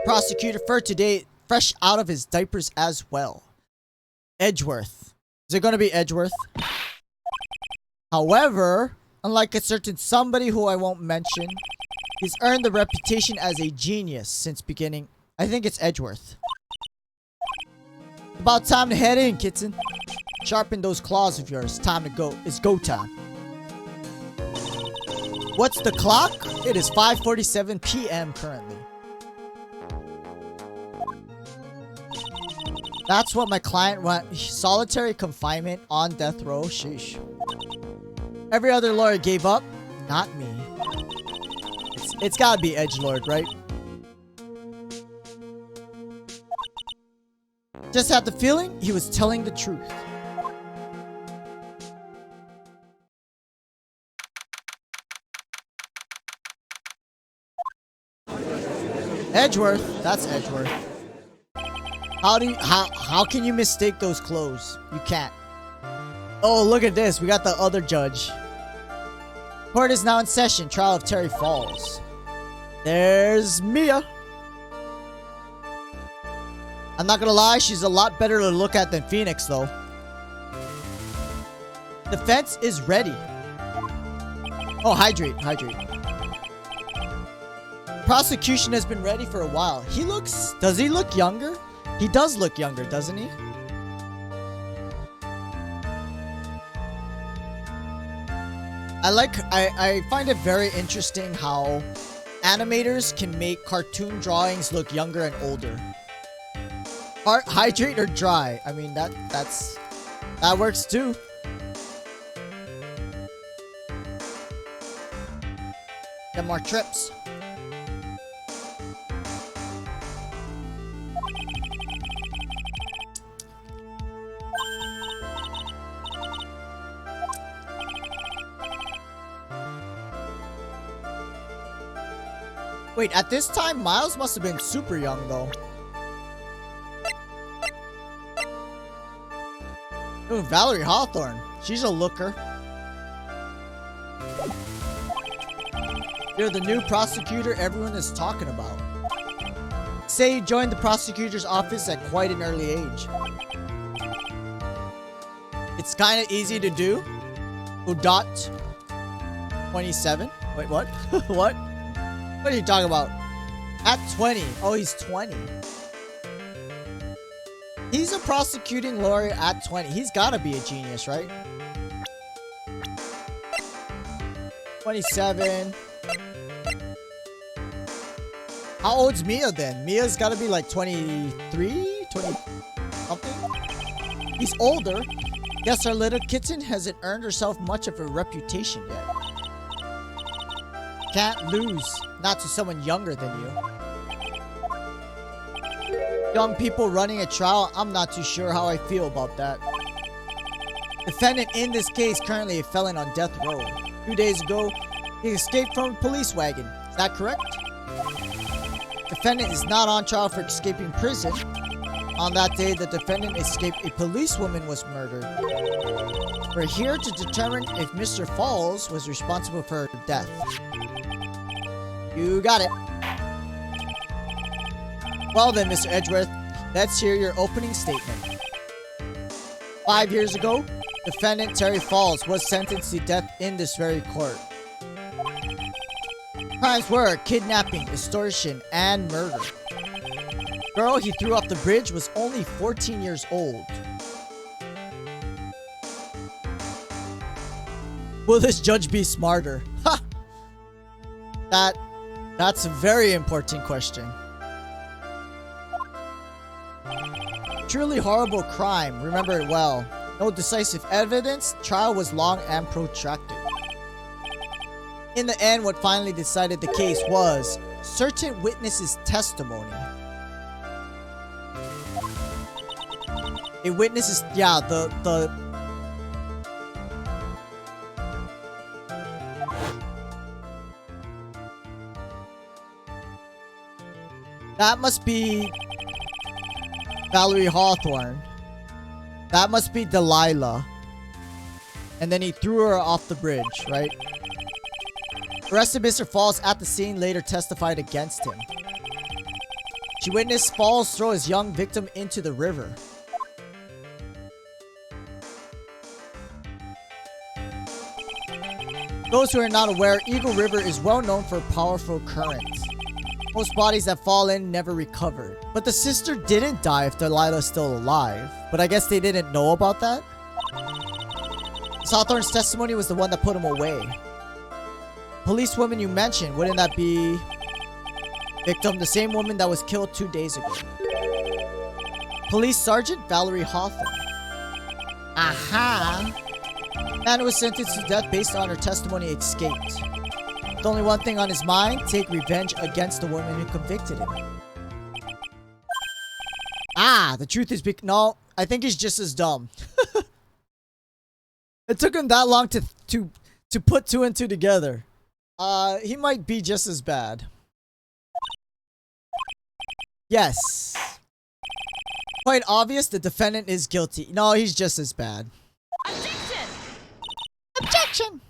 Prosecutor for today, fresh out of his diapers as well. Edgeworth. Is it gonna be Edgeworth? However, unlike a certain somebody who I won't mention, he's earned the reputation as a genius since beginning. I think it's Edgeworth. About time to head in, kitten. Sharpen those claws of yours. Time to go. It's go time. What's the clock? It is 5:47 p.m. currently. That's what my client went. Solitary confinement on death row. Sheesh. Every other lawyer gave up. Not me. It's gotta be Edgelord, right? Just had the feeling he was telling the truth. Edgeworth. That's Edgeworth. How can you mistake those clothes? You can't. Oh, look at this. We got the other judge. Court is now in session. Trial of Terry Falls. There's Mia. I'm not gonna lie, she's a lot better to look at than Phoenix, though. Defense is ready. Oh, hydrate. Prosecution has been ready for a while. Does he look younger? He does look younger, doesn't he? I find it very interesting how animators can make cartoon drawings look younger and older. Hydrate or dry? I mean, that works too. Get more trips. Wait, at this time, Miles must have been super young, though. Ooh, Valerie Hawthorne. She's a looker. You're the new prosecutor everyone is talking about. Say you joined the prosecutor's office at quite an early age. It's kind of easy to do. Udot 27. Wait, what? What? What are you talking about? At 20. Oh, he's 20. He's a prosecuting lawyer at 20. He's gotta be a genius, right? 27. How old's Mia then? Mia's gotta be like 23? 20 something? He's older. Guess our little kitten hasn't earned herself much of a reputation yet. Can't lose. Not to someone younger than you. Young people running a trial, I'm not too sure how I feel about that. Defendant in this case currently a felon on death row. 2 days ago, he escaped from a police wagon. Is that correct? Defendant is not on trial for escaping prison. On that day, the defendant escaped a policewoman was murdered. We're here to determine if Mr. Falls was responsible for her death. You got it. Well then, Mr. Edgeworth, let's hear your opening statement. 5 years ago, defendant Terry Falls was sentenced to death in this very court. Crimes were kidnapping, extortion, and murder. Girl he threw off the bridge was only 14 years old. Will this judge be smarter? Ha! That's a very important question. Truly horrible crime, remember it well. No decisive evidence, trial was long and protracted. In the end, what finally decided the case was certain witnesses' testimony. A witness's, yeah, the that must be Valerie Hawthorne. That must be Delilah. And then he threw her off the bridge, right? Arrested Mr. Falls at the scene later testified against him. She witnessed Falls throw his young victim into the river. Those who are not aware, Eagle River is well known for powerful currents. Most bodies that fall in never recovered. But the sister didn't die if Delilah's still alive. But I guess they didn't know about that? Sawthorne's testimony was the one that put him away. Policewoman you mentioned, wouldn't that be... victim, the same woman that was killed 2 days ago? Police Sergeant Valerie Hawthorne. Aha! Man who was sentenced to death based on her testimony escaped. With only one thing on his mind, take revenge against the woman who convicted him. Ah, the truth is no, I think he's just as dumb. It took him that long to put 2 and 2 together. He might be just as bad. Yes. Quite obvious the defendant is guilty. No, he's just as bad. Objection! Objection!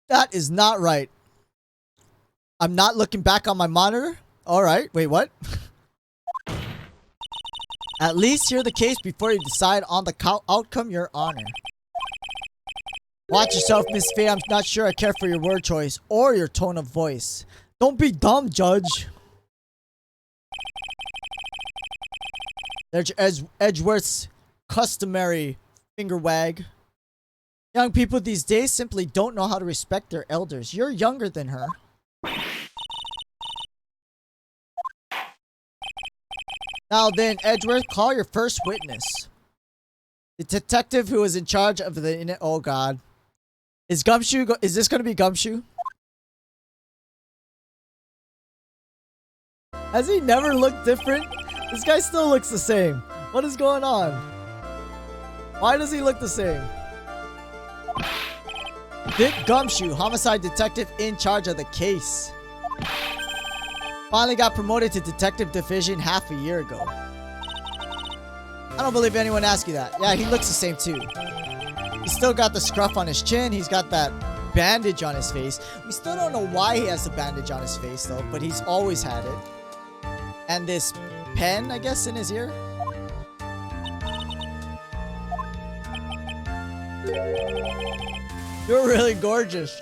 That is not right. I'm not looking back on my monitor. Alright, wait, what? At least hear the case before you decide on the outcome, Your Honor. Watch yourself, Miss Faye. I'm not sure I care for your word choice or your tone of voice. Don't be dumb, Judge. There's Edgeworth's customary finger wag. Young people these days simply don't know how to respect their elders. You're younger than her. Now then, Edgeworth, call your first witness. The detective who is in charge of the... Oh, God. Is Gumshoe... Is this going to be Gumshoe? Has he never looked different? This guy still looks the same. What is going on? Why does he look the same? Dick Gumshoe, homicide detective in charge of the case. Finally got promoted to detective division half a year ago. I don't believe anyone asked you that. Yeah, he looks the same too. He's still got the scruff on his chin. He's got that bandage on his face. We still don't know why he has the bandage on his face though, but he's always had it. And this pen, I guess, in his ear. You're really gorgeous.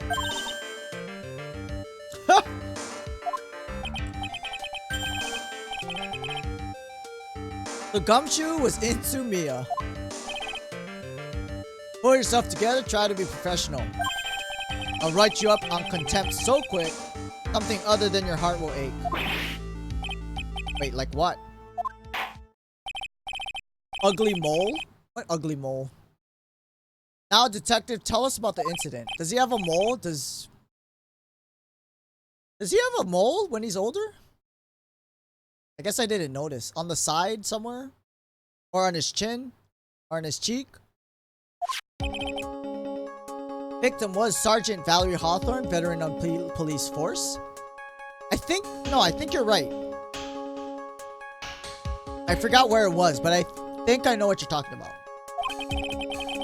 So Gumshoe was into Mia. Pull yourself together, try to be professional. I'll write you up on contempt so quick, something other than your heart will ache. Wait, like what? Ugly mole? What ugly mole? Now, detective, tell us about the incident. Does he have a mole? Does he have a mole when he's older? I guess I didn't notice. On the side somewhere? Or on his chin? Or on his cheek? Victim was Sergeant Valerie Hawthorne, veteran on police force. I think you're right. I forgot where it was, but I think I know what you're talking about.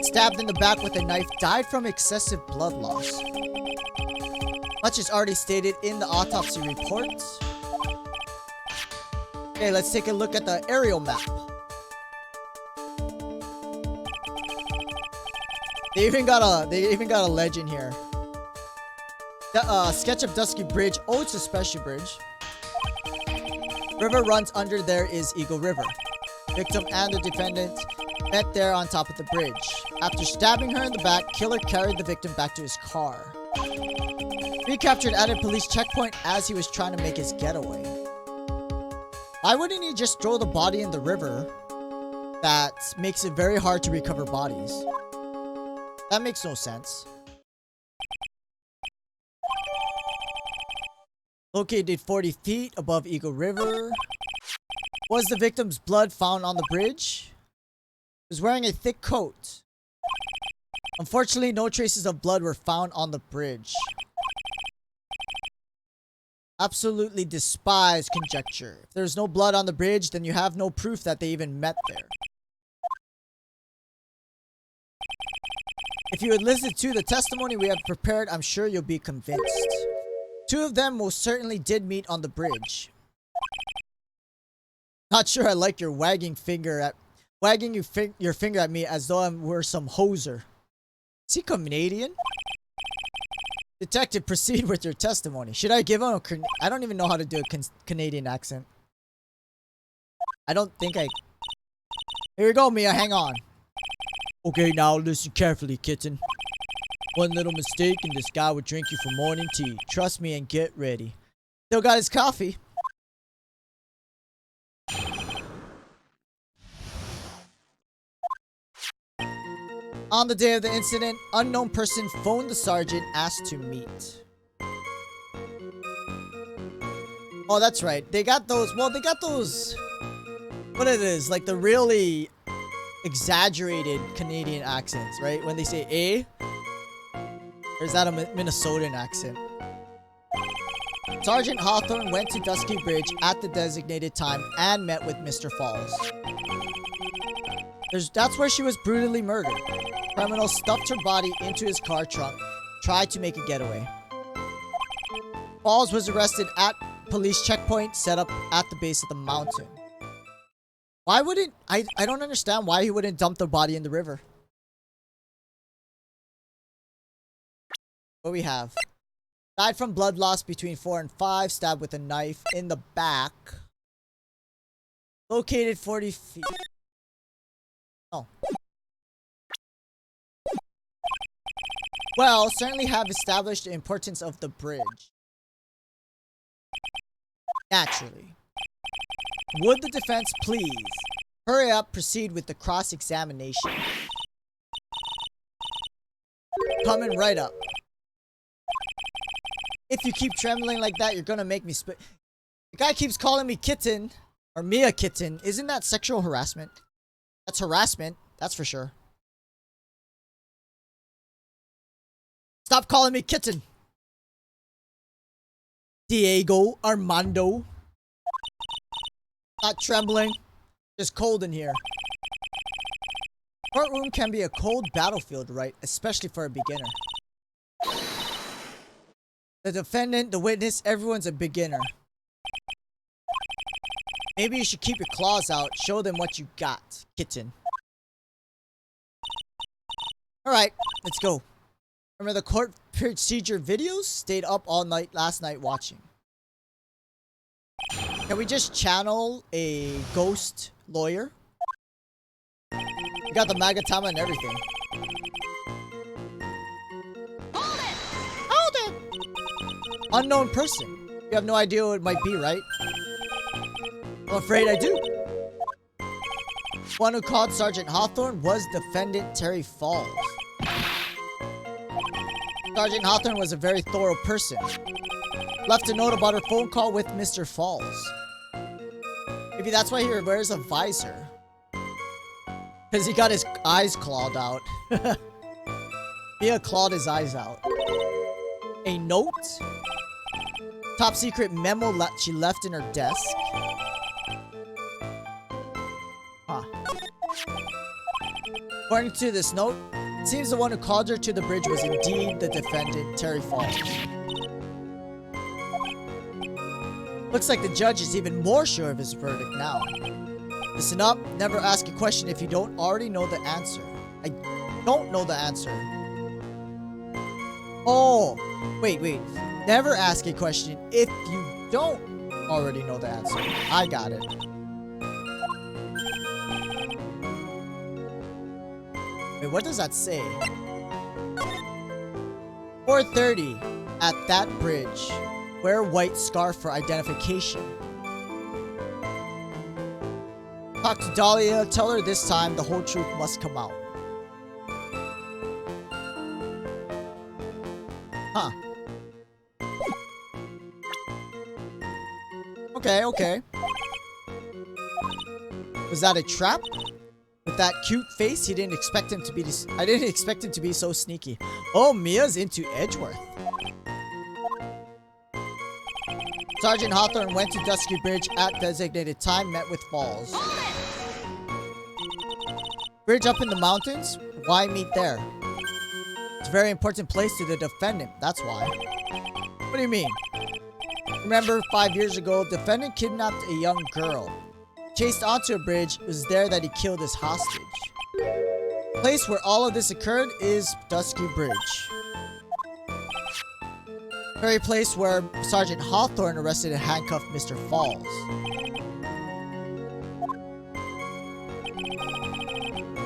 Stabbed in the back with a knife, died from excessive blood loss. Much is already stated in the autopsy report. Okay, let's take a look at the aerial map. They even got a legend here. The sketch of Dusky Bridge. Oh, it's a special bridge. River runs under there is Eagle River. Victim and the defendant met there on top of the bridge. After stabbing her in the back, killer carried the victim back to his car. Recaptured at a police checkpoint as he was trying to make his getaway. Why wouldn't he just throw the body in the river? That makes it very hard to recover bodies. That makes no sense. Located 40 feet above Eagle River. Was the victim's blood found on the bridge? He was wearing a thick coat. Unfortunately, no traces of blood were found on the bridge. Absolutely despise conjecture. If there's no blood on the bridge, then you have no proof that they even met there. If you had listened to the testimony we have prepared, I'm sure you'll be convinced. 2 of them most certainly did meet on the bridge. Not sure I like your wagging your finger at me as though I were some hoser. Is he Canadian? Detective, proceed with your testimony. Should I give him a... I don't even know how to do a Canadian accent. I don't think I... Here we go, Mia. Hang on. Okay, now listen carefully, kitten. One little mistake and this guy would drink you for morning tea. Trust me and get ready. Still got his coffee. On the day of the incident, unknown person phoned the sergeant, asked to meet. Oh, that's right. They got those... Well, they got those... What it is, like the really exaggerated Canadian accents, right? When they say A, or is that a Minnesotan accent? Sergeant Hawthorne went to Dusky Bridge at the designated time and met with Mr. Falls. That's where she was brutally murdered. Criminal stuffed her body into his car trunk, tried to make a getaway. Falls was arrested at police checkpoint set up at the base of the mountain. Why wouldn't... I don't understand why he wouldn't dump the body in the river. What we have? Died from blood loss between 4 and 5. Stabbed with a knife in the back. Located 40 feet. Oh. Well, certainly have established the importance of the bridge. Naturally. Would the defense please hurry up, proceed with the cross-examination? Coming right up. If you keep trembling like that, you're gonna make me spit. The guy keeps calling me kitten, or Mia kitten. Isn't that sexual harassment? That's harassment, that's for sure. Stop calling me kitten. Diego Armando. Not trembling. Just cold in here. Courtroom can be a cold battlefield, right? Especially for a beginner. The defendant, the witness, everyone's a beginner. Maybe you should keep your claws out. Show them what you got, kitten. Alright, let's go. Remember the court procedure videos? Stayed up all night last night watching. Can we just channel a ghost lawyer? You got the Magatama and everything. Hold it! Unknown person. You have no idea what it might be, right? I'm afraid I do. One who called Sergeant Hawthorne was defendant Terry Falls. Sergeant Hawthorne was a very thorough person. Left a note about her phone call with Mr. Falls. Maybe that's why he wears a visor. Because he got his eyes clawed out. Mia clawed his eyes out. A note? Top secret memo she left in her desk. Huh. According to this note, it seems the one who called her to the bridge was indeed the defendant, Terry Falls. Looks like the judge is even more sure of his verdict now. Listen up, never ask a question if you don't already know the answer. I don't know the answer. Oh, wait. Never ask a question if you don't already know the answer. I got it. Wait, what does that say? 4:30 at that bridge. Wear white scarf for identification. Talk to Dahlia. Tell her this time the whole truth must come out. Huh. Okay. Was that a trap? With that cute face, he didn't expect him to be this. I didn't expect him to be so sneaky. Oh, Mia's into Edgeworth. Sergeant Hawthorne went to Dusky Bridge at designated time, met with Falls. Bridge up in the mountains? Why meet there? It's a very important place to the defendant, that's why. What do you mean? Remember 5 years ago, defendant kidnapped a young girl. Chased onto a bridge, it was there that he killed his hostage. The place where all of this occurred is Dusky Bridge. Very place where Sergeant Hawthorne arrested and handcuffed Mr. Falls.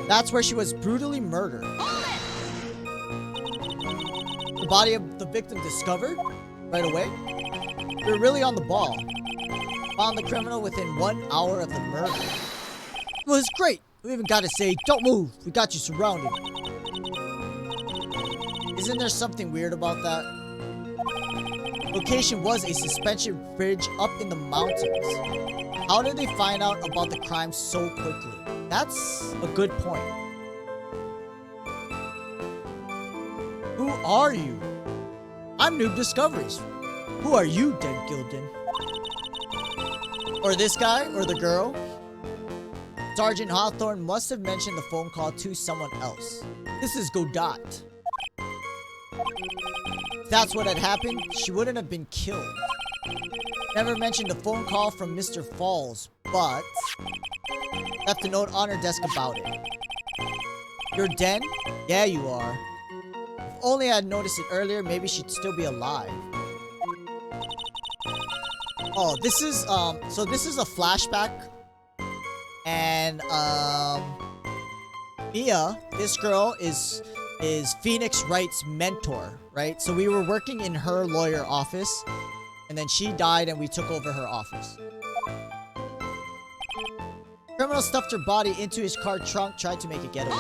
That's where she was brutally murdered. The body of the victim discovered right away. We were really on the ball. Found the criminal within 1 hour of the murder. It was great. We even got to say, don't move. We got you surrounded. Isn't there something weird about that? Location was a suspension bridge up in the mountains. How did they find out about the crime so quickly? That's a good point. Who are you? I'm Noob Discoveries. Who are you, Den Gilden? Or this guy? Or the girl? Sergeant Hawthorne must have mentioned the phone call to someone else. This is Godot. If that's what had happened, she wouldn't have been killed. Never mentioned a phone call from Mr. Falls, but left a note on her desk about it. You're Den? Yeah, you are. If only I had noticed it earlier, maybe she'd still be alive. Oh, this is, so this is a flashback. And, Mia, this girl is Phoenix Wright's mentor, right? So we were working in her lawyer office, and then she died and we took over her office. Criminal stuffed her body into his car trunk, tried to make a getaway.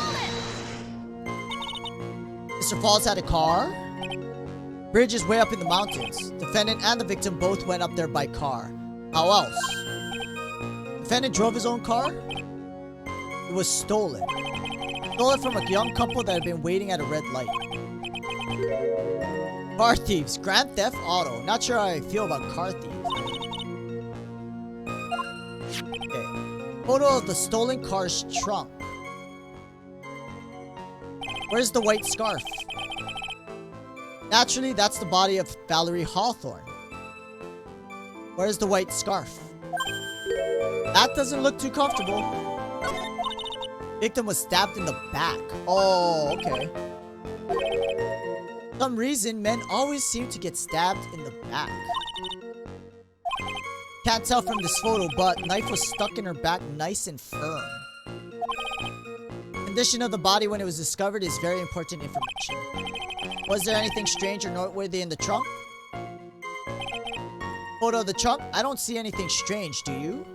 Mr. Falls had a car. Bridge is way up in the mountains. Defendant and the victim both went up there by car. How else? Defendant drove his own car? It was stolen. Stolen from a young couple that had been waiting at a red light. Car thieves. Grand Theft Auto. Not sure how I feel about car thieves. Okay. Photo of the stolen car's trunk. Where's the white scarf? Naturally, that's the body of Valerie Hawthorne. Where's the white scarf? That doesn't look too comfortable. Victim was stabbed in the back. Oh, okay. For some reason, men always seem to get stabbed in the back. Can't tell from this photo, but knife was stuck in her back nice and firm. Condition of the body when it was discovered is very important information. Was there anything strange or noteworthy in the trunk? Photo of the trunk? I don't see anything strange, do you?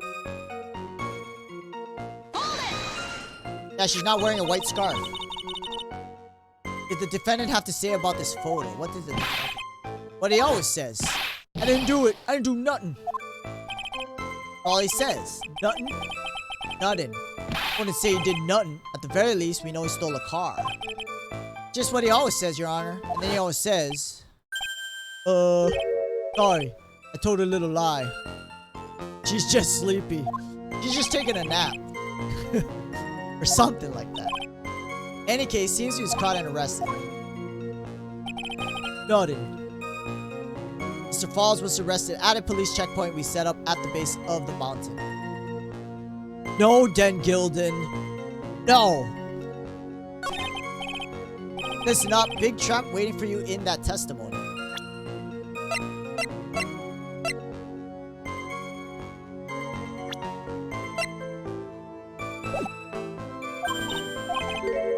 Yeah, she's not wearing a white scarf. Did the defendant have to say about this photo? What did the... What he always says. I didn't do it. I didn't do nothing. All he says. Nothing. Nothing. Wouldn't say he did nothing. At the very least, we know he stole a car. Just what he always says, Your Honor. And then he always says... Sorry. I told a little lie. She's just sleepy. She's just taking a nap. Or something like that. Any case, seems he was caught and arrested. Nothing. Mr. Falls was arrested at a police checkpoint we set up at the base of the mountain. No, Den Gilden. No. Listen up, big trap waiting for you in that testimony.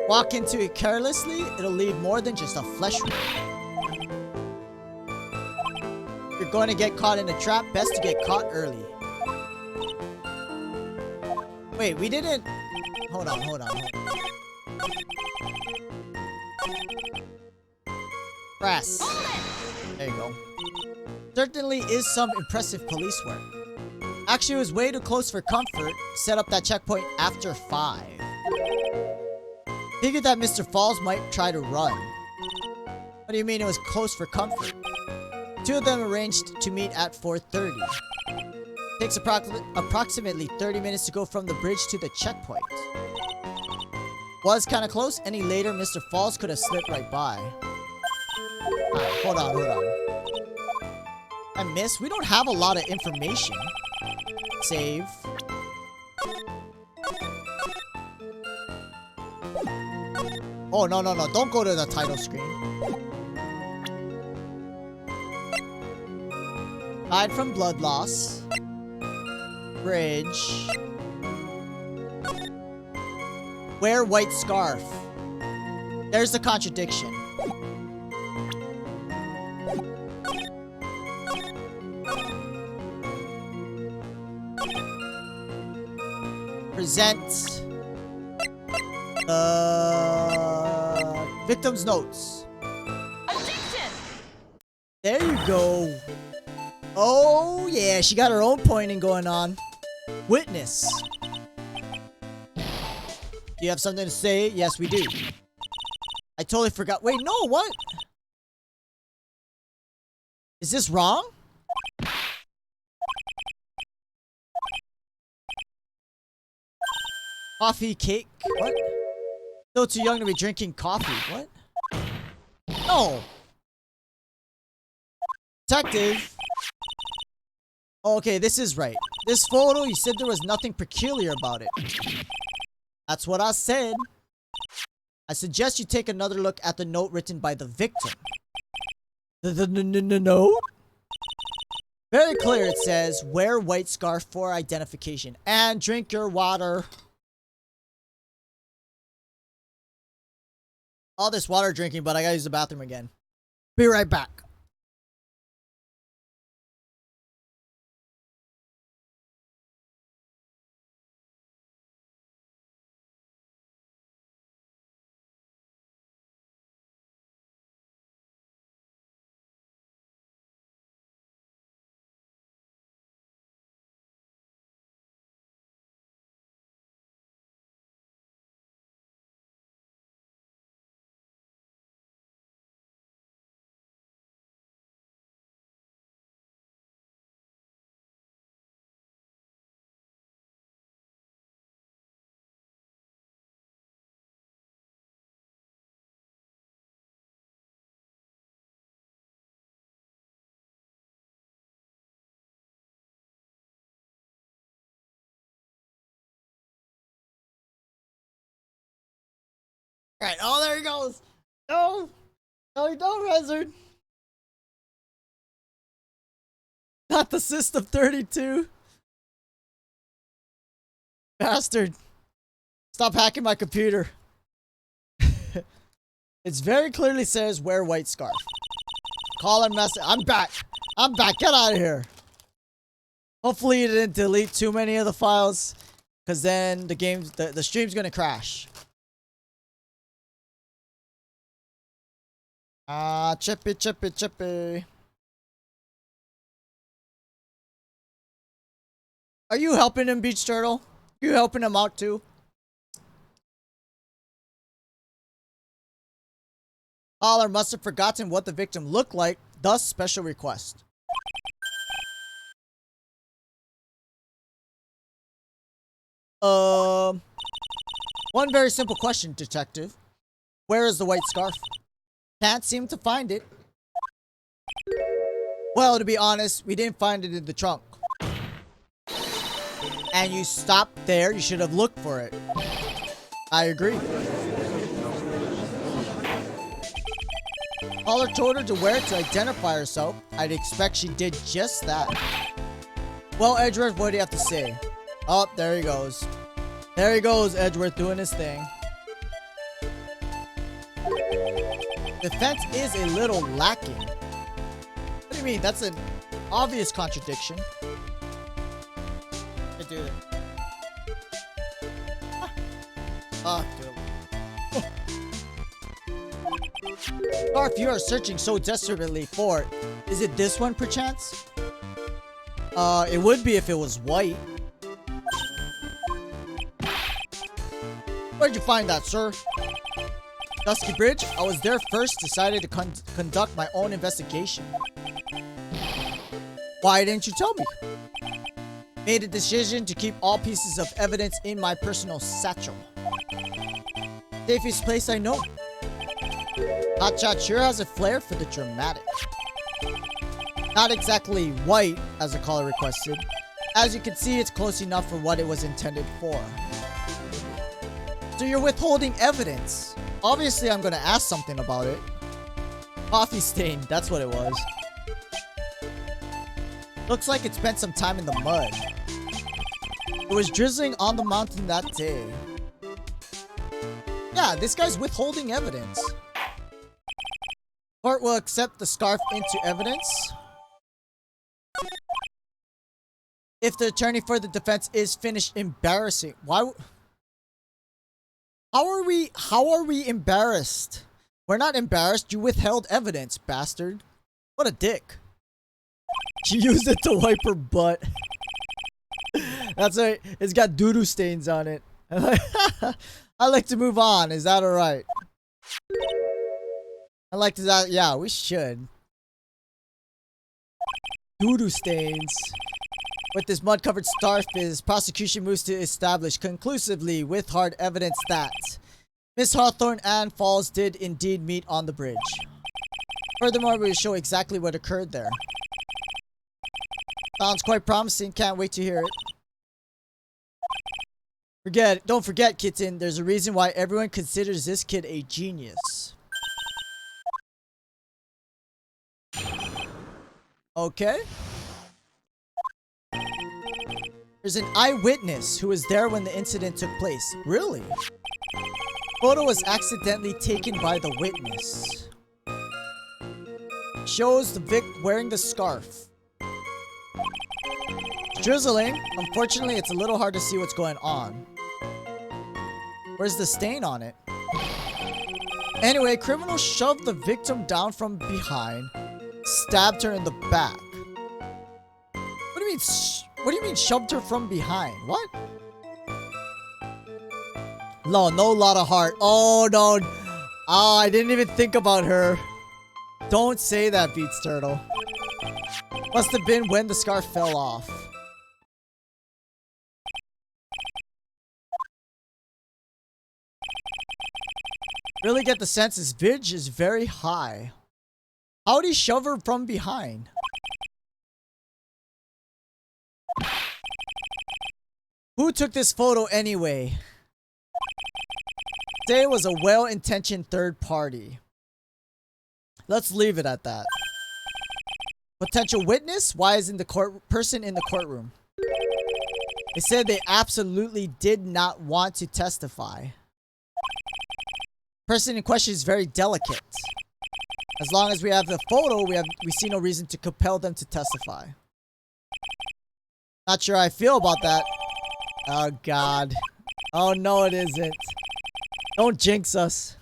Walk into it carelessly, it'll leave more than just a flesh wound. If you're going to get caught in a trap, best to get caught early. Wait, we didn't... Hold on. Press. There you go. Certainly is some impressive police work. Actually, it was way too close for comfort. Set up that checkpoint after 5. Figured that Mr. Falls might try to run. What do you mean it was close for comfort? Two of them arranged to meet at 4:30. Takes approximately 30 minutes to go from the bridge to the checkpoint. Was kind of close. Any later, Mr. Falls could have slipped right by. Hold on. I missed. We don't have a lot of information. Save. Oh, no. Don't go to the title screen. Died from blood loss. Bridge. Wear white scarf. There's the contradiction. Present the victim's notes. Objection! There you go. Oh yeah, she got her own pointing going on. Witness. Do you have something to say? Yes, we do. I totally forgot. Wait, no, what? Is this wrong? Coffee cake? What? Still too young to be drinking coffee. What? No. Detective. Oh, okay, this is right. This photo, you said there was nothing peculiar about it. That's what I said. I suggest you take another look at the note written by the victim. The note? Very clear, it says, wear white scarf for identification. And drink your water. All this water drinking, but I gotta use the bathroom again. Be right back. Alright, oh, there he goes. No. No, you don't, Rezard. Not the System 32. Bastard. Stop hacking my computer. It's very clearly says wear white scarf. Call and message. I'm back. I'm back. Get out of here. Hopefully you didn't delete too many of the files, because then the stream's gonna crash. Chippy, chippy, chippy. Are you helping him, Beach Turtle? You helping him out too? Caller must have forgotten what the victim looked like, thus special request. One very simple question, detective. Where is the white scarf? Can't seem to find it. Well, to be honest, we didn't find it in the trunk. And you stopped there, you should have looked for it. I agree. Caller told her to wear it to identify herself. I'd expect she did just that. Well, Edgeworth, what do you have to say? Oh, there he goes. There he goes, Edgeworth doing his thing. The fence is a little lacking. What do you mean? That's an obvious contradiction. I do it. Ah, dude. Scarf you are searching so desperately for. Is it this one, perchance? It would be if it was white. Where'd you find that, sir? Dusky Bridge? I was there first, decided to conduct my own investigation. Why didn't you tell me? Made a decision to keep all pieces of evidence in my personal satchel. Safest place I know. Hotshot sure has a flair for the dramatic. Not exactly white, as the caller requested. As you can see, it's close enough for what it was intended for. So you're withholding evidence. Obviously, I'm gonna ask something about it. Coffee stain, that's what it was. Looks like it spent some time in the mud. It was drizzling on the mountain that day. Yeah, this guy's withholding evidence. Court will accept the scarf into evidence if the attorney for the defense is finished embarrassing. How are we embarrassed? We're not embarrassed. You withheld evidence, bastard. What a dick. She used it to wipe her butt. That's right. It's got doo-doo stains on it. I like to move on. Is that alright? I like to that. Yeah, we should. Doo-doo stains. With this mud-covered starfish, prosecution moves to establish conclusively with hard evidence that Miss Hawthorne and Falls did indeed meet on the bridge. Furthermore, we will show exactly what occurred there. Sounds quite promising. Can't wait to hear it. Don't forget, kitten. There's a reason why everyone considers this kid a genius. Okay. There's an eyewitness who was there when the incident took place. Really? Photo was accidentally taken by the witness. Shows the Vic wearing the scarf. Drizzling. Unfortunately, it's a little hard to see what's going on. Where's the stain on it? Anyway, criminal shoved the victim down from behind, stabbed her in the back. What do you mean? What do you mean shoved her from behind? What? No lot of heart. Oh no. Oh, I didn't even think about her. Don't say that, Beats Turtle. Must have been when the scarf fell off. Really get the sense his vidge is very high. How'd he shove her from behind? Who took this photo anyway? Say it was a well-intentioned third party. Let's leave it at that. Potential witness? Why isn't the person in the courtroom? They said they absolutely did not want to testify. Person in question is very delicate. As long as we have the photo, we see no reason to compel them to testify. Not sure how I feel about that. Oh god. Oh no, it isn't. Don't jinx us.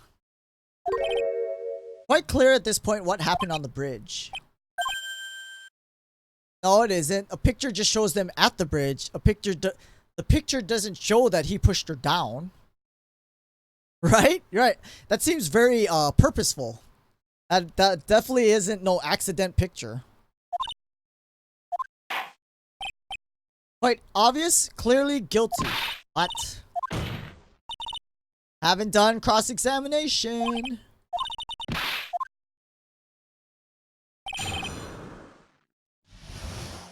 Quite clear at this point what happened on the bridge. No, it isn't. A picture just shows them at the bridge. The picture doesn't show that he pushed her down. Right? You're right. That seems very purposeful. That definitely isn't no accident picture. Quite obvious, clearly guilty. What? Haven't done cross-examination.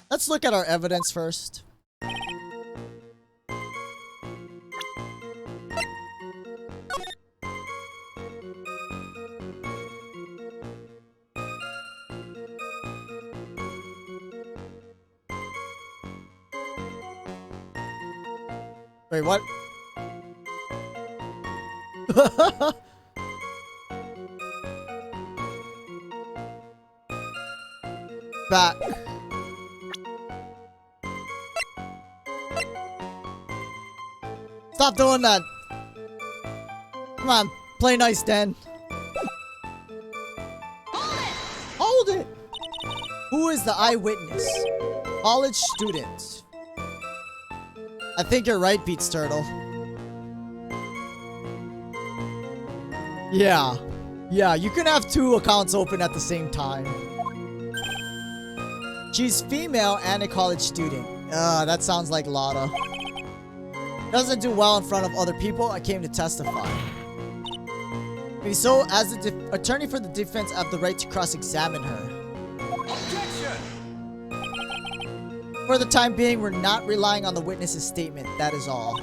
Let's look at our evidence first. Wait, what? Back. Stop doing that. Come on, play nice, Dan. Hold it. Who is the eyewitness? College student. I think you're right, Beats Turtle. Yeah. Yeah, you can have 2 accounts open at the same time. She's female and a college student. That sounds like Lotta. Doesn't do well in front of other people. I came to testify. Okay, so as the attorney for the defense, I have the right to cross-examine her. For the time being, we're not relying on the witness's statement. That is all.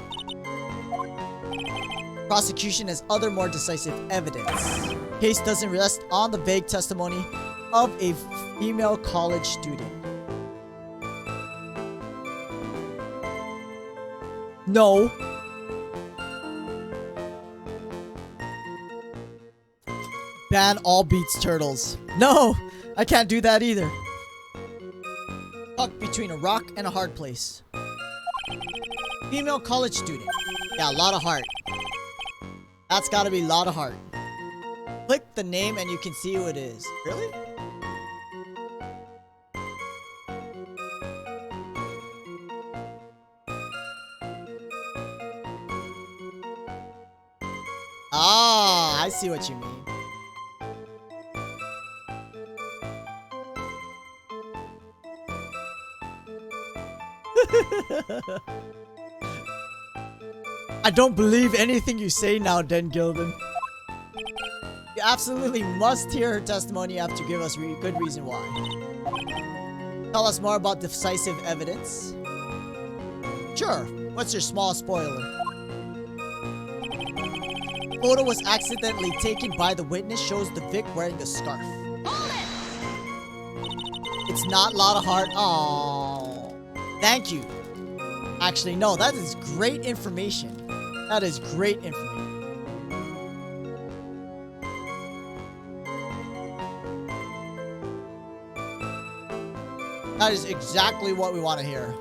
Prosecution has other more decisive evidence. Case doesn't rest on the vague testimony of a female college student. No. Ban all beats turtles. No, I can't do that either. Stuck between a rock and a hard place. Female college student. Yeah, a lot of heart. That's gotta be a lot of heart. Click the name and you can see who it is. Really? Ah, I see what you mean. I don't believe anything you say now, Den Gilden. You absolutely must hear her testimony. You have to give us good reason why. Tell us more about decisive evidence. Sure. What's your small spoiler? Photo was accidentally taken by the witness. Shows the Vic wearing the scarf. It's not a lot of heart. Oh, thank you. Actually, no, that is great information. That is great information. That is exactly what we want to hear.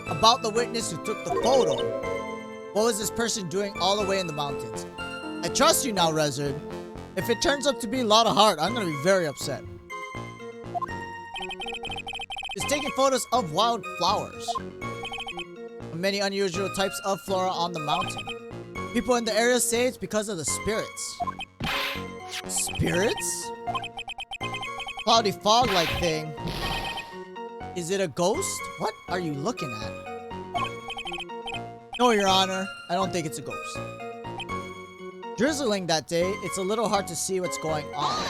About the witness who took the photo. What was this person doing all the way in the mountains? I trust you now, Rezard. If it turns up to be a lot of heart, I'm going to be very upset. Is taking photos of wild flowers. Many unusual types of flora on the mountain. People in the area say it's because of the spirits. Spirits? Cloudy fog-like thing. Is it a ghost? What are you looking at? No, Your Honor. I don't think it's a ghost. Drizzling that day, it's a little hard to see what's going on.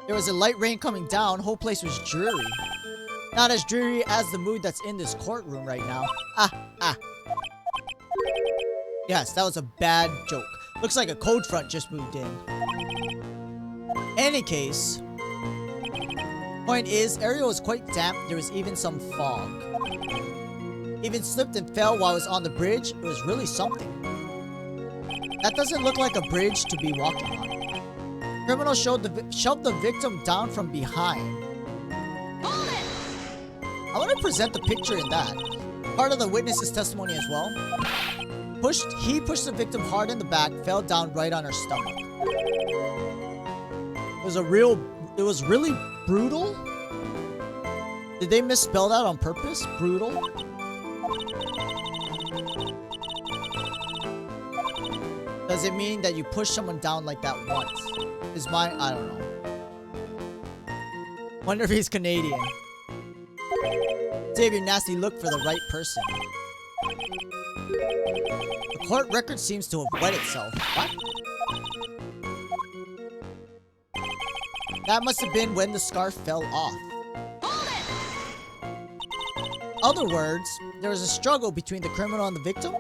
There was a light rain coming down. Whole place was dreary. Not as dreary as the mood that's in this courtroom right now. Yes, that was a bad joke. Looks like a code front just moved in. Any case, point is, area was quite damp. There was even some fog. Even slipped and fell while I was on the bridge. It was really something. That doesn't look like a bridge to be walking on. Criminal shoved the victim down from behind. I want to present the picture in that. Part of the witness's testimony as well. He pushed the victim hard in the back, fell down right on her stomach. It was really brutal? Did they misspell that on purpose? Brutal? Does it mean that you push someone down like that once? I don't know. Wonder if he's Canadian. Save your nasty look for the right person. The court record seems to have wet itself. What? That must have been when the scarf fell off. Other words, there was a struggle between the criminal and the victim?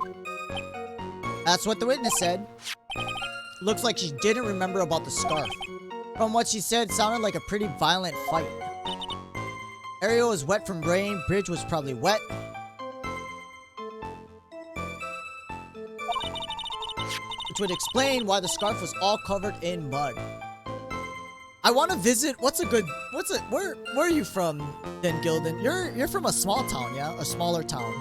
That's what the witness said. Looks like she didn't remember about the scarf. From what she said, it sounded like a pretty violent fight. Area was wet from rain, bridge was probably wet. Which would explain why the scarf was all covered in mud. I want to visit, where are you from, Den Gilden? You're from a small town, yeah? A smaller town.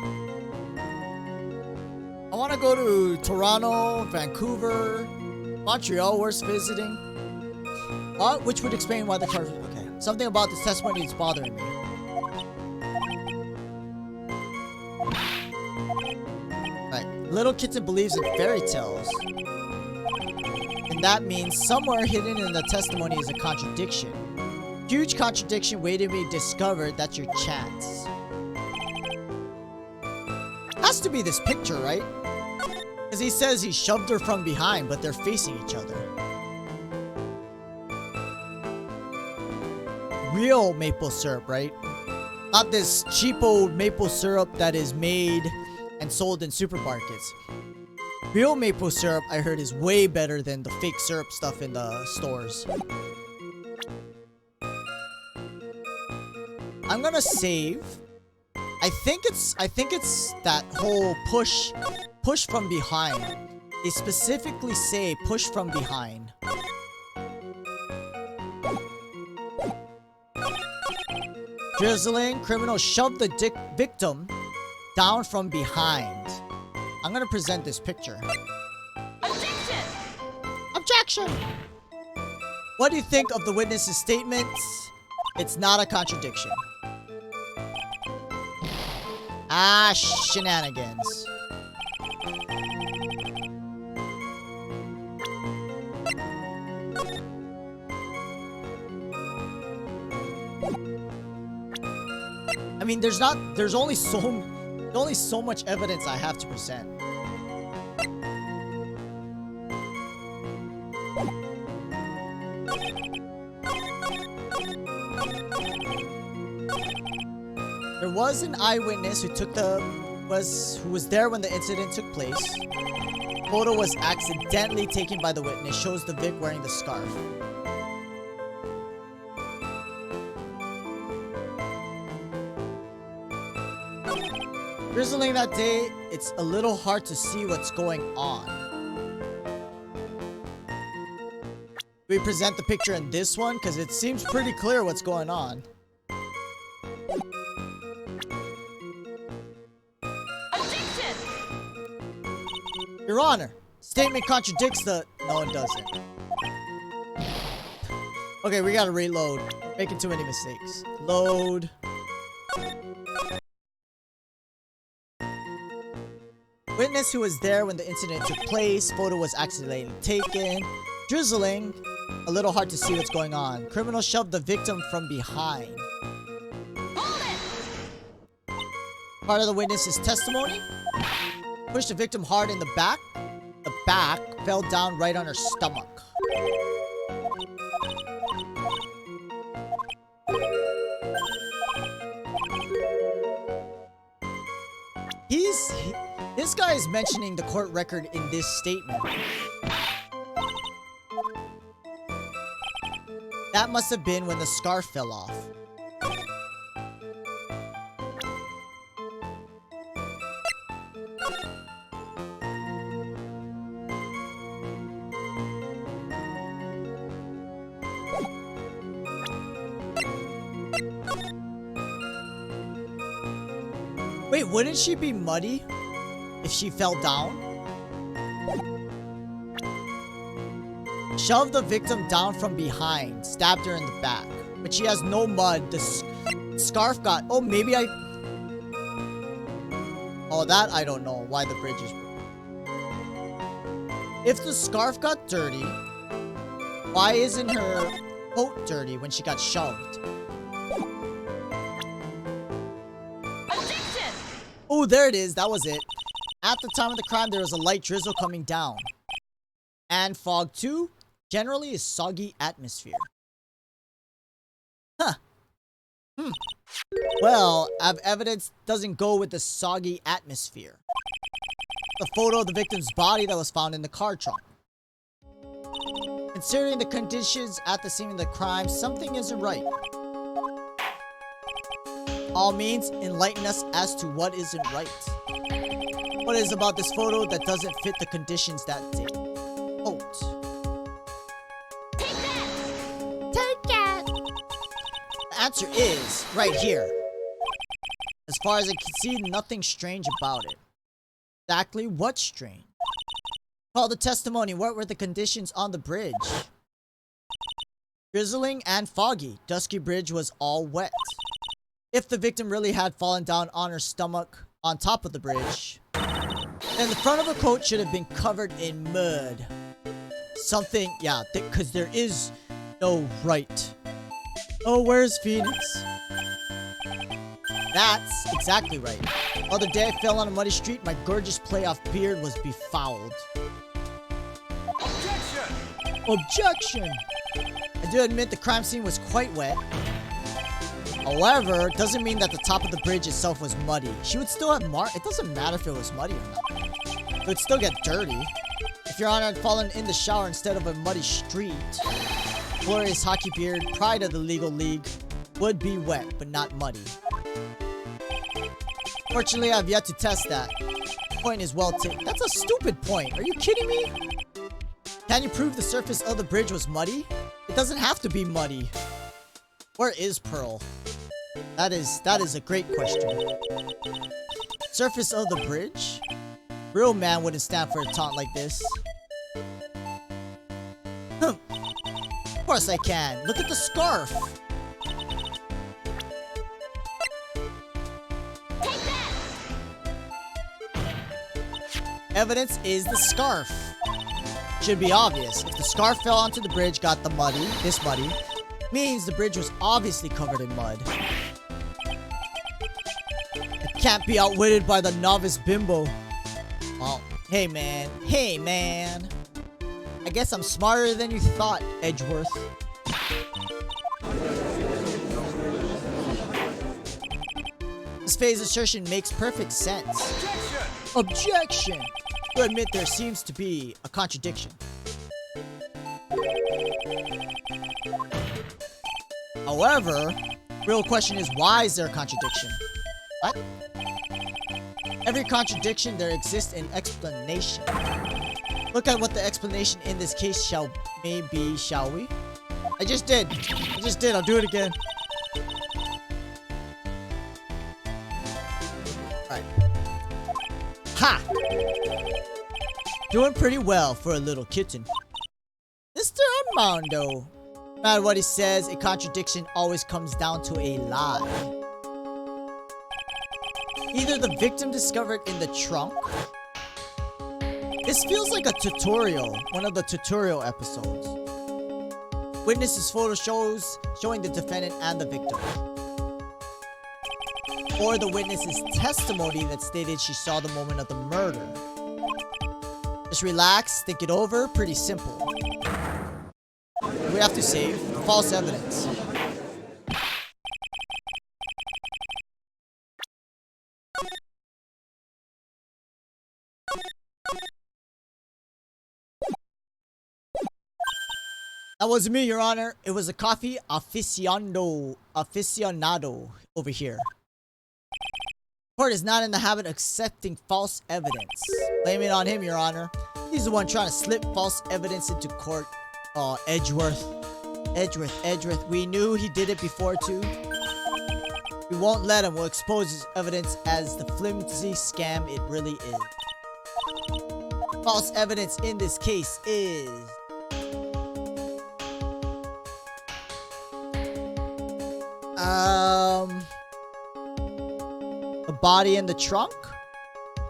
I want to go to Toronto, Vancouver, Montreal, worth visiting. Which would explain why the car... Okay. Something about this testimony is bothering me. Right. Little kitten believes in fairy tales. And that means somewhere hidden in the testimony is a contradiction. Huge contradiction waiting to be discovered. That's your chance. Has to be this picture, right? Because he says he shoved her from behind, but they're facing each other. Real maple syrup, right? Not this cheapo maple syrup that is made and sold in supermarkets. Real maple syrup, I heard, is way better than the fake syrup stuff in the stores. I'm gonna save. I think it's that whole push from behind. They specifically say push from behind. Drizzling, criminal shoved the victim down from behind. I'm gonna present this picture. Objection! Objection! What do you think of the witness's statements? It's not a contradiction. Ah, shenanigans. I mean, there's only so much evidence I have to present. There was an eyewitness who was there when the incident took place. Photo was accidentally taken by the witness. Shows the Vic wearing the scarf. Drizzling that day, it's a little hard to see what's going on. We present the picture in this one because it seems pretty clear what's going on. Objection! Your Honor, statement contradicts the... No, it doesn't. Okay, we gotta reload. Making too many mistakes. Load. Witness who was there when the incident took place. Photo was accidentally taken. Drizzling. A little hard to see what's going on. Criminal shoved the victim from behind. Hold it! Part of the witness's testimony. Pushed the victim hard in the back. The back fell down right on her stomach. This guy is mentioning the court record in this statement. That must have been when the scarf fell off. Wait, wouldn't she be muddy if she fell down? Shoved the victim down from behind, stabbed her in the back. But she has no mud. The scarf got... Oh, maybe I... Oh, that I don't know why the bridge is broken. If the scarf got dirty, why isn't her coat dirty when she got shoved? Objection! Oh, there it is. That was it. At the time of the crime, there was a light drizzle coming down. And fog too. Generally a soggy atmosphere. Huh. Well, evidence doesn't go with the soggy atmosphere. The photo of the victim's body that was found in the car trunk. Considering the conditions at the scene of the crime, something isn't right. All means, enlighten us as to what isn't right. What is about this photo that doesn't fit the conditions that day? Quote. Take that! Take it! The answer is right here. As far as I can see, nothing strange about it. Exactly what's strange? Call the testimony. What were the conditions on the bridge? Drizzling and foggy. Dusky bridge was all wet. If the victim really had fallen down on her stomach on top of the bridge, then the front of her coat should have been covered in mud. Something, yeah, because there is no right. Oh, where's Phoenix? That's exactly right. Other day I fell on a muddy street. My gorgeous playoff beard was befouled. Objection! Objection! I do admit the crime scene was quite wet. However, it doesn't mean that the top of the bridge itself was muddy. She would still have It doesn't matter if it was muddy or not. It would still get dirty. If Your Honor had fallen in the shower instead of a muddy street. Glorious hockey beard, pride of the legal league. would be wet, but not muddy. Fortunately, I've yet to test that. Point is well taken. That's a stupid point. Are you kidding me? Can you prove the surface of the bridge was muddy? It doesn't have to be muddy. Where is Pearl? That is a great question. Surface of the bridge? Real man wouldn't stand for a taunt like this. Of course I can. Look at the scarf. Take that! Evidence is the scarf. Should be obvious. If the scarf fell onto the bridge, got the muddy, this muddy, means the bridge was obviously covered in mud. It can't be outwitted by the novice bimbo. Well, hey man. Hey man. I guess I'm smarter than you thought, Edgeworth. This phase assertion makes perfect sense. Objection! To admit there seems to be a contradiction. However, real question is, why is there a contradiction? What? Every contradiction, there exists an explanation. Look at what the explanation in this case may be, shall we? I just did. I'll do it again. Alright. Ha! Doing pretty well for a little kitten. Mr. Armando. No matter what he says, a contradiction always comes down to a lie. Either the victim discovered in the trunk. This feels like a tutorial, one of the tutorial episodes. Witnesses photo showing the defendant and the victim. Or the witness's testimony that stated she saw the moment of the murder. Just relax, think it over, pretty simple. We have to save false evidence. That wasn't me, Your Honor. It was a coffee aficionado over here. Court is not in the habit of accepting false evidence. Blame it on him, Your Honor. He's the one trying to slip false evidence into court. Oh, Edgeworth. Edgeworth. We knew he did it before, too. We won't let him. We'll expose his evidence as the flimsy scam it really is. False evidence in this case is... the body in the trunk?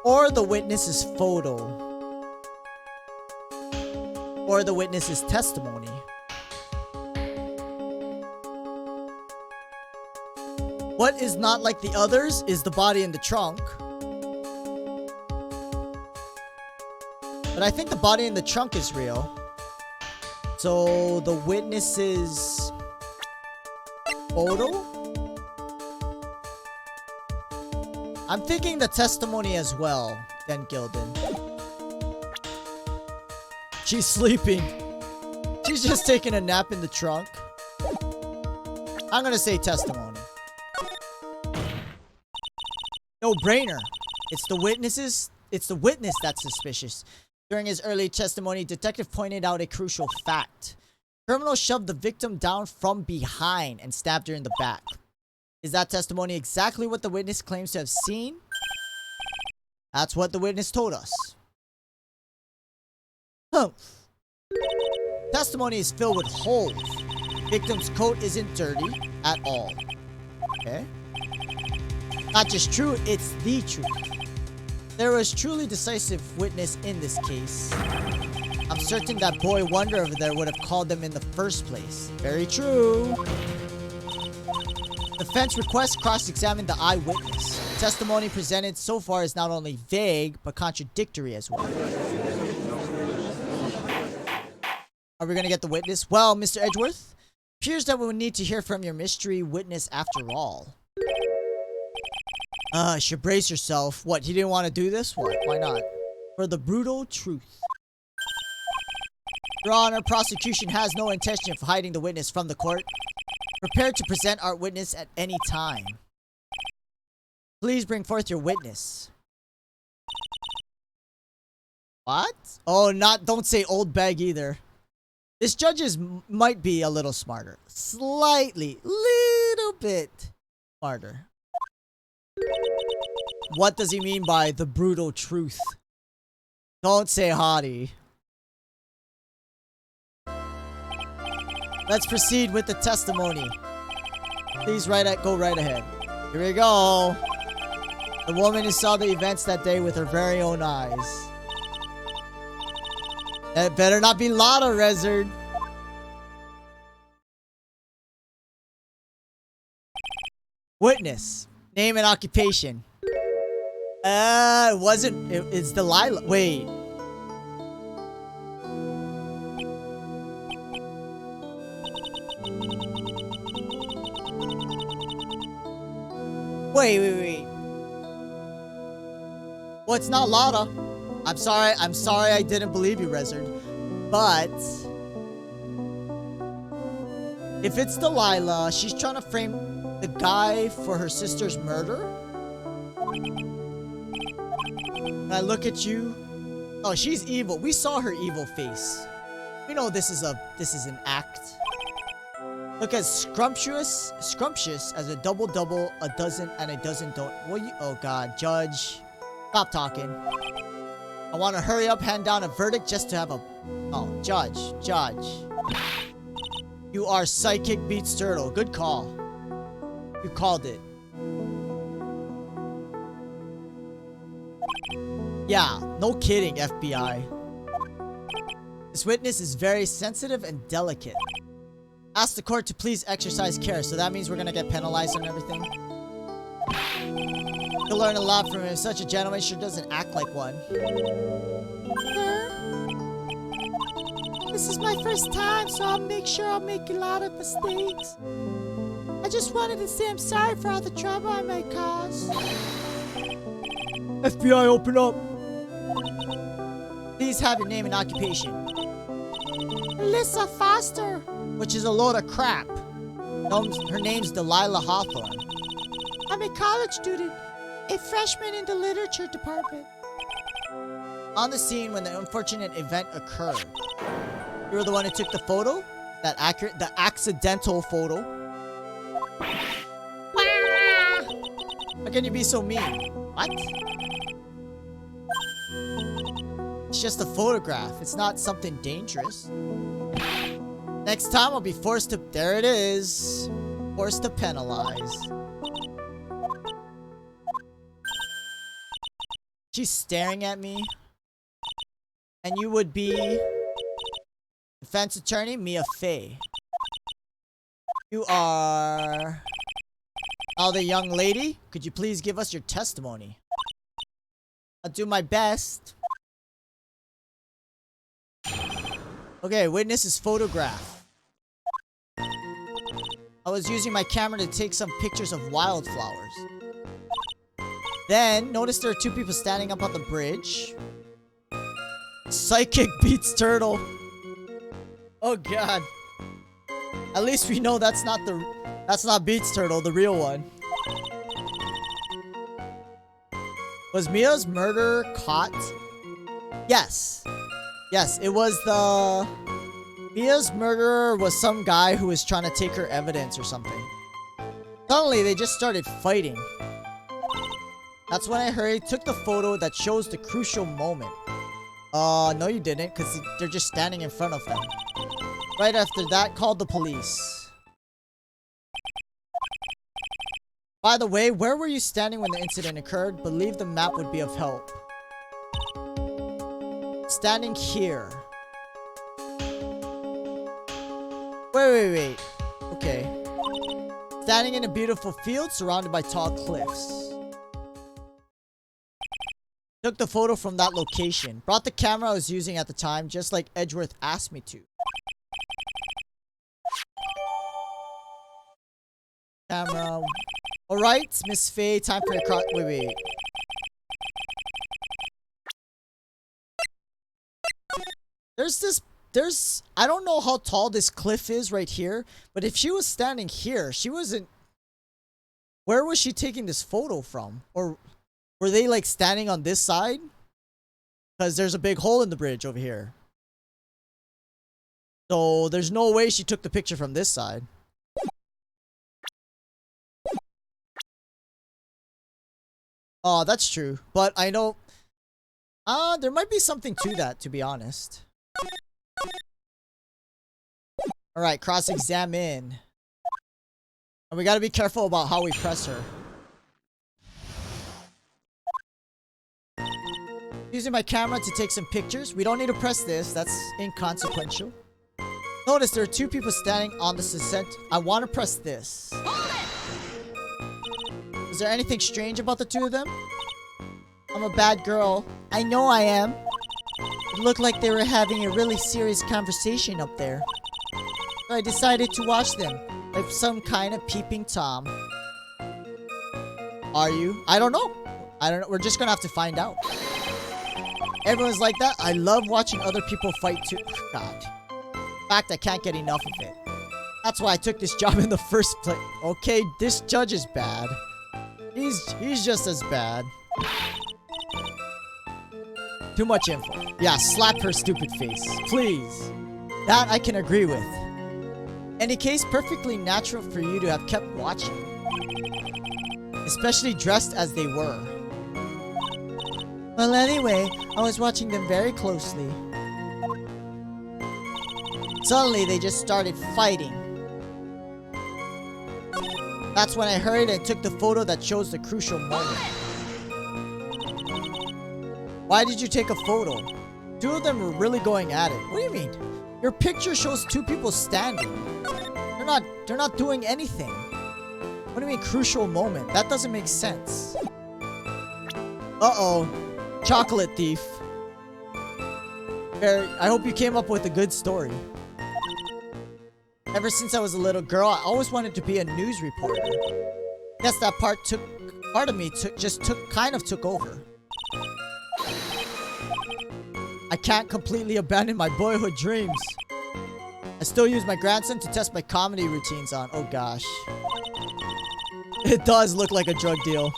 Or the witness's photo? Or the witness's testimony? What is not like the others is the body in the trunk. But I think the body in the trunk is real. So the witness's photo? I'm thinking the testimony as well, then Gildan. She's sleeping. She's just taking a nap in the trunk. I'm gonna say testimony. No brainer. It's the witness that's suspicious. During his early testimony, detective pointed out a crucial fact. Criminal shoved the victim down from behind and stabbed her in the back. Is that testimony exactly what the witness claims to have seen? That's what the witness told us. Testimony is filled with holes. Victim's coat isn't dirty at all. Okay. Not just true, it's the truth. There was truly decisive witness in this case. I'm certain that boy Wonder over there would have called them in the first place. Very true. Defense requests cross-examine the eyewitness. Testimony presented so far is not only vague, but contradictory as well. Are we gonna get the witness? Well, Mr. Edgeworth, appears that we will need to hear from your mystery witness after all. You should brace yourself. What, he didn't want to do this? What? Why not? For the brutal truth. Your Honor, prosecution has no intention of hiding the witness from the court. Prepare to present our witness at any time. Please bring forth your witness. What? Oh, don't say old bag either. This judge might be a little smarter. Slightly. Little bit smarter. What does he mean by the brutal truth? Don't say hottie. Let's proceed with the testimony. Please go right ahead. Here we go. The woman who saw the events that day with her very own eyes. That better not be Lotta, Rezard. Witness. Name and occupation. It's Delilah. Wait. Wait. Well, it's not Lotta. I'm sorry I didn't believe you, Rezard. But if it's Delilah, she's trying to frame the guy for her sister's murder. When I look at you, oh, she's evil. We saw her evil face. We know this is an act. Look as scrumptious as a double, a dozen, and a dozen don't. Oh God, Judge, stop talking. I want to hurry up, hand down a verdict just to have a. Oh, Judge. You are psychic beats turtle. Good call. You called it. Yeah, no kidding, FBI. This witness is very sensitive and delicate. Ask the court to please exercise care, so that means we're gonna get penalized and everything. You'll learn a lot from him. Such a gentleman sure doesn't act like one. This is my first time, so I'll make sure I'll make a lot of mistakes. I just wanted to say I'm sorry for all the trouble I might cause. FBI, open up. Please have your name and occupation. Alyssa Foster. Which is a load of crap. Her name's Delilah Hawthorne. I'm a college student, a freshman in the literature department. On the scene when the unfortunate event occurred. You were the one who took the photo? That accurate? The accidental photo? How can you be so mean? What? It's just a photograph. It's not something dangerous. Next time I'll be forced to... There it is. Forced to penalize. She's staring at me. And you would be... Defense attorney, Mia Fey. You are... Oh, the young lady? Could you please give us your testimony? I'll do my best. Okay, witness is photograph. I was using my camera to take some pictures of wildflowers. Then, notice there are two people standing up on the bridge. Psychic beats turtle. Oh God. At least we know that's not Beats Turtle, the real one. Was Mia's murder caught? Yes. Yes, it was Mia's murderer was some guy who was trying to take her evidence or something. Suddenly, they just started fighting. That's when I hurried, took the photo that shows the crucial moment. No you didn't, because they're just standing in front of them. Right after that, called the police. By the way, where were you standing when the incident occurred? Believe the map would be of help. Standing here. Wait. Okay. Standing in a beautiful field surrounded by tall cliffs. Took the photo from that location. Brought the camera I was using at the time, just like Edgeworth asked me to. Camera. Alright, Miss Faye, time for your cross. Wait. There's this there's, I don't know how tall this cliff is right here, but if she was standing here, she wasn't, where was she taking this photo from? Or were they like standing on this side? Because there's a big hole in the bridge over here. So there's no way she took the picture from this side. Oh, that's true. But I know, there might be something to that, to be honest. Alright, cross-examine. And we gotta be careful about how we press her. Using my camera to take some pictures. We don't need to press this. That's inconsequential. Notice there are two people standing on the descent. I want to press this. Is there anything strange about the two of them? I'm a bad girl. I know I am. It looked like they were having a really serious conversation up there. So I decided to watch them. Like some kind of peeping Tom. Are you? I don't know. I don't know. We're just gonna have to find out. Everyone's like that. I love watching other people fight too. God. In fact, I can't get enough of it. That's why I took this job in the first place. Okay, this judge is bad. He's just as bad. Too much info. Yeah, slap her stupid face. Please. That I can agree with. Any case, perfectly natural for you to have kept watching. Especially dressed as they were. Well, anyway, I was watching them very closely. Suddenly, they just started fighting. That's when I hurried and took the photo that shows the crucial moment. Why did you take a photo? Two of them were really going at it. What do you mean? Your picture shows two people standing. They're not doing anything. What do you mean crucial moment? That doesn't make sense. Uh-oh. Chocolate thief. I hope you came up with a good story. Ever since I was a little girl, I always wanted to be a news reporter. Guess that part of me kind of took over. I can't completely abandon my boyhood dreams. I still use my grandson to test my comedy routines on. Oh gosh. It does look like a drug deal.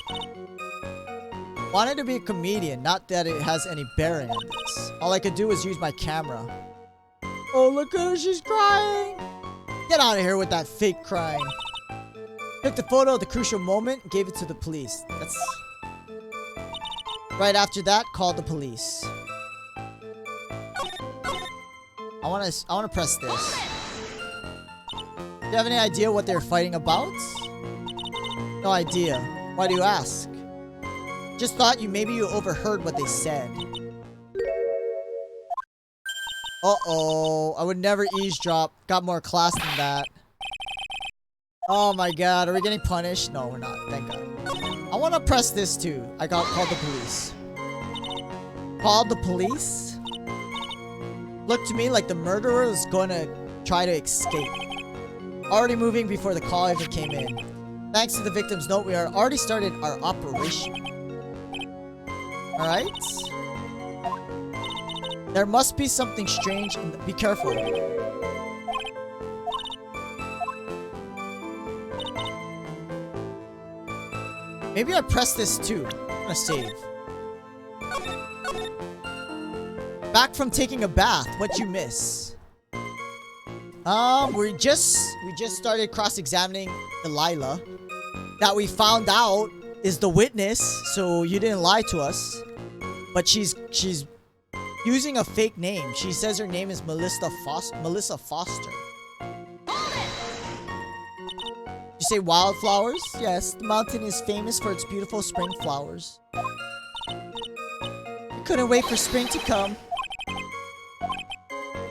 Wanted to be a comedian, not that it has any bearing on this. All I could do was use my camera. Oh, look at her, she's crying. Get out of here with that fake crying. Took the photo of the crucial moment, gave it to the police. That's... Right after that, called the police. I wanna press this. Do you have any idea what they're fighting about? No idea. Why do you ask? Just thought maybe you overheard what they said. Uh-oh. I would never eavesdrop. Got more class than that. Oh my god. Are we getting punished? No, we're not. Thank god. I want to press this too. I got called the police. Called the police? Looked to me like the murderer was going to try to escape. Already moving before the call even came in. Thanks to the victim's note, we are already started our operation. Alright. There must be something strange. Be careful. Maybe I press this too. I'm gonna save. Back from taking a bath. What'd you miss? We just started cross-examining Delilah. That we found out is the witness, so you didn't lie to us. But she's using a fake name. She says her name is Melissa Foster. You say wildflowers? Yes, the mountain is famous for its beautiful spring flowers. I couldn't wait for spring to come.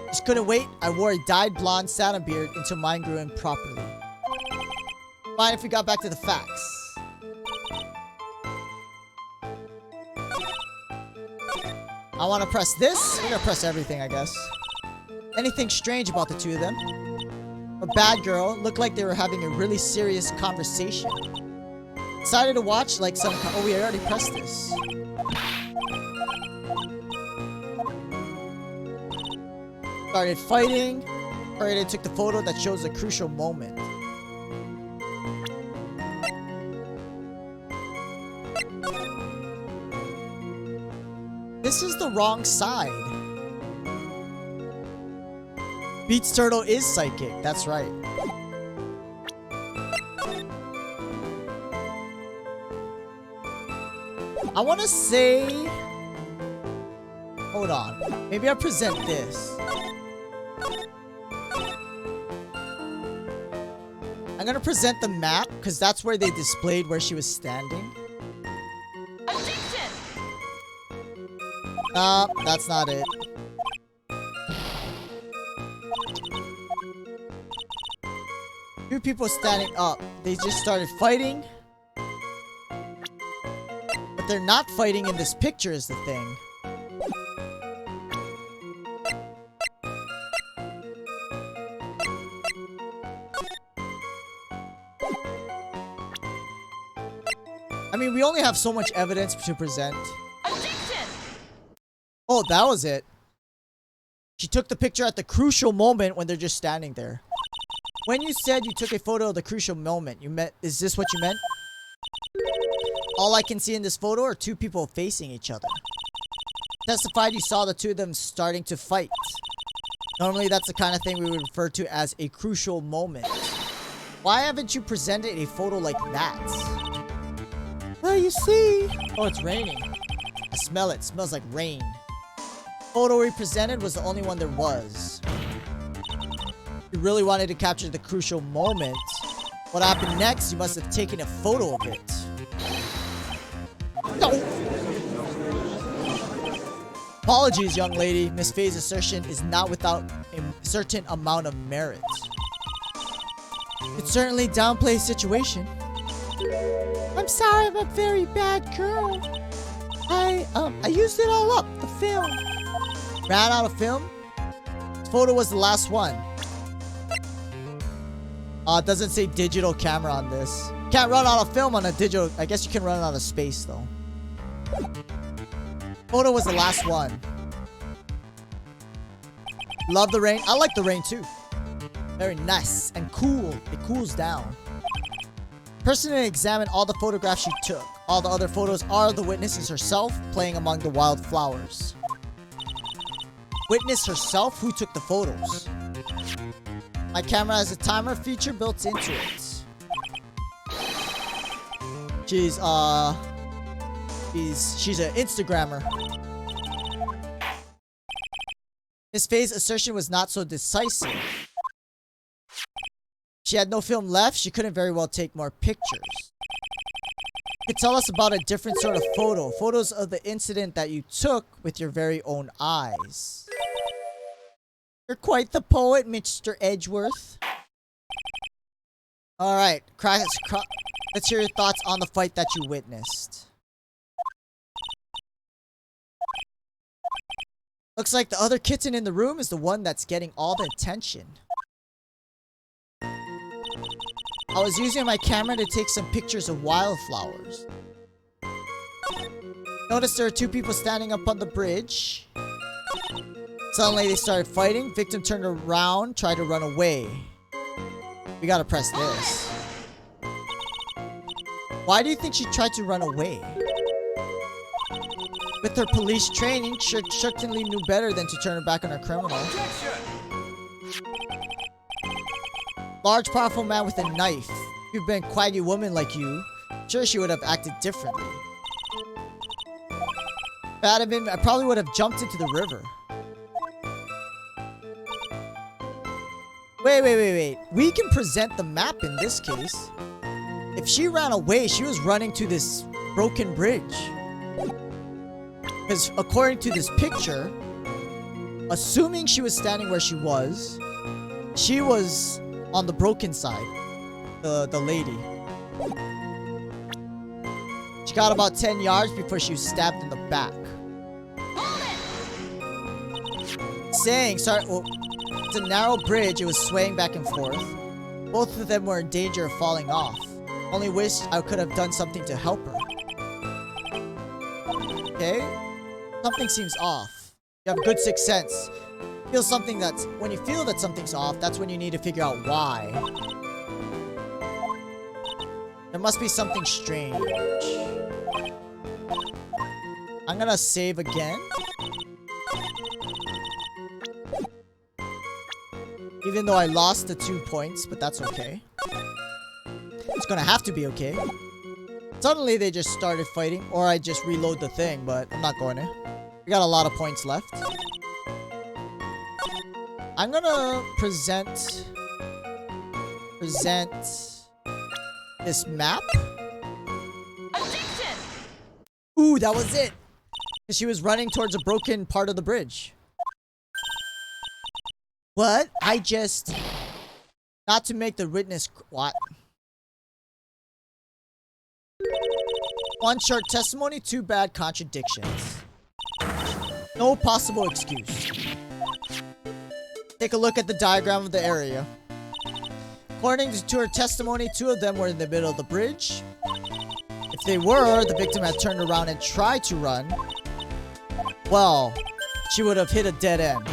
Just couldn't wait. I wore a dyed blonde Santa beard until mine grew in properly. Fine if we got back to the facts. I want to press this. We're gonna press everything, I guess. Anything strange about the two of them? A bad girl. Looked like they were having a really serious conversation. Decided to watch like some... Oh, we already pressed this. Started fighting. Alright, took the photo that shows a crucial moment. This is the wrong side. Beats Turtle is psychic. That's right. I want to say... Hold on. Maybe I present this. I'm gonna present the map, because that's where they displayed where she was standing. Objection! That's not it. Two people standing up. They just started fighting. But they're not fighting in this picture is the thing. I mean, we only have so much evidence to present. Objection! Oh, that was it. She took the picture at the crucial moment when they're just standing there. When you said you took a photo of the crucial moment, you meant, is this what you meant? All I can see in this photo are two people facing each other. Testified you saw the two of them starting to fight. Normally that's the kind of thing we would refer to as a crucial moment. Why haven't you presented a photo like that? Well, you see... Oh, it's raining. I smell it. It smells like rain. Photo we presented was the only one there was. You really wanted to capture the crucial moment. What happened next? You must have taken a photo of it. No! Apologies, young lady. Miss Faye's assertion is not without a certain amount of merit. It certainly downplays situation. I'm sorry, I'm a very bad girl. I used it all up, the film. Ran out of film? This photo was the last one. It doesn't say digital camera on this. Can't run out of film on a digital. I guess you can run out of space though. Photo was the last one. Love the rain. I like the rain too. Very nice and cool. It cools down. Personally examine all the photographs she took. All the other photos are the witnesses herself playing among the wildflowers. Witness herself? Who took the photos? My camera has a timer feature built into it. She's an Instagrammer. Miss Faye's assertion was not so decisive. She had no film left. She couldn't very well take more pictures. You could tell us about a different sort of photo. Photos of the incident that you took with your very own eyes. You're quite the poet, Mr. Edgeworth. Alright, let's hear your thoughts on the fight that you witnessed. Looks like the other kitten in the room is the one that's getting all the attention. I was using my camera to take some pictures of wildflowers. Noticed there are two people standing up on the bridge. Suddenly they started fighting. Victim turned around, tried to run away. We gotta press this. Why do you think she tried to run away? With her police training, she certainly knew better than to turn her back on her criminal. Large, powerful man with a knife. If you'd been quite a woman like you, sure she would have acted differently. If I had been, I probably would have jumped into the river. Wait. We can present the map in this case. If she ran away, she was running to this broken bridge. Because according to this picture, assuming she was standing where she was on the broken side. The lady. She got about 10 yards before she was stabbed in the back. Saying, sorry, well, it's a narrow bridge. It was swaying back and forth. Both of them were in danger of falling off. Only wish I could have done something to help her. Okay? Something seems off. You have good sixth sense. Feel something that's... When you feel that something's off, that's when you need to figure out why. There must be something strange. I'm gonna save again. Even though I lost the 2 points, but that's okay. It's gonna have to be okay. Suddenly they just started fighting, or I just reload the thing, but I'm not going to. We got a lot of points left. I'm gonna present this map. Objection! Ooh, that was it. She was running towards a broken part of the bridge. What? I just... Not to make the witness... What? One short testimony, 2 bad contradictions. No possible excuse. Take a look at the diagram of the area. According to her testimony, 2 of them were in the middle of the bridge. If they were, the victim had turned around and tried to run. Well, she would have hit a dead end.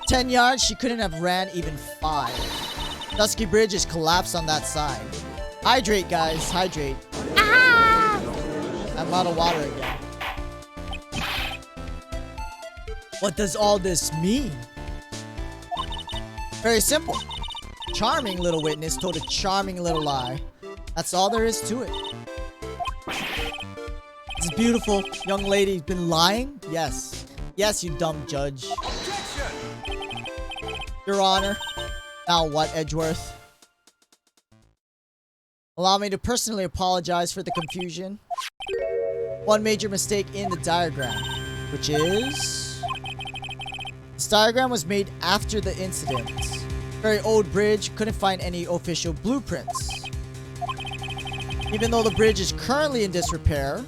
10 yards, she couldn't have ran even 5. Dusky Bridge is collapsed on that side. Hydrate, guys. Hydrate. Ah! I'm out of water again. What does all this mean? Very simple. Charming little witness told a charming little lie. That's all there is to it. This beautiful young lady's been lying? Yes. Yes, you dumb judge. Objection! Your Honor. Now what, Edgeworth? Allow me to personally apologize for the confusion. One major mistake in the diagram, which is... This diagram was made after the incident. Very old bridge, couldn't find any official blueprints. Even though the bridge is currently in disrepair,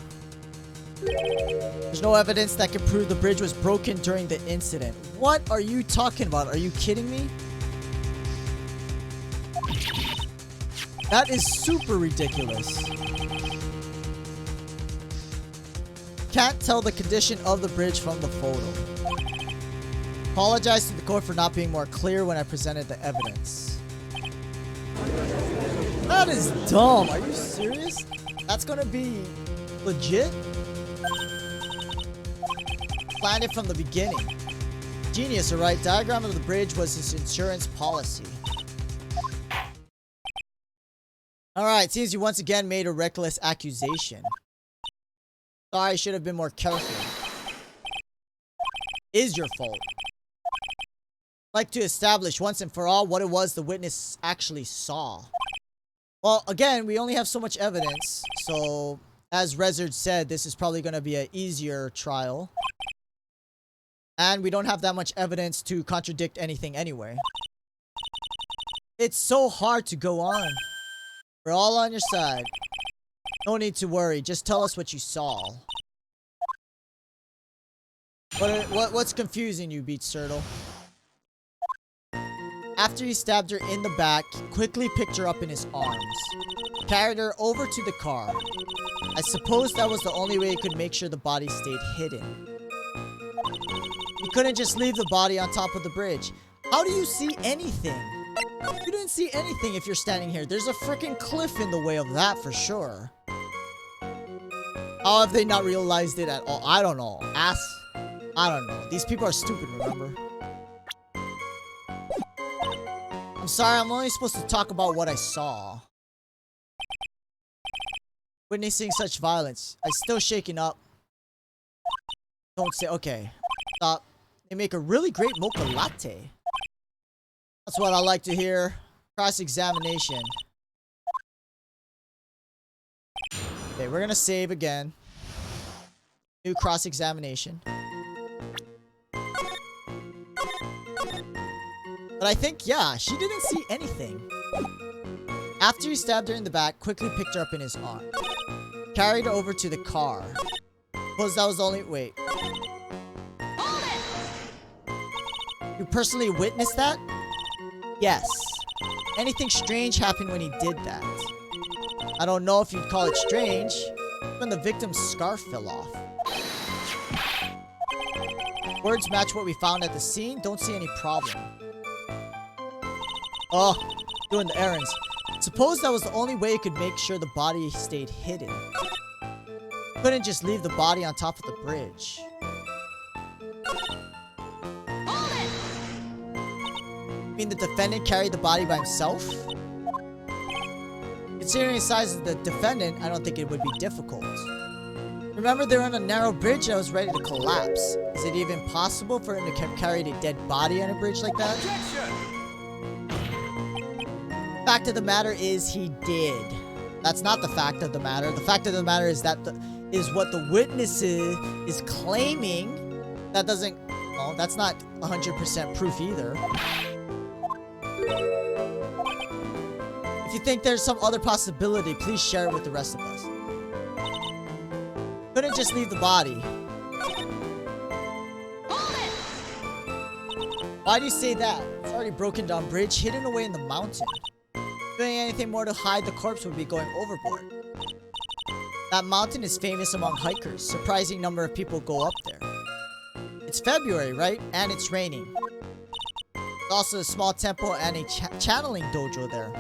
there's no evidence that can prove the bridge was broken during the incident. What are you talking about? Are you kidding me? That is super ridiculous. Can't tell the condition of the bridge from the photo. Apologize to the court for not being more clear when I presented the evidence. That is dumb. Are you serious? That's gonna be legit? Planned it from the beginning. Genius, alright? Diagram of the bridge was his insurance policy. Alright, seems you once again made a reckless accusation. Sorry, I should have been more careful. Is your fault. Like to establish once and for all what it was the witness actually saw. Well, again, we only have so much evidence, so as Rezard said, this is probably going to be an easier trial. And we don't have that much evidence to contradict anything anyway. It's so hard to go on. We're all on your side. No need to worry, just tell us what you saw. What's confusing you, Beat Turtle? After he stabbed her in the back, he quickly picked her up in his arms. Carried her over to the car. I suppose that was the only way he could make sure the body stayed hidden. He couldn't just leave the body on top of the bridge. How do you see anything? You didn't see anything if you're standing here. There's a freaking cliff in the way of that for sure. How have they not realized it at all? I don't know. I don't know. These people are stupid, remember? I'm sorry, I'm only supposed to talk about what I saw. Witnessing such violence. I'm still shaking up. Don't say, okay. Stop. They make a really great mocha latte. That's what I like to hear. Cross-examination. Okay, we're gonna save again. New cross-examination. But I think, yeah, she didn't see anything. After he stabbed her in the back, quickly picked her up in his arm. Carried her over to the car. Suppose that was the only... Wait. Hold it! You personally witnessed that? Yes. Anything strange happened when he did that. I don't know if you'd call it strange. When the victim's scarf fell off. Words match what we found at the scene. Don't see any problem. Oh, doing the errands. Suppose that was the only way you could make sure the body stayed hidden. Couldn't just leave the body on top of the bridge. Hold it! You mean the defendant carried the body by himself? Considering the size of the defendant, I don't think it would be difficult. Remember, they're on a narrow bridge that was ready to collapse. Is it even possible for him to carry a dead body on a bridge like that? Objection! Fact of the matter is, he did. That's not the fact of the matter. The fact of the matter is that is what the witness is claiming. That doesn't... Well, that's not 100% proof either. If you think there's some other possibility, please share it with the rest of us. Couldn't just leave the body. Hold it! Why do you say that? It's already broken down bridge, hidden away in the mountain. Doing anything more to hide the corpse would be going overboard. That mountain is famous among hikers. Surprising number of people go up there. It's February, right? And it's raining. There's also a small temple and a channeling dojo there.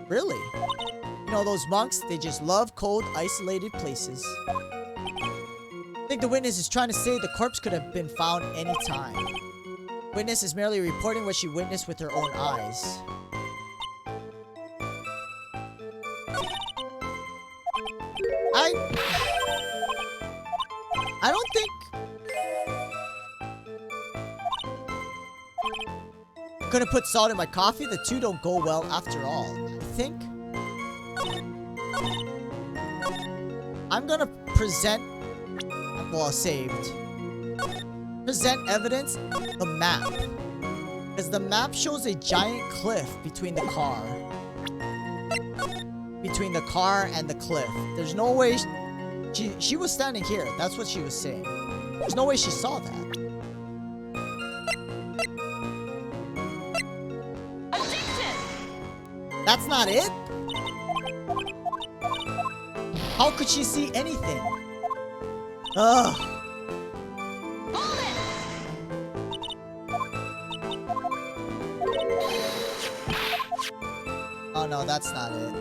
Really? You know those monks? They just love cold, isolated places. I think the witness is trying to say the corpse could have been found anytime. Witness is merely reporting what she witnessed with her own eyes. I don't think... Gonna put salt in my coffee? The two don't go well after all. I think... I'm gonna present... Well, saved. Present evidence, the map. Because the map shows a giant cliff between the car. Between the car and the cliff. There's no way... She was standing here. That's what she was saying. There's no way she saw that. Objection! That's not it? How could she see anything? Ugh. Hold it! Oh no, that's not it.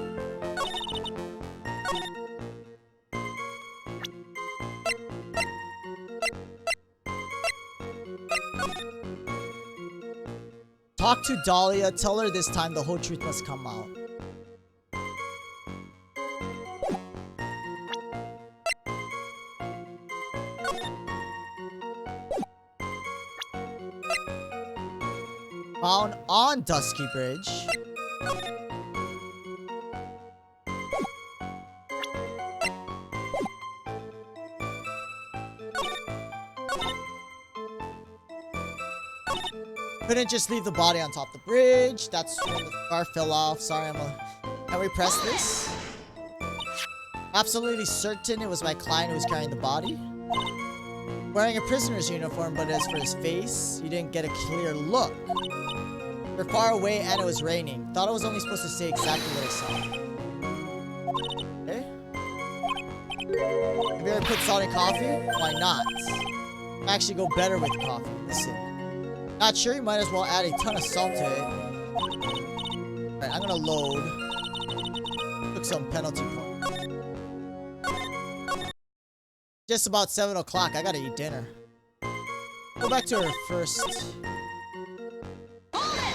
Talk to Dahlia, tell her this time the whole truth must come out. Found on Dusky Bridge. Couldn't just leave the body on top of the bridge. That's when the car fell off. Sorry, can we press this? Absolutely certain it was my client who was carrying the body. Wearing a prisoner's uniform, but as for his face, you didn't get a clear look. We're far away and it was raining. Thought I was only supposed to say exactly what I saw. Okay. Have you ever put salt in coffee? Why not? Actually go better with coffee. Listen. Not sure, you might as well add a ton of salt to it. Alright, I'm gonna load. Took some penalty points. Just about 7 o'clock. I gotta eat dinner. Go back to her first. Hold it!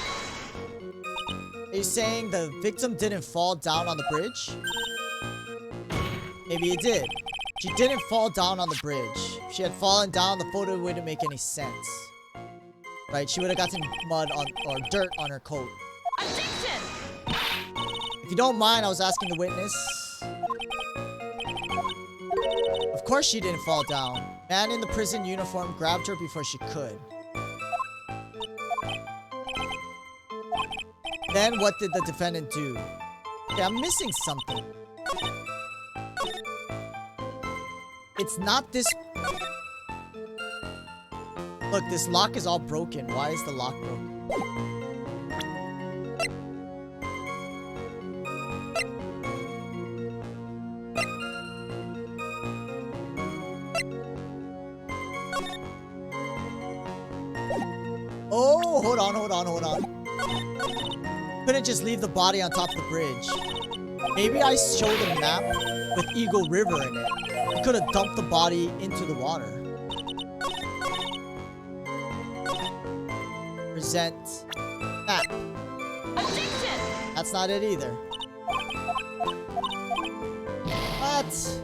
Are you saying the victim didn't fall down on the bridge? Maybe it did. She didn't fall down on the bridge. If she had fallen down, the photo wouldn't make any sense. Right, she would have gotten mud on or dirt on her coat. Objection! If you don't mind, I was asking the witness. Of course she didn't fall down. Man in the prison uniform grabbed her before she could. Then what did the defendant do? Okay, I'm missing something. It's not this... Look, this lock is all broken. Why is the lock broken? Oh, hold on. Couldn't just leave the body on top of the bridge. Maybe I showed a map with Eagle River in it. I could have dumped the body into the water. Present map. Objection! That's not it either. What?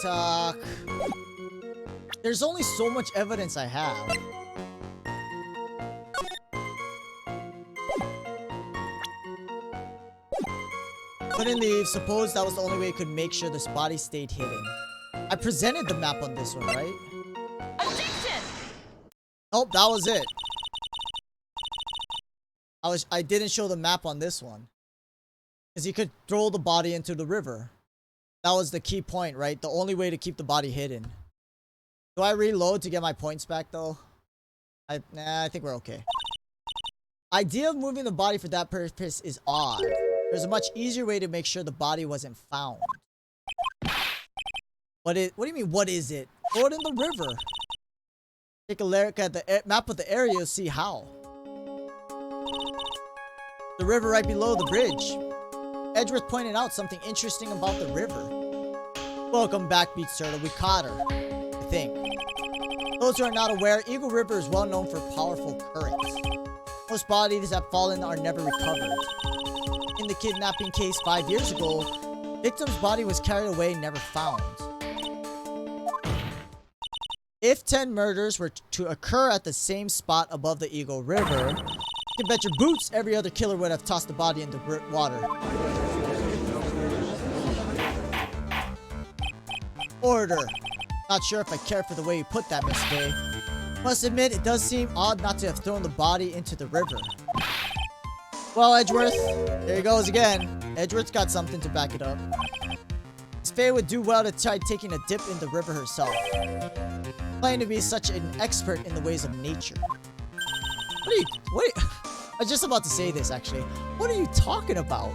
Talk. There's only so much evidence I have. Couldn't leave. Suppose that was the only way it could make sure this body stayed hidden. I presented the map on this one, right? Objection! Nope, that was it. I didn't show the map on this one. Because you could throw the body into the river. That was the key point, right? The only way to keep the body hidden. Do I reload to get my points back, though? I think we're okay. Idea of moving the body for that purpose is odd. There's a much easier way to make sure the body wasn't found. What do you mean, what is it? Throw it in the river. Take a look at the map of the area, you'll see how. The river right below the bridge. Edgeworth pointed out something interesting about the river. Welcome back, Beach Turtle. We caught her, I think. Those who are not aware, Eagle River is well known for powerful currents. Most bodies that fallen are never recovered. In the kidnapping case 5 years ago, victim's body was carried away and never found. If 10 murders were to occur at the same spot above the Eagle River, you can bet your boots every other killer would have tossed the body into water. Order. Not sure if I care for the way you put that, Miss Faye. Must admit, it does seem odd not to have thrown the body into the river. Well, Edgeworth, there he goes again. Edgeworth's got something to back it up. Miss Faye would do well to try taking a dip in the river herself. Claiming to be such an expert in the ways of nature. Wait, I was just about to say this, actually. What are you talking about?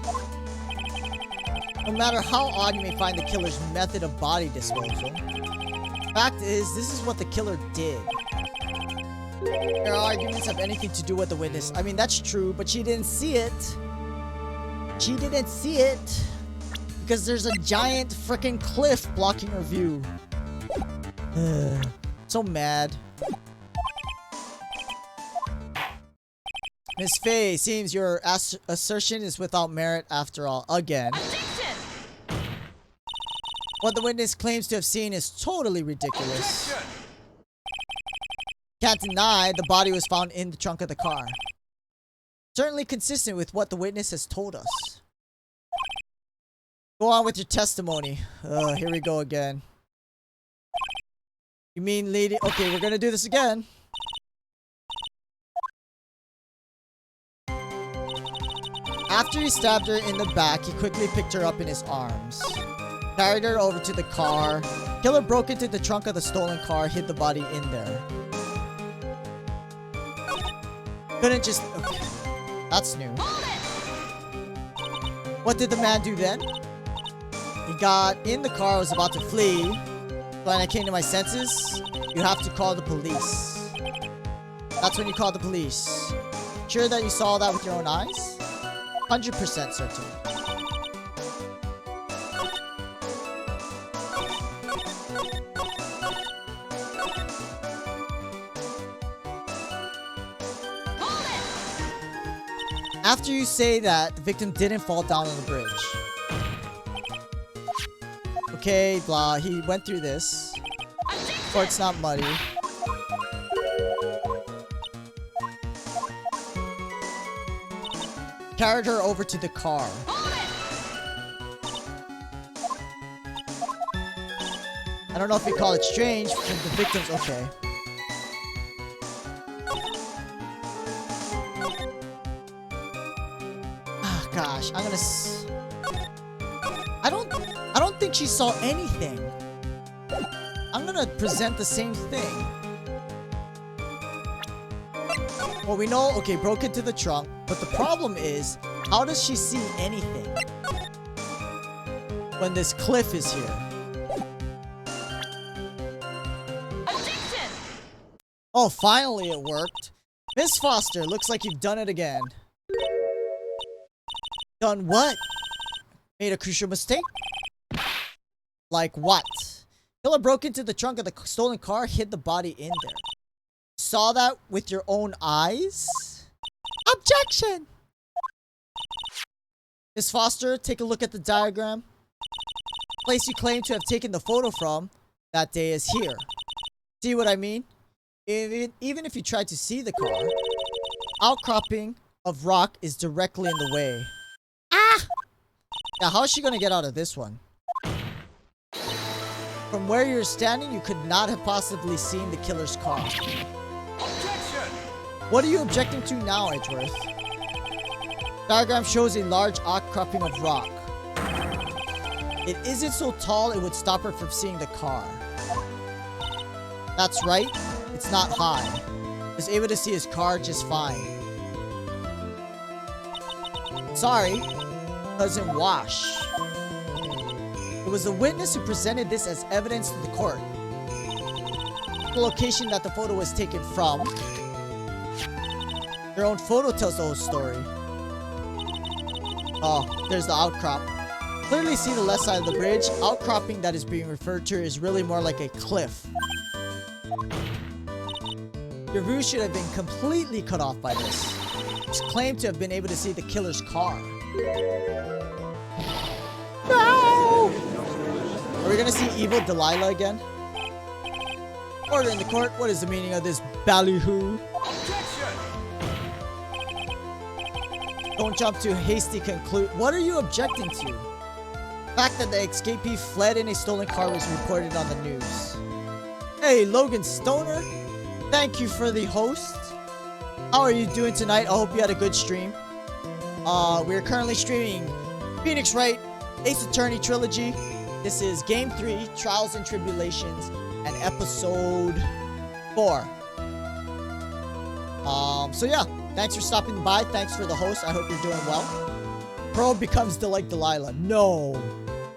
No matter how odd you may find the killer's method of body disposal, fact is, this is what the killer did. Their arguments have anything to do with the witness. I mean, that's true, but she didn't see it. She didn't see it. Because there's a giant freaking cliff blocking her view. So mad. Miss Faye, seems your assertion is without merit after all. Again. Objection! What the witness claims to have seen is totally ridiculous. Objection! Can't deny the body was found in the trunk of the car. Certainly consistent with what the witness has told us. Go on with your testimony. Here we go again. You mean lady? Okay, we're gonna do this again. After he stabbed her in the back, he quickly picked her up in his arms. Carried her over to the car. Killer broke into the trunk of the stolen car, hid the body in there. Couldn't just... Okay. That's new. What did the man do then? He got in the car, was about to flee. When I came to my senses, you have to call the police. That's when you call the police. Sure that you saw that with your own eyes? 100% certain. After you say that, the victim didn't fall down on the bridge. Okay, blah, he went through this. Or it's not muddy. Carried her over to the car. I don't know if we call it strange, but the victim's okay. Ah, gosh, I'm gonna. I don't think she saw anything. I'm gonna present the same thing. Well, we know, okay, broke into the trunk. But the problem is, how does she see anything when this cliff is here? Objection! Oh, finally it worked. Miss Foster, looks like you've done it again. Done what? Made a crucial mistake? Like what? Killer broke into the trunk of the stolen car, hid the body in there. Saw that with your own eyes? Objection! Miss Foster, take a look at the diagram. The place you claim to have taken the photo from that day is here. See what I mean? Even if you try to see the car, outcropping of rock is directly in the way. Ah! Now, how is she gonna get out of this one? From where you're standing, you could not have possibly seen the killer's car. Objection! What are you objecting to now, Edgeworth? Diagram shows a large outcropping of rock. It isn't so tall it would stop her from seeing the car. That's right, it's not high. Was able to see his car just fine. Sorry, doesn't wash. It was the witness who presented this as evidence to the court. The location that the photo was taken from. Their own photo tells the whole story. Oh, there's the outcrop. Clearly see the left side of the bridge. Outcropping that is being referred to is really more like a cliff. Your view should have been completely cut off by this. It's claimed to have been able to see the killer's car. No! Are we gonna see evil Delilah again? Order in the court. What is the meaning of this ballyhoo? Don't jump to a hasty conclusion. What are you objecting to? The fact that the escapee fled in a stolen car was reported on the news. Hey, Logan Stoner. Thank you for the host. How are you doing tonight? I hope you had a good stream. We're currently streaming Phoenix Wright, Ace Attorney Trilogy. This is Game 3, Trials and Tribulations, and Episode 4. So yeah, thanks for stopping by. Thanks for the host. I hope you're doing well. Pearl becomes like Delilah. No.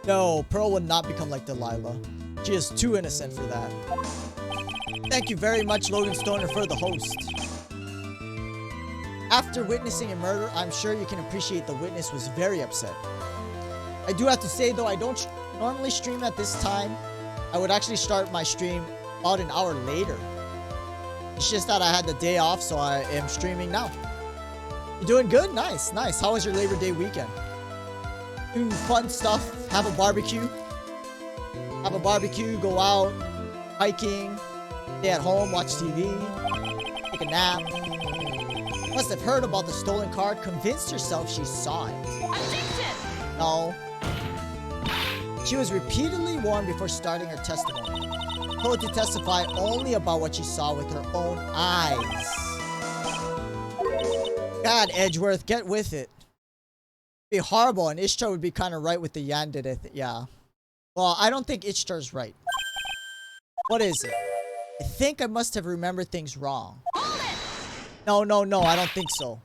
No, Pearl would not become like Delilah. She is too innocent for that. Thank you very much, Logan Stoner, for the host. After witnessing a murder, I'm sure you can appreciate the witness was very upset. I do have to say, though, I don't normally stream at this time. I would actually start my stream about an hour later. It's just that I had the day off, so I am streaming now. You doing good? Nice, nice. How was your Labor Day weekend? Do fun stuff. Have a barbecue. Have a barbecue. Go out. Hiking. Stay at home. Watch TV. Take a nap. Must have heard about the stolen car. Convinced herself she saw it. Objection! No. She was repeatedly warned before starting her testimony. Told to testify only about what she saw with her own eyes. God, Edgeworth, get with it. It'd be horrible, and Ishtar would be kind of right with the Yandere. Yeah. Well, I don't think Ishtar's right. What is it? I think I must have remembered things wrong. No, no, no, I don't think so.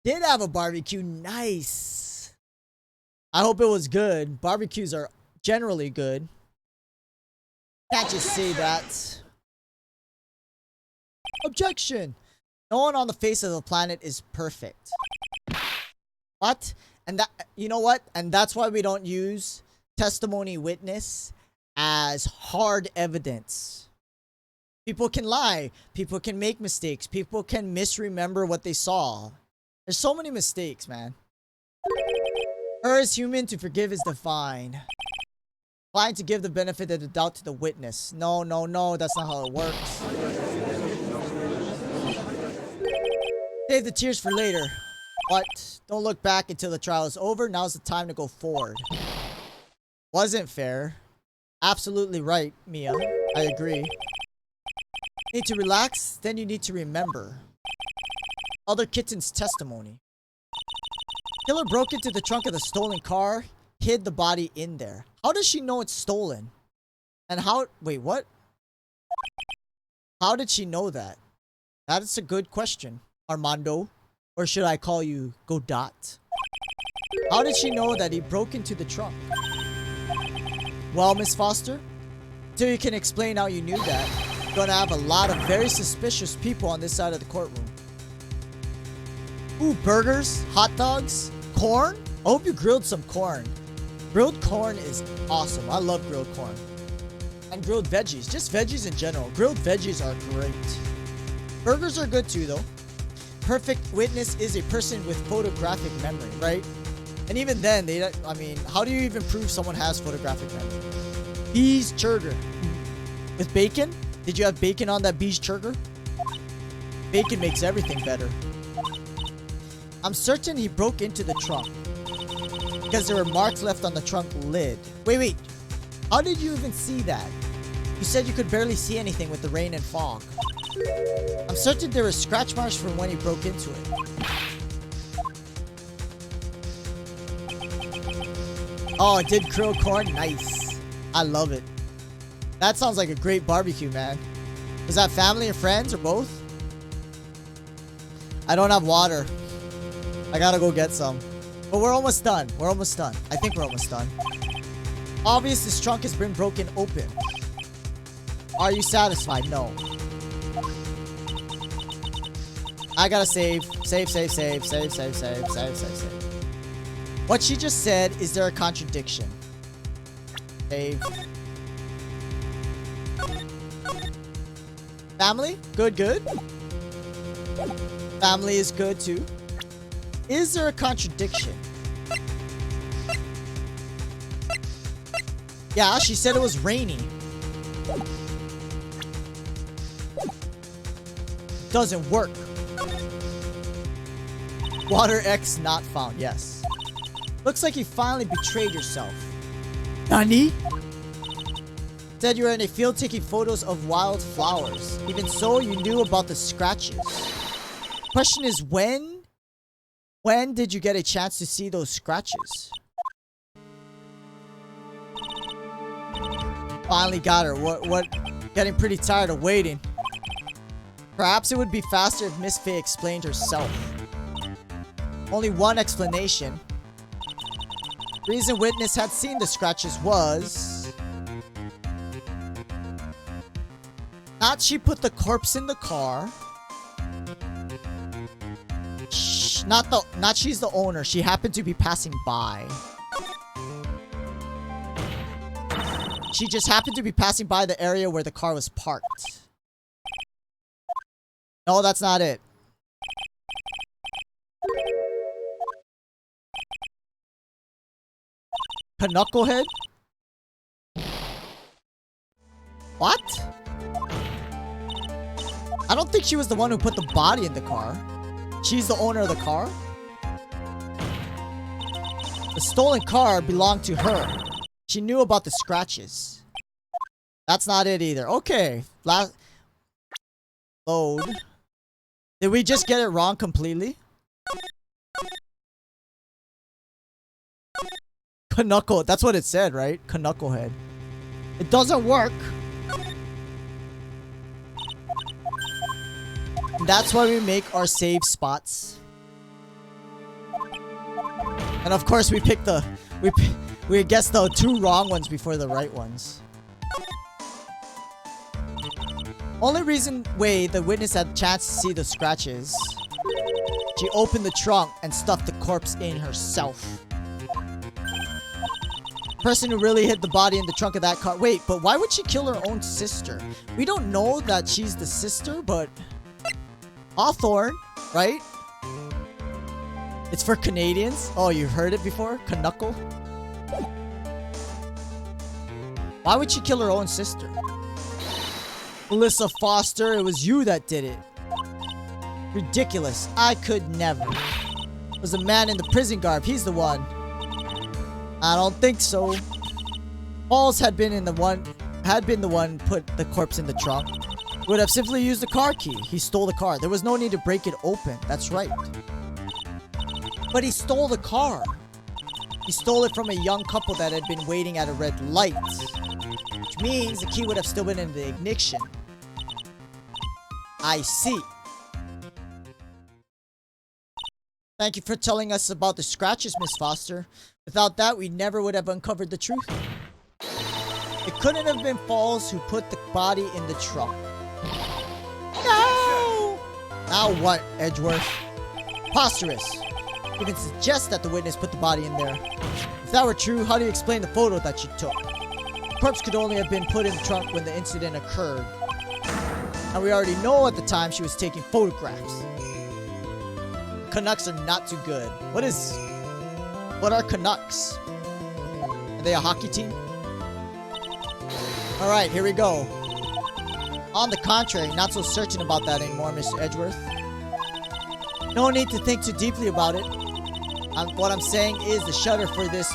Did have a barbecue. Nice. I hope it was good. Barbecues are generally good. Can't just say that. Objection. No one on the face of the planet is perfect. What? And that, you know what? And that's why we don't use testimony witness as hard evidence. People can lie. People can make mistakes. People can misremember what they saw. There's so many mistakes, man. Her is human, to forgive is divine. Fine to give the benefit of the doubt to the witness. No, no, no, that's not how it works. Save the tears for later. What? Don't look back until the trial is over. Now's the time to go forward. Wasn't fair. Absolutely right, Mia. I agree. Need to relax, then you need to remember. Other kitten's testimony. Killer broke into the trunk of the stolen car, hid the body in there. How does she know it's stolen? And how... Wait, what? How did she know that? That is a good question, Armando. Or should I call you Godot? How did she know that he broke into the trunk? Well, Miss Foster, till you can explain how you knew that, you're gonna have a lot of very suspicious people on this side of the courtroom. Ooh, burgers, hot dogs, corn? I hope you grilled some corn. Grilled corn is awesome. I love grilled corn. And grilled veggies. Just veggies in general. Grilled veggies are great. Burgers are good too, though. Perfect witness is a person with photographic memory, right? And even then, I mean, how do you even prove someone has photographic memory? Cheeseburger. With bacon? Did you have bacon on that cheeseburger? Bacon makes everything better. I'm certain he broke into the trunk because there were marks left on the trunk lid. Wait. How did you even see that? You said you could barely see anything with the rain and fog. I'm certain there were scratch marks from when he broke into it. Oh, it did grill corn? Nice. I love it. That sounds like a great barbecue, man. Was that family or friends or both? I don't have water. I gotta go get some. But we're almost done. We're almost done. I think we're almost done. Obviously, this trunk has been broken open. Are you satisfied? No. I gotta save. Save. What she just said, is there a contradiction? Save. Family? Good. Family is good too. Is there a contradiction? Yeah, she said it was rainy. Doesn't work. Water X not found. Yes. Looks like you finally betrayed yourself. Nani? Said you were in a field taking photos of wild flowers. Even so, you knew about the scratches. Question is when? When did you get a chance to see those scratches? Finally got her. What? Getting pretty tired of waiting. Perhaps it would be faster if Miss Faye explained herself. Only one explanation. Reason witness had seen the scratches was... not she put the corpse in the car. Not she's the owner. She happened to be passing by. She just happened to be passing by the area where the car was parked. No, that's not it. Knucklehead? What? I don't think she was the one who put the body in the car. She's the owner of the car? The stolen car belonged to her. She knew about the scratches. That's not it either. Okay. Load. Did we just get it wrong completely? Knuckle. That's what it said, right? Knucklehead. It doesn't work. That's why we make our save spots. And of course we pick the... We guessed the two wrong ones before the right ones. Only reason the witness had a chance to see the scratches. She opened the trunk and stuffed the corpse in herself. Person who really hid the body in the trunk of that car. Wait, but why would she kill her own sister? We don't know that she's the sister, but... Hawthorne, right? It's for Canadians. Oh, you've heard it before? Knuckle? Why would she kill her own sister? Melissa Foster, it was you that did it. Ridiculous. I could never. It was a man in the prison garb. He's the one. I don't think so. Pauls had been the one put the corpse in the trunk. Would have simply used the car key. He stole the car. There was no need to break it open. That's right. But he stole the car. He stole it from a young couple that had been waiting at a red light. Which means the key would have still been in the ignition. I see. Thank you for telling us about the scratches, Miss Foster. Without that, we never would have uncovered the truth. It couldn't have been Falls who put the body in the trunk. No! Now what, Edgeworth? Preposterous. Even suggest that the witness put the body in there. If that were true, how do you explain the photo that she took? The corpse could only have been put in the trunk when the incident occurred. And we already know at the time she was taking photographs. Canucks are not too good. What are Canucks? Are they a hockey team? Alright, here we go. On the contrary, not so certain about that anymore, Mr. Edgeworth. No need to think too deeply about it. What I'm saying is the shutter for this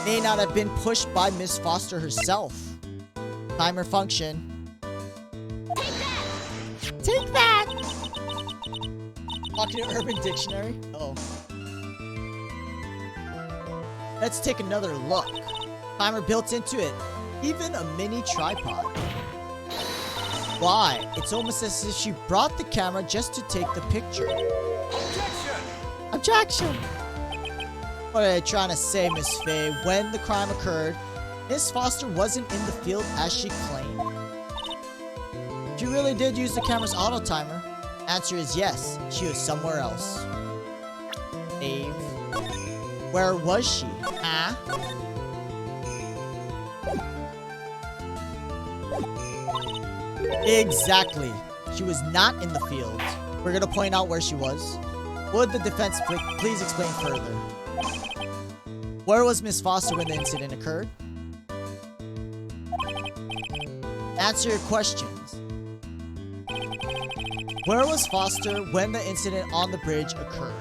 may not have been pushed by Miss Foster herself. Timer function. Take that! Talking to Urban Dictionary? Oh. Let's take another look. Timer built into it. Even a mini tripod. Why? It's almost as if she brought the camera just to take the picture. Objection! Objection! What are you trying to say, Miss Faye? When the crime occurred, Miss Foster wasn't in the field as she claimed. She really did use the camera's auto timer. Answer is yes, she was somewhere else. Dave. Where was she? Huh? Exactly. She was not in the field. We're gonna point out where she was. Would the defense please explain further? Where was Miss Foster when the incident occurred? Answer your questions. Where was Foster when the incident on the bridge occurred?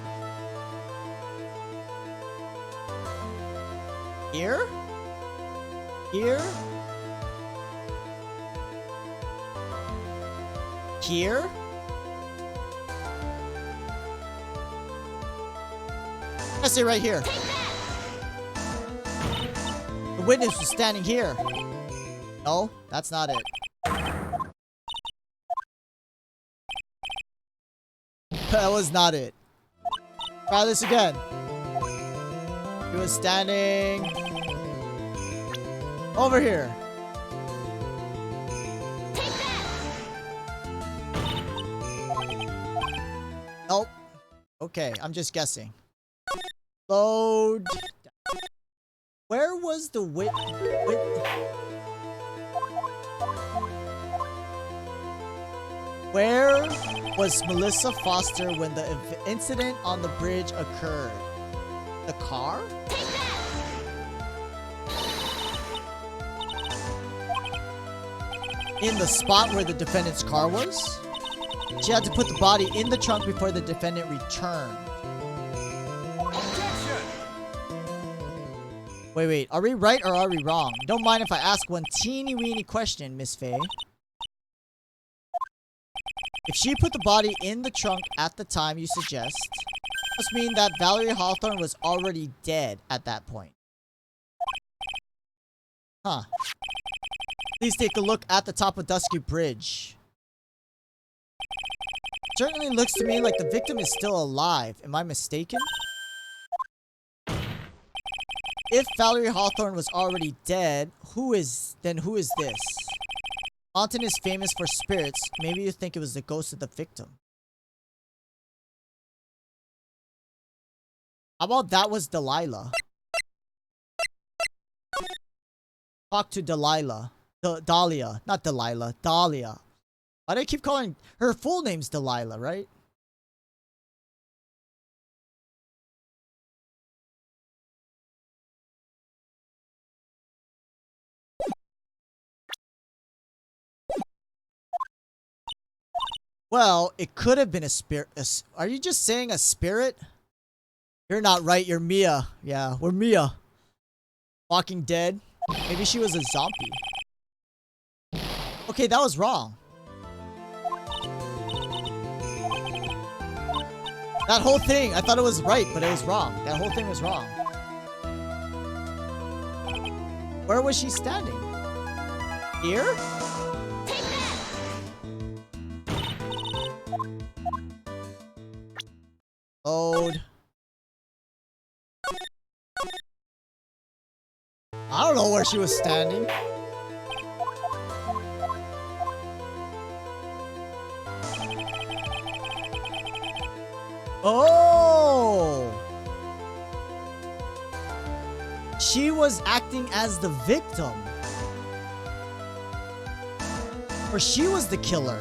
Here? Here? Here? I say right here. The witness was standing here. No, that's not it. That was not it. Try this again. He was standing over here. Nope. Okay, I'm just guessing. Load. Where was the Where was Melissa Foster when the incident on the bridge occurred? The car? In the spot where the defendant's car was? She had to put the body in the trunk before the defendant returned. Objection! Wait. Are we right or are we wrong? Don't mind if I ask one teeny weeny question, Miss Faye. If she put the body in the trunk at the time you suggest, must mean that Valerie Hawthorne was already dead at that point. Huh. Please take a look at the top of Dusky Bridge. Certainly looks to me like the victim is still alive. Am I mistaken? If Valerie Hawthorne was already dead, who is this? Haunton is famous for spirits. Maybe you think it was the ghost of the victim. How about that was Delilah? Talk to Delilah. Dahlia. Not Delilah. Dahlia. Why do I keep calling her full name's Delilah, right? Well, it could have been a spirit. Are you just saying a spirit? You're not right. You're Mia. Yeah, we're Mia. Walking Dead. Maybe she was a zombie. Okay, that was wrong. That whole thing, I thought it was right, but it was wrong. That whole thing was wrong. Where was she standing? Here? Load. I don't know where she was standing. Oh! She was acting as the victim. Or she was the killer.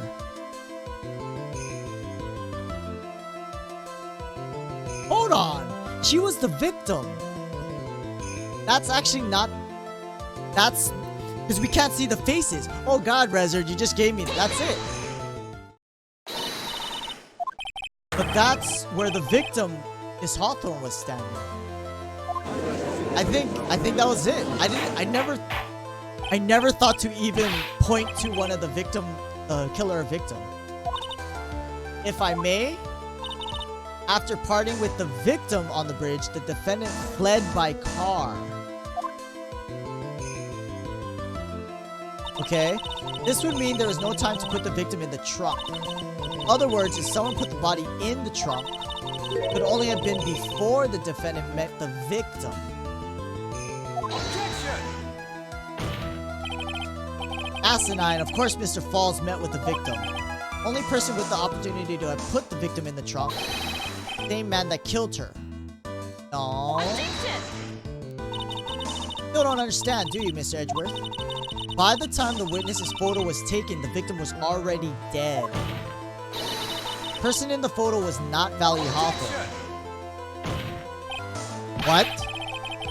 Hold on. She was the victim. That's actually not... That's... Because we can't see the faces. Oh god, Rezard, you just gave me... That's it. But that's where the victim, Miss Hawthorne, was standing. I think that was it. I never thought to even point to one of the victim, killer or victim. If I may, after parting with the victim on the bridge, the defendant fled by car. Okay, this would mean there was no time to put the victim in the trunk. In other words, if someone put the body in the trunk, it could only have been before the defendant met the victim. Asinine, of course Mr. Falls met with the victim. Only person with the opportunity to have put the victim in the trunk. Same man that killed her. No. Still don't understand, do you, Mr. Edgeworth? By the time the witness's photo was taken, the victim was already dead. The person in the photo was not Valerie Hawthorne. What?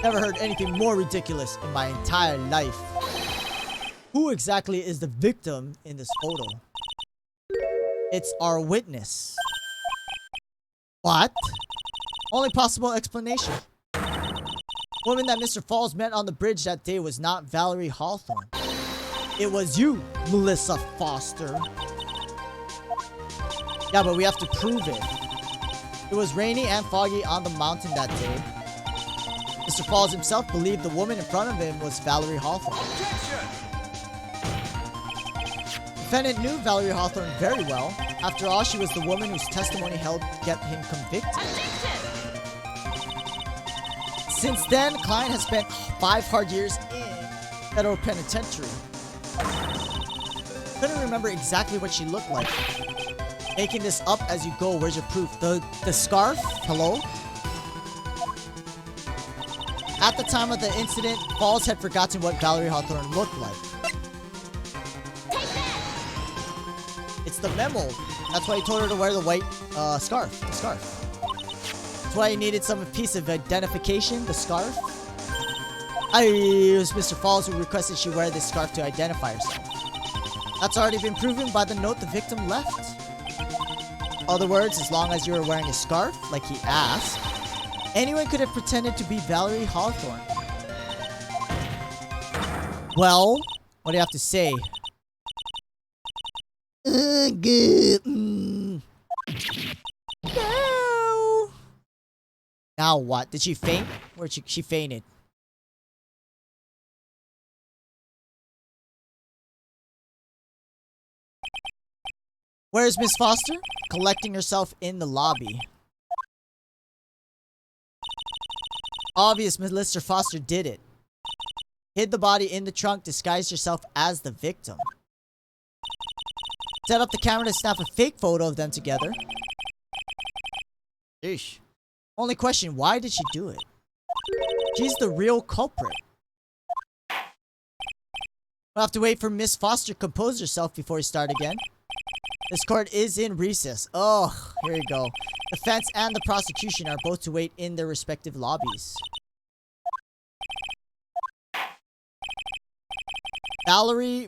Never heard anything more ridiculous in my entire life. Who exactly is the victim in this photo? It's our witness. What? Only possible explanation. Woman that Mr. Falls met on the bridge that day was not Valerie Hawthorne. It was you, Melissa Foster. Yeah, but we have to prove it. It was rainy and foggy on the mountain that day. Mr. Falls himself believed the woman in front of him was Valerie Hawthorne. Defendant knew Valerie Hawthorne very well. After all, she was the woman whose testimony helped get him convicted. Since then, client has spent 5 hard years in federal penitentiary. Couldn't remember exactly what she looked like. Making this up as you go. Where's your proof? The scarf? Hello? At the time of the incident, Falls had forgotten what Valerie Hawthorne looked like. It's the memo. That's why he told her to wear the white scarf. The scarf. That's why he needed some piece of identification. The scarf. It was Mr. Falls who requested she wear this scarf to identify herself. That's already been proven by the note the victim left. Other words, as long as you were wearing a scarf, like he asked, anyone could have pretended to be Valerie Hawthorne. Well, what do you have to say? Good. No. Now what? Did she faint? Or she fainted? Where's Miss Foster? Collecting herself in the lobby. Obvious Mr. Foster did it. Hid the body in the trunk, disguised herself as the victim. Set up the camera to snap a fake photo of them together. Eesh. Only question, why did she do it? She's the real culprit. We'll have to wait for Miss Foster to compose herself before we start again. This court is in recess. Oh, here you go. The defense and the prosecution are both to wait in their respective lobbies. Valerie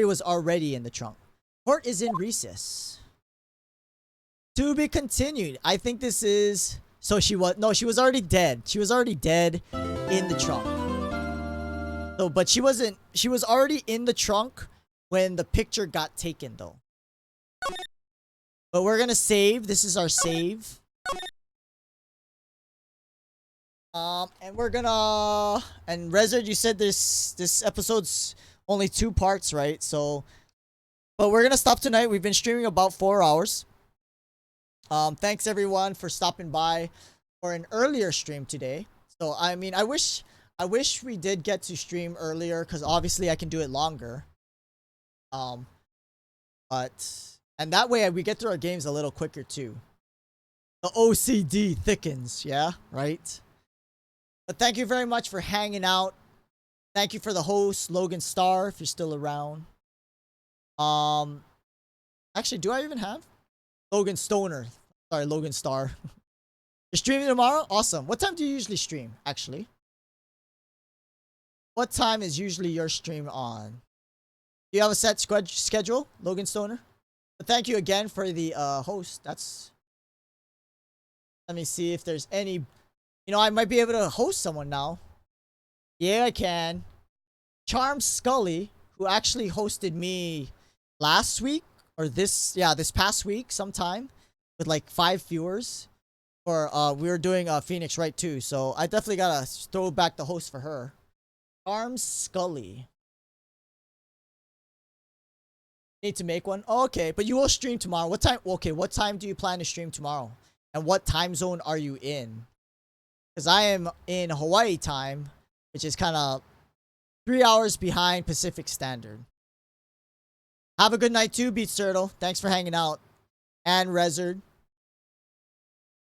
was already in the trunk. Court is in recess. To be continued. I think this is... So she was already dead. She was already dead in the trunk. So, but she wasn't... She was already in the trunk when the picture got taken, though. But we're gonna save. This is our save. And we're gonna... And Rezard, you said this episode's only 2 parts, right? So... But we're gonna stop tonight. We've been streaming about 4 hours. Thanks everyone for stopping by for an earlier stream today. So, I mean, I wish I wish we did get to stream earlier because obviously I can do it longer. But and that way we get through our games a little quicker too. The OCD thickens, yeah, right? But thank you very much for hanging out. Thank you for the host, Logan Starr, if you're still around. Actually, do I even have Logan Stoner? Sorry, Logan Starr. You're streaming tomorrow? Awesome. What time do you usually stream, actually? What time is usually your stream on? Do you have a set schedule, Logan Stoner? But thank you again for the host. That's... Let me see if there's any... You know, I might be able to host someone now. Yeah, I can. Charm Scully, who actually hosted me last week, or this past week sometime, with like 5 viewers. Or we were doing Phoenix Wright too, so I definitely gotta throw back the host for her. Charm Scully. Need to make one? Oh, okay, but you will stream tomorrow. What time? Okay, what time do you plan to stream tomorrow? And what time zone are you in? Because I am in Hawaii time, which is kind of 3 hours behind Pacific Standard. Have a good night too, Beats Turtle. Thanks for hanging out. And Rezard.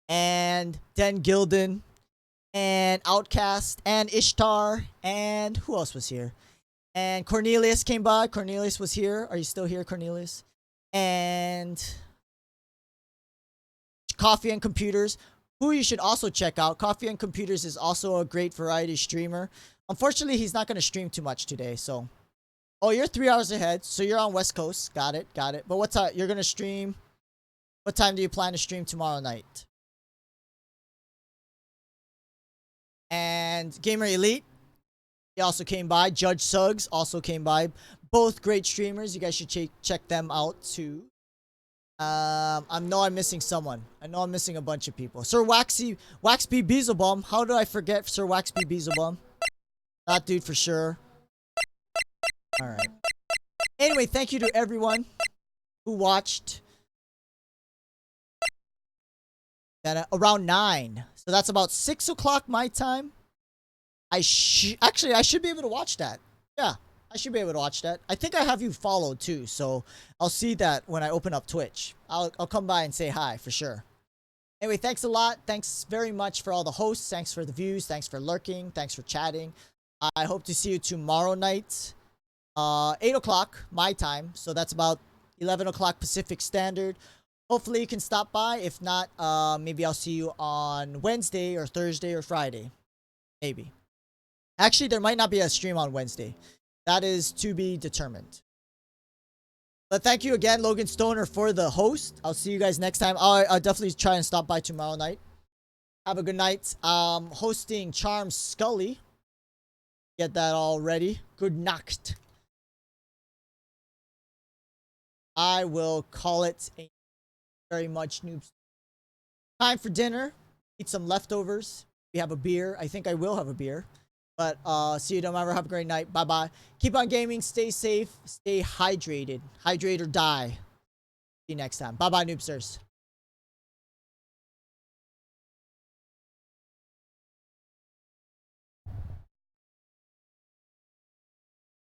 And Den Gilden. And Outcast. And Ishtar. And who else was here? And Cornelius came by. Cornelius was here. Are you still here, Cornelius? And Coffee and Computers, who you should also check out. Coffee and Computers is also a great variety streamer. Unfortunately, he's not going to stream too much today, so... Oh, you're 3 hours ahead, so you're on West Coast. Got it, got it. But what time? You're going to stream... What time do you plan to stream tomorrow night? And Gamer Elite, he also came by. Judge Suggs also came by. Both great streamers. You guys should check them out too. I know I'm missing someone. I know I'm missing a bunch of people. Sir Waxby Beelzebub. How did I forget Sir Waxby Beelzebub? That dude for sure. Alright. Anyway, thank you to everyone who watched. At around 9. So that's about 6 o'clock my time. Actually, I should be able to watch that. Yeah, I should be able to watch that. I think I have you followed too, so I'll see that when I open up Twitch. I'll come by and say hi for sure. Anyway, thanks a lot. Thanks very much for all the hosts. Thanks for the views. Thanks for lurking. Thanks for chatting. I hope to see you tomorrow night. 8 o'clock my time. So that's about 11 o'clock Pacific Standard. Hopefully you can stop by. If not, maybe I'll see you on Wednesday or Thursday or Friday. Maybe. Actually, there might not be a stream on Wednesday. That is to be determined. But thank you again, Logan Stoner, for the host. I'll see you guys next time. I'll definitely try and stop by tomorrow night. Have a good night. Hosting Charm Scully. Get that all ready. Good night. I will call it a very much Noob. Time for dinner. Eat some leftovers. We have a beer. I think I will have a beer. But see you tomorrow. Have a great night. Bye bye. Keep on gaming. Stay safe. Stay hydrated. Hydrate or die. See you next time. Bye bye, Noobsters.